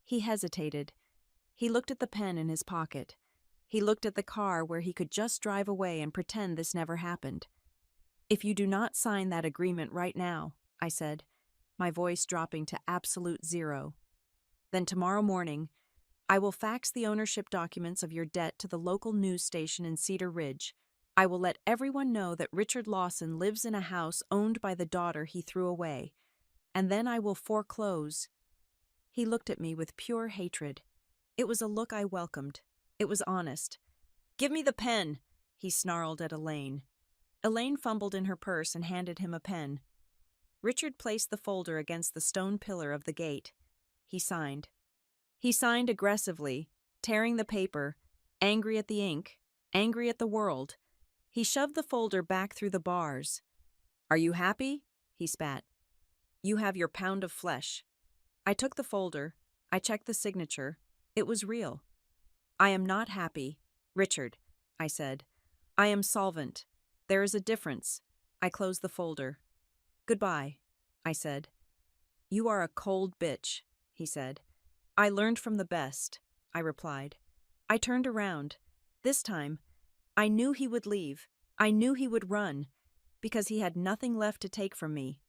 He hesitated. He looked at the pen in his pocket. He looked at the car where he could just drive away and pretend this never happened. If you do not sign that agreement right now, I said, my voice dropping to absolute zero, then tomorrow morning, I will fax the ownership documents of your debt to the local news station in Cedar Ridge. I will let everyone know that Richard Lawson lives in a house owned by the daughter he threw away, and then I will foreclose. He looked at me with pure hatred. It was a look I welcomed. It was honest. Give me the pen, he snarled at Elaine. Elaine fumbled in her purse and handed him a pen. Richard placed the folder against the stone pillar of the gate. He signed. He signed aggressively, tearing the paper, angry at the ink, angry at the world. He shoved the folder back through the bars. Are you happy? He spat. You have your pound of flesh. I took the folder. I checked the signature. It was real. I am not happy, Richard, I said. I am solvent. There is a difference. I closed the folder. Goodbye, I said. You are a cold bitch, he said. I learned from the best, I replied. I turned around. This time, I knew he would leave. I knew he would run, because he had nothing left to take from me.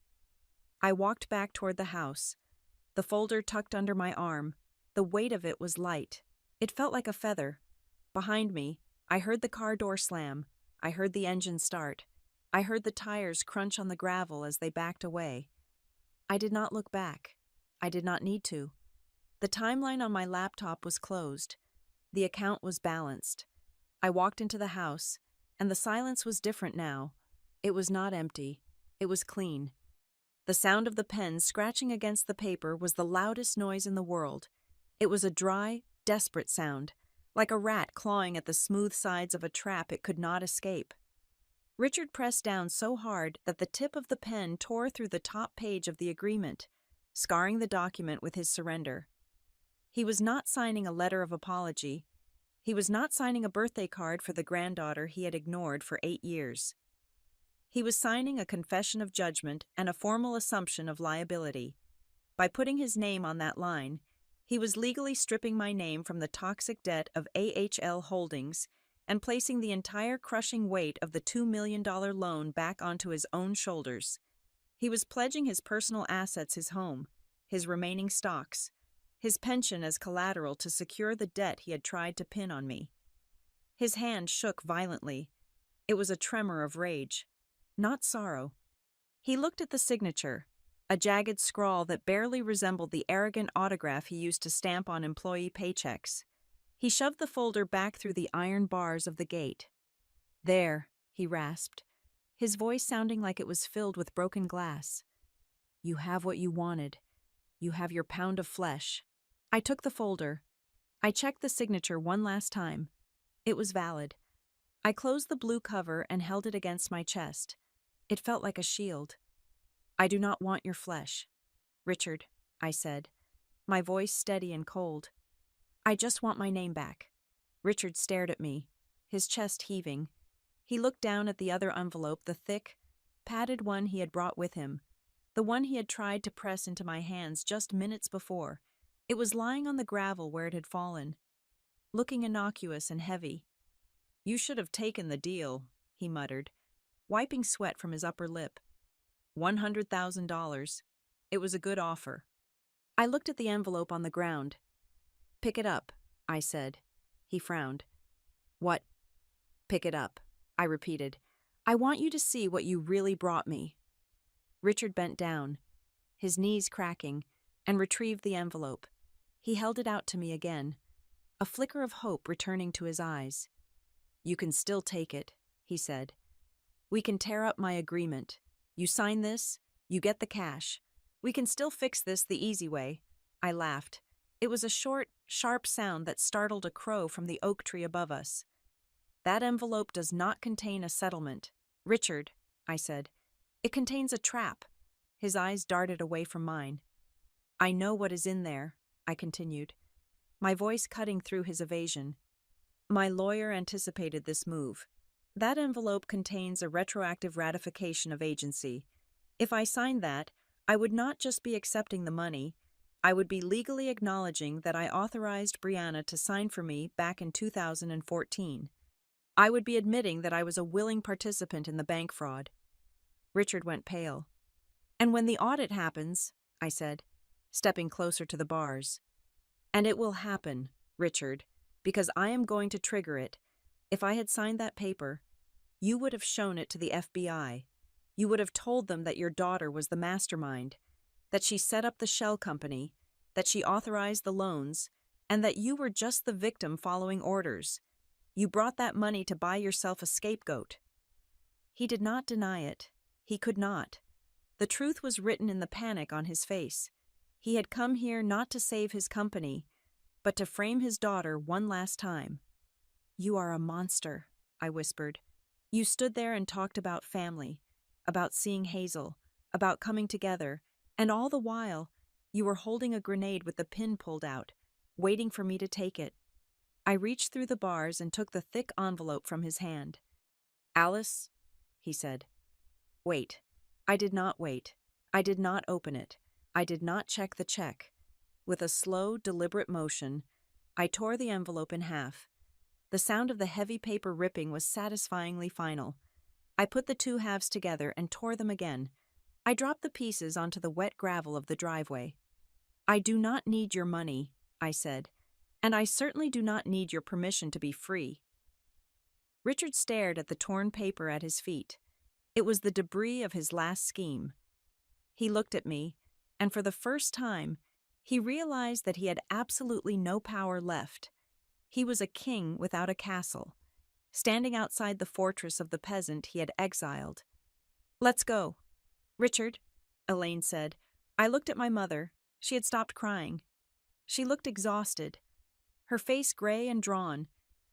I walked back toward the house, the folder tucked under my arm. The weight of it was light. It felt like a feather. Behind me, I heard the car door slam. I heard the engine start. I heard the tires crunch on the gravel as they backed away. I did not look back. I did not need to. The timeline on my laptop was closed. The account was balanced. I walked into the house, and the silence was different now. It was not empty. It was clean. The sound of the pen scratching against the paper was the loudest noise in the world. It was a dry, desperate sound, like a rat clawing at the smooth sides of a trap it could not escape. Richard pressed down so hard that the tip of the pen tore through the top page of the agreement, scarring the document with his surrender. He was not signing a letter of apology. He was not signing a birthday card for the granddaughter he had ignored for 8 years. He was signing a confession of judgment and a formal assumption of liability. By putting his name on that line, he was legally stripping my name from the toxic debt of AHL Holdings and placing the entire crushing weight of the $2 million loan back onto his own shoulders. He was pledging his personal assets, his home, his remaining stocks, his pension as collateral to secure the debt he had tried to pin on me. His hand shook violently. It was a tremor of rage, not sorrow. He looked at the signature, a jagged scrawl that barely resembled the arrogant autograph he used to stamp on employee paychecks. He shoved the folder back through the iron bars of the gate. There, he rasped, his voice sounding like it was filled with broken glass. You have what you wanted. You have your pound of flesh. I took the folder. I checked the signature one last time. It was valid. I closed the blue cover and held it against my chest. It felt like a shield. I do not want your flesh. Richard, I said, my voice steady and cold. I just want my name back. Richard stared at me, his chest heaving. He looked down at the other envelope, the thick, padded one he had brought with him, the one he had tried to press into my hands just minutes before. It was lying on the gravel where it had fallen, looking innocuous and heavy. You should have taken the deal, he muttered, wiping sweat from his upper lip. $100,000. It was a good offer. I looked at the envelope on the ground. Pick it up, I said. He frowned. What? Pick it up, I repeated. I want you to see what you really brought me. Richard bent down, his knees cracking, and retrieved the envelope. He held it out to me again, a flicker of hope returning to his eyes. You can still take it, he said. We can tear up my agreement. You sign this, you get the cash. We can still fix this the easy way. I laughed. It was a short, sharp sound that startled a crow from the oak tree above us. That envelope does not contain a settlement. Richard, I said. It contains a trap. His eyes darted away from mine. I know what is in there, I continued, my voice cutting through his evasion. My lawyer anticipated this move. That envelope contains a retroactive ratification of agency. If I signed that, I would not just be accepting the money, I would be legally acknowledging that I authorized Brianna to sign for me back in 2014. I would be admitting that I was a willing participant in the bank fraud. Richard went pale. And when the audit happens, I said, stepping closer to the bars. And it will happen, Richard, because I am going to trigger it. If I had signed that paper, you would have shown it to the FBI. You would have told them that your daughter was the mastermind, that she set up the shell company, that she authorized the loans, and that you were just the victim following orders. You brought that money to buy yourself a scapegoat. He did not deny it. He could not. The truth was written in the panic on his face. He had come here not to save his company, but to frame his daughter one last time. You are a monster, I whispered. You stood there and talked about family, about seeing Hazel, about coming together, and all the while, you were holding a grenade with the pin pulled out, waiting for me to take it. I reached through the bars and took the thick envelope from his hand. Alice, he said. Wait. I did not wait. I did not open it. I did not check the check. With a slow, deliberate motion, I tore the envelope in half. The sound of the heavy paper ripping was satisfyingly final. I put the two halves together and tore them again. I dropped the pieces onto the wet gravel of the driveway. I do not need your money, I said, and I certainly do not need your permission to be free. Richard stared at the torn paper at his feet. It was the debris of his last scheme. He looked at me, and for the first time, he realized that he had absolutely no power left. He was a king without a castle, standing outside the fortress of the peasant he had exiled. Let's go. Richard, Elaine said. I looked at my mother. She had stopped crying. She looked exhausted, her face gray and drawn.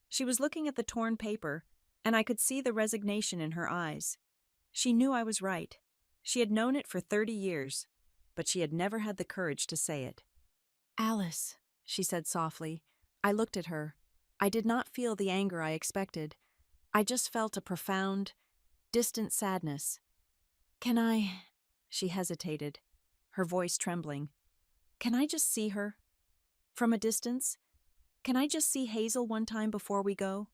She was looking at the torn paper, and I could see the resignation in her eyes. She knew I was right. She had known it for 30 years, but she had never had the courage to say it. Alice, she said softly. I looked at her. I did not feel the anger I expected. I just felt a profound, distant sadness. Can I? She hesitated, her voice trembling. Can I just see her? From a distance? Can I just see Hazel one time before we go?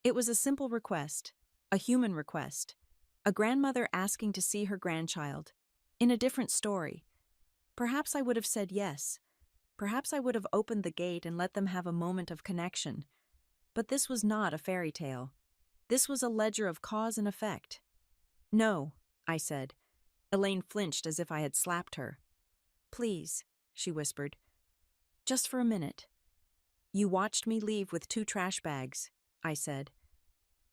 It was a simple request, a human request, a grandmother asking to see her grandchild, in a different story. Perhaps I would have said yes. Perhaps I would have opened the gate and let them have a moment of connection. But this was not a fairy tale. This was a ledger of cause and effect. No, I said. Elaine flinched as if I had slapped her. Please, she whispered. Just for a minute. You watched me leave with 2 trash bags, I said.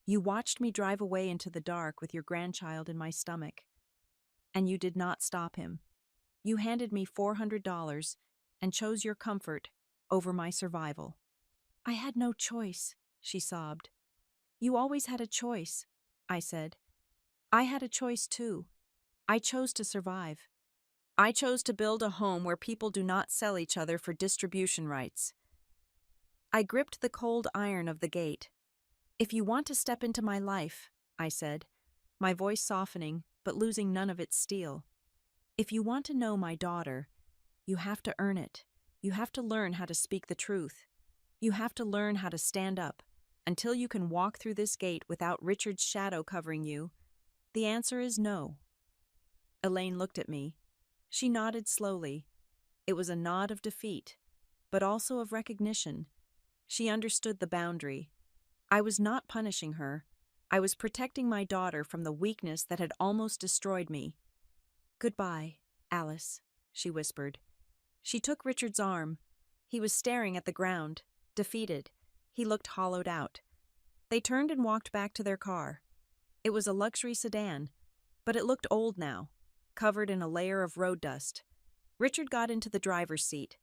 You watched me drive away into the dark with your grandchild in my stomach. And you did not stop him. You handed me $400 and chose your comfort over my survival. I had no choice, she sobbed. You always had a choice, I said. I had a choice too. I chose to survive. I chose to build a home where people do not sell each other for distribution rights. I gripped the cold iron of the gate. "If you want to step into my life," I said, my voice softening but losing none of its steel. "If you want to know my daughter, you have to earn it. You have to learn how to speak the truth. You have to learn how to stand up. Until you can walk through this gate without Richard's shadow covering you, the answer is no." Elaine looked at me. She nodded slowly. It was a nod of defeat, but also of recognition. She understood the boundary. I was not punishing her. I was protecting my daughter from the weakness that had almost destroyed me. "Goodbye, Alice," she whispered. She took Richard's arm. He was staring at the ground, defeated. He looked hollowed out. They turned and walked back to their car. It was a luxury sedan, but it looked old now, covered in a layer of road dust. Richard got into the driver's seat.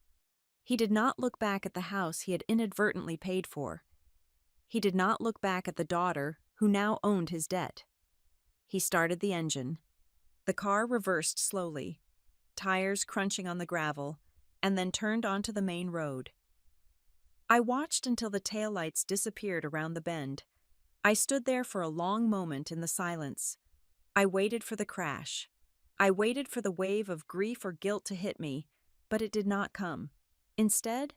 He did not look back at the house he had inadvertently paid for. He did not look back at the daughter who now owned his debt. He started the engine. The car reversed slowly, tires crunching on the gravel, and then turned onto the main road. I watched until the taillights disappeared around the bend. I stood there for a long moment in the silence. I waited for the crash. I waited for the wave of grief or guilt to hit me, but it did not come. Instead,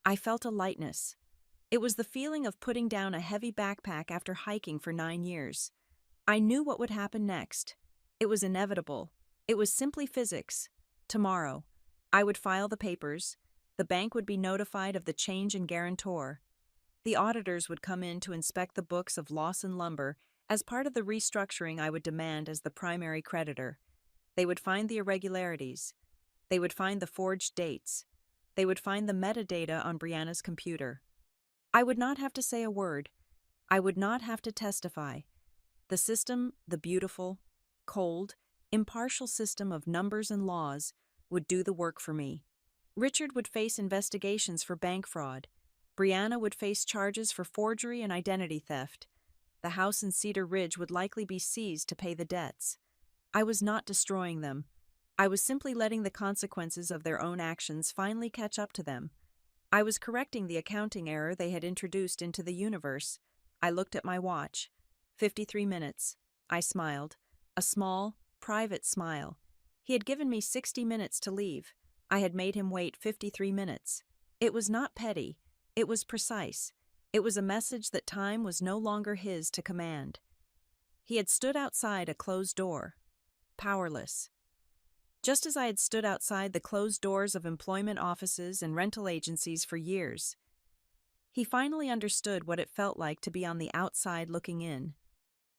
I felt a lightness. It was the feeling of putting down a heavy backpack after hiking for 9 years. I knew what would happen next. It was inevitable. It was simply physics. Tomorrow, I would file the papers. The bank would be notified of the change in guarantor. The auditors would come in to inspect the books of Lawson Lumber as part of the restructuring I would demand as the primary creditor. They would find the irregularities. They would find the forged dates. They would find the metadata on Brianna's computer. I would not have to say a word. I would not have to testify. The system, the beautiful, cold, impartial system of numbers and laws, would do the work for me. Richard would face investigations for bank fraud. Brianna would face charges for forgery and identity theft. The house in Cedar Ridge would likely be seized to pay the debts. I was not destroying them. I was simply letting the consequences of their own actions finally catch up to them. I was correcting the accounting error they had introduced into the universe. I looked at my watch. 53 minutes. I smiled. A small, private smile. He had given me 60 minutes to leave. I had made him wait 53 minutes. It was not petty. It was precise. It was a message that time was no longer his to command. He had stood outside a closed door, powerless. Just as I had stood outside the closed doors of employment offices and rental agencies for years. He finally understood what it felt like to be on the outside looking in.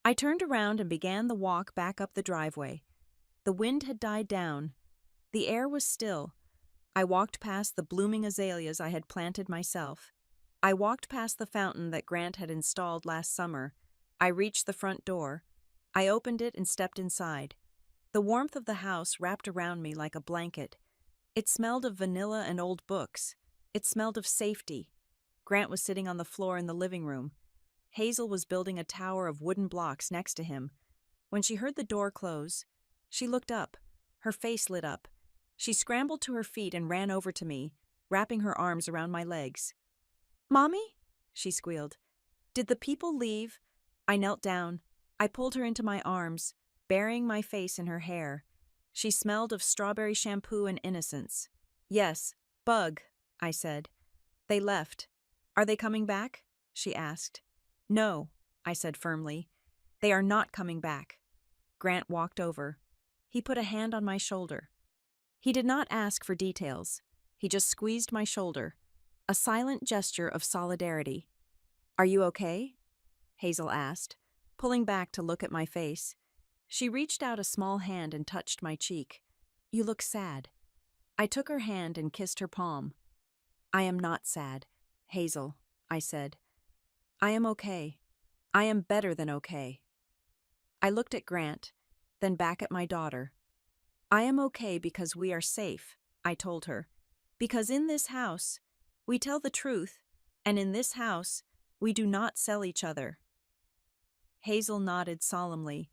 I turned around and began the walk back up the driveway. The wind had died down. The air was still. I walked past the blooming azaleas I had planted myself. I walked past the fountain that Grant had installed last summer. I reached the front door. I opened it and stepped inside. The warmth of the house wrapped around me like a blanket. It smelled of vanilla and old books. It smelled of safety. Grant was sitting on the floor in the living room. Hazel was building a tower of wooden blocks next to him. When she heard the door close, she looked up. Her face lit up. She scrambled to her feet and ran over to me, wrapping her arms around my legs. "Mommy?" she squealed. "Did the people leave?" I knelt down. I pulled her into my arms, burying my face in her hair. She smelled of strawberry shampoo and innocence. "Yes, Bug," I said. "They left. Are they coming back?" she asked. "No," I said firmly. "They are not coming back." Grant walked over. He put a hand on my shoulder. He did not ask for details. He just squeezed my shoulder. A silent gesture of solidarity. "Are you okay?" Hazel asked, pulling back to look at my face. She reached out a small hand and touched my cheek. "You look sad." I took her hand and kissed her palm. "I am not sad, Hazel," I said. "I am okay. I am better than okay." I looked at Grant, then back at my daughter. "I am okay because we are safe," I told her. "Because in this house, we tell the truth, and in this house, we do not sell each other." Hazel nodded solemnly.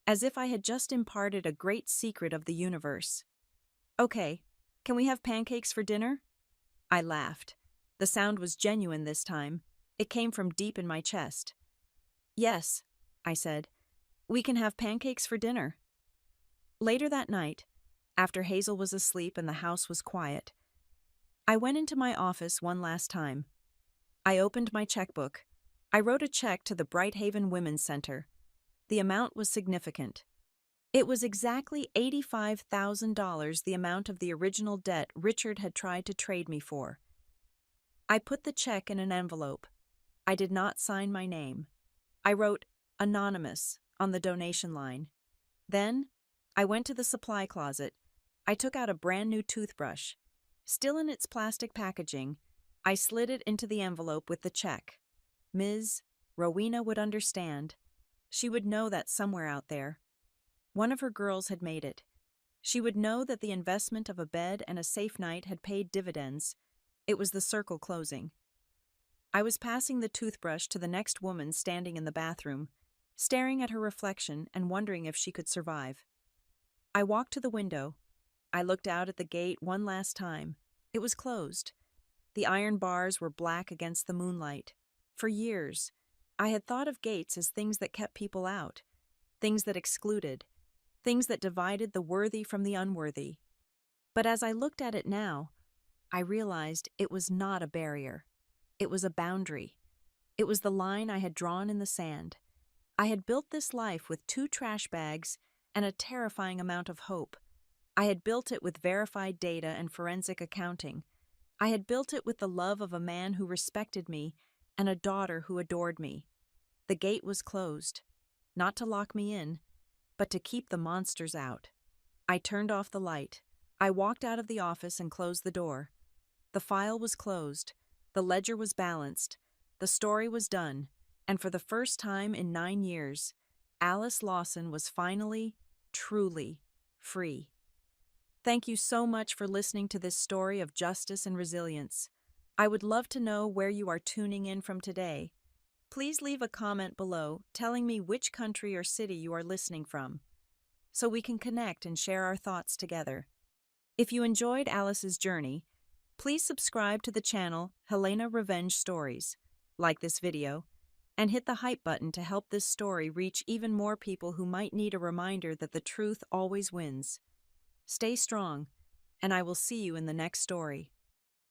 as if I had just imparted a great secret of the universe. "Okay, can we have pancakes for dinner?" I laughed. The sound was genuine this time. It came from deep in my chest. "Yes," I said, "we can have pancakes for dinner." Later that night, after Hazel was asleep and the house was quiet, I went into my office one last time. I opened my checkbook. I wrote a check to the Brighthaven Women's Center. The amount was significant. It was exactly $85,000, the amount of the original debt Richard had tried to trade me for. I put the check in an envelope. I did not sign my name. I wrote "Anonymous" on the donation line. Then, I went to the supply closet. I took out a brand new toothbrush. Still in its plastic packaging, I slid it into the envelope with the check. Ms. Rowena would understand. She would know that somewhere out there, one of her girls had made it. She would know that the investment of a bed and a safe night had paid dividends. It was the circle closing. I was passing the toothbrush to the next woman standing in the bathroom, staring at her reflection and wondering if she could survive. I walked to the window. I looked out at the gate one last time. It was closed. The iron bars were black against the moonlight. For years, I had thought of gates as things that kept people out, things that excluded, things that divided the worthy from the unworthy. But as I looked at it now, I realized it was not a barrier. It was a boundary. It was the line I had drawn in the sand. I had built this life with 2 trash bags and a terrifying amount of hope. I had built it with verified data and forensic accounting. I had built it with the love of a man who respected me and a daughter who adored me. The gate was closed, not to lock me in, but to keep the monsters out. I turned off the light. I walked out of the office and closed the door. The file was closed. The ledger was balanced. The story was done. And for the first time in 9 years, Alice Lawson was finally, truly free. Thank you so much for listening to this story of justice and resilience. I would love to know where you are tuning in from today. Please leave a comment below telling me which country or city you are listening from, so we can connect and share our thoughts together. If you enjoyed Alice's journey, please subscribe to the channel Helena Revenge Stories, like this video, and hit the hype button to help this story reach even more people who might need a reminder that the truth always wins. Stay strong, and I will see you in the next story.